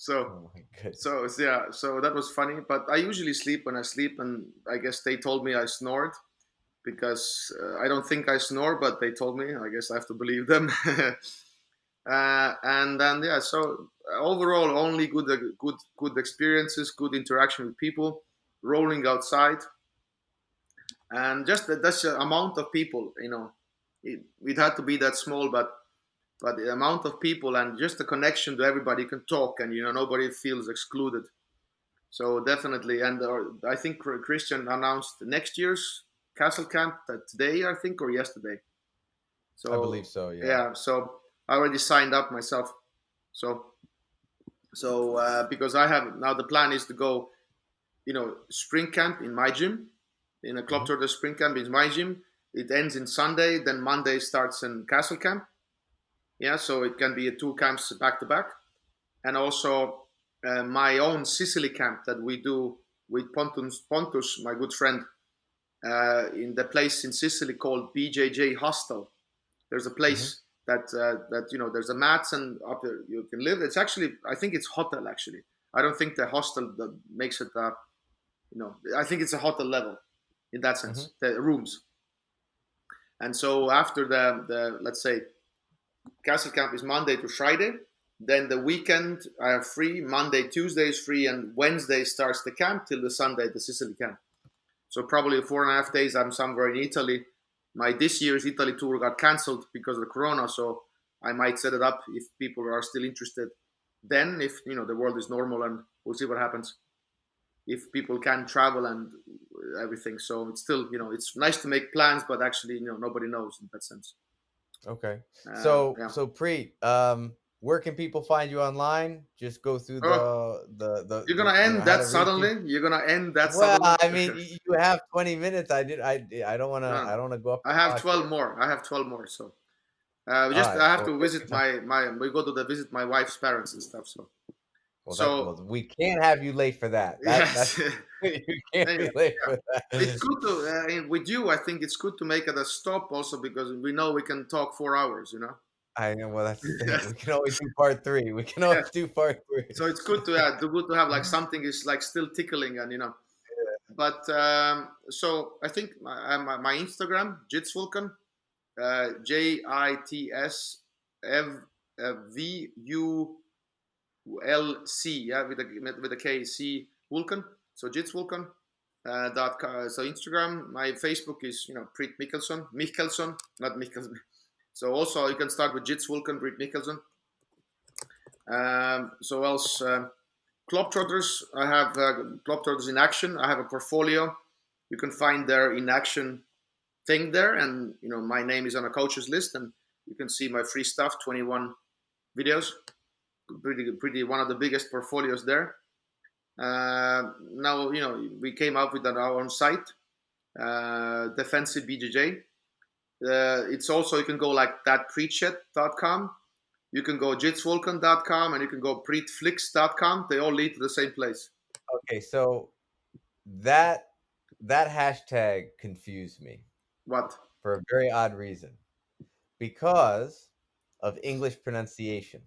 Speaker 2: So
Speaker 1: Oh my goodness.
Speaker 2: yeah, so that was funny. But I usually sleep when I sleep, and I guess they told me I snored, because I don't think I snore, but they told me. I guess I have to believe them. And then yeah, so overall, only good experiences, good interaction with people, rolling outside, and just that's the amount of people. It had to be that small, but the amount of people and just the connection to everybody can talk, and nobody feels excluded. So definitely, and I think Christian announced next year's Castle Camp today, I think, or yesterday.
Speaker 1: I believe
Speaker 2: So
Speaker 1: so. Yeah.
Speaker 2: yeah, so I already signed up myself. So because I have now, the plan is to go, spring camp in my gym, in a club
Speaker 1: Hmm.
Speaker 2: tour. The spring camp is my gym. It ends in Sunday. Then Monday starts in Castle Camp. Yeah, so it can be two camps back to back, and also my own Sicily camp that we do with Pontus, my good friend, in the place in Sicily called BJJ Hostel. There's a
Speaker 1: Hmm.
Speaker 2: place that there's a mats, and up there you can live. It's actually, I think it's hotel actually. I don't think the hostel that makes it I think it's a hotel level in that
Speaker 1: Hmm.
Speaker 2: sense, the rooms. And so after the let's say Castle Camp is Monday to Friday. Then the weekend I have free. Monday, Tuesday is free, and Wednesday starts the camp till the Sunday, the Sicily camp. So probably 4.5 days I'm somewhere in Italy. My this year's Italy tour got cancelled because of the Corona, so I might set it up if people are still interested. Then, if the world is normal, and we'll see what happens. If people can travel and everything, so it's still it's nice to make plans, but actually nobody knows in that sense.
Speaker 1: Okay. So
Speaker 2: Yeah.
Speaker 1: so Preet, where can people find you online? Just go through
Speaker 2: Oh, you're
Speaker 1: the
Speaker 2: gonna end
Speaker 1: how
Speaker 2: that
Speaker 1: to reach you.
Speaker 2: suddenly? You're gonna end that
Speaker 1: Well,
Speaker 2: suddenly?
Speaker 1: I mean, you have 20 minutes. I don't want to
Speaker 2: No,
Speaker 1: I don't want to go off
Speaker 2: I
Speaker 1: the
Speaker 2: have
Speaker 1: clock
Speaker 2: 12
Speaker 1: here.
Speaker 2: more. I have 12 more. So
Speaker 1: All
Speaker 2: just
Speaker 1: right.
Speaker 2: I have
Speaker 1: Well,
Speaker 2: to
Speaker 1: take
Speaker 2: visit
Speaker 1: your time.
Speaker 2: my. We go to the visit my wife's parents and stuff. So
Speaker 1: Well,
Speaker 2: so
Speaker 1: we can't have you late for that.
Speaker 2: yes.
Speaker 1: That's you can't
Speaker 2: Anyway,
Speaker 1: be late
Speaker 2: yeah.
Speaker 1: for
Speaker 2: It's
Speaker 1: that.
Speaker 2: good to with you. I think it's good to make it a stop also, because we know we can talk 4 hours.
Speaker 1: I know. Well, that's the thing.
Speaker 2: Yes.
Speaker 1: We can always do part three. We can always
Speaker 2: Yes.
Speaker 1: do part three.
Speaker 2: So it's good to have like something is like still tickling, and But so I think my Instagram Jitsvulkan, JITSVULC, yeah, with a K, C Vulcan. So Jitsvulkan. So Instagram, my Facebook is Priit Mihkelson, not Mihkelson. So also you can start with Jitsvulkan, Priit Mihkelson. So else, Globetrotters. I have Globetrotters in action. I have a portfolio. You can find there in action thing there, and my name is on a coach's list, and you can see my free stuff, 21 videos, pretty one of the biggest portfolios there. Now we came up with our own site, defensive BJJ. It's also, you can go like thatpreachit.com, you can go jitsvolkan.com, and you can go priitflix.com. They all lead to the same place.
Speaker 1: Okay, so that that hashtag confused me
Speaker 2: What?
Speaker 1: for a very odd reason because of English pronunciation.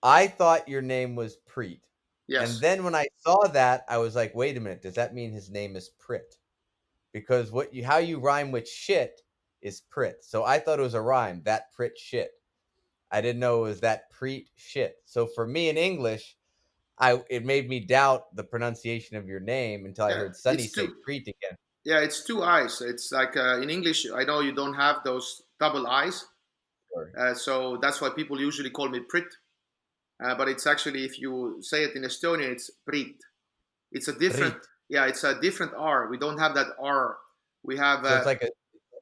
Speaker 1: I thought your name was Preet. And
Speaker 2: Yes.
Speaker 1: then when I saw that, I was like, wait a minute, does that mean his name is Pritt? Because how you rhyme with shit is Pritt. So I thought it was a rhyme, that Pritt shit. I didn't know it was that Preet shit. So for me in English, it made me doubt the pronunciation of your name until I
Speaker 2: Yeah,
Speaker 1: heard Sunny
Speaker 2: it's
Speaker 1: say
Speaker 2: two.
Speaker 1: Preet again.
Speaker 2: Yeah, it's two eyes. It's like in English. I know you don't have those double eyes,
Speaker 1: Or
Speaker 2: so that's why people usually call me Prit. But it's actually, if you say it in Estonian, it's Priit. It's a different.
Speaker 1: Preet.
Speaker 2: Yeah, it's a different R. We don't have that R. We have
Speaker 1: So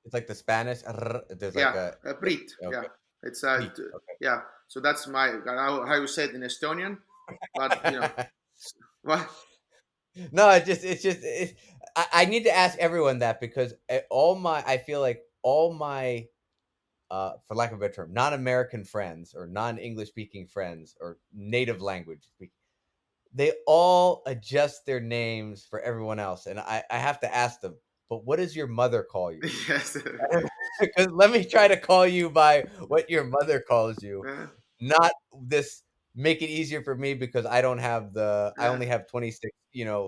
Speaker 1: it's like the Spanish. There's like
Speaker 2: yeah,
Speaker 1: a
Speaker 2: Priit. Yeah,
Speaker 1: okay.
Speaker 2: it's
Speaker 1: Preet.
Speaker 2: yeah. So that's my how you say it in Estonian. But
Speaker 1: Okay.
Speaker 2: what?
Speaker 1: No, I need to ask everyone that because I feel like all my for lack of a better term, non-American friends or non-English speaking friends or native language speaking, they all adjust their names for everyone else. And I have to ask them, but what does your mother call you?
Speaker 2: Yes.
Speaker 1: Because let me try to call you by what your mother calls you,
Speaker 2: Yeah.
Speaker 1: not this make it easier for me because I
Speaker 2: Yeah.
Speaker 1: only have 26,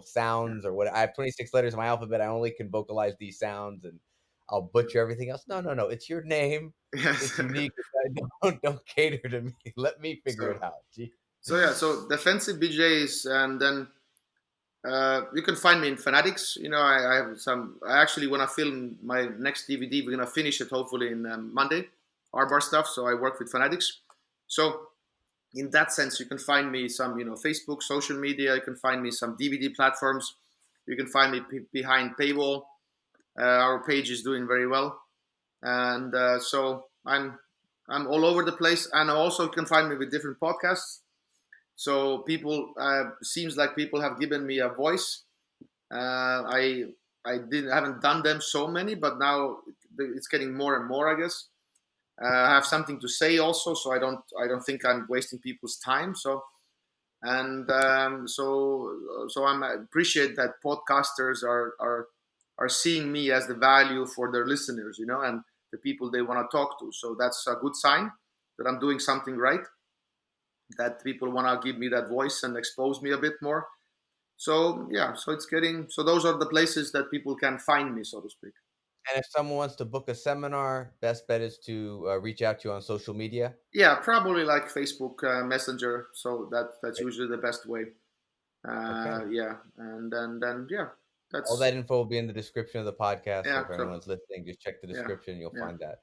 Speaker 1: sounds or what I have 26 letters in my alphabet. I only can vocalize these sounds and I'll butcher everything else. No, no, no. It's your name.
Speaker 2: Yes.
Speaker 1: It's unique. Don't cater to me. Let me figure
Speaker 2: so
Speaker 1: it out. Gee.
Speaker 2: so yeah. So defensive BJs, and then you can find me in Fanatics. I have some. I actually, when I film my next DVD, we're gonna finish it hopefully in Monday. R-bar stuff. So I work with Fanatics. So in that sense, you can find me some, Facebook, social media. You can find me some DVD platforms. You can find me behind paywall. Our page is doing very well, and so I'm all over the place. And also you can find me with different podcasts. So people seems like people have given me a voice. I didn't haven't done them so many, but now it's getting more and more, I guess. I have something to say also, so I don't think I'm wasting people's time. So and so I appreciate that podcasters are seeing me as the value for their listeners, and the people they want to talk to. So that's a good sign that I'm doing something right. That people want to give me that voice and expose me a bit more. So yeah, so it's getting, so those are the places that people can find me, so to speak.
Speaker 1: And if someone wants to book a seminar, best bet is to reach out to you on social media.
Speaker 2: Yeah, probably like Facebook Messenger. So that's
Speaker 1: Right.
Speaker 2: usually the best way.
Speaker 1: Okay.
Speaker 2: Yeah, and then yeah,
Speaker 1: All
Speaker 2: that's
Speaker 1: that info will be in the description of the podcast. So
Speaker 2: yeah.
Speaker 1: if
Speaker 2: So
Speaker 1: anyone's listening, just check the
Speaker 2: yeah,
Speaker 1: description. You'll
Speaker 2: yeah.
Speaker 1: find that.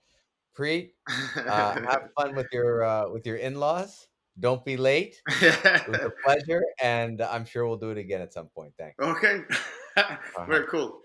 Speaker 1: Preet, have fun with your in-laws. Don't be late. It was a pleasure, and I'm sure we'll do it again at some point. Thanks.
Speaker 2: Okay.
Speaker 1: All
Speaker 2: Very
Speaker 1: right.
Speaker 2: cool.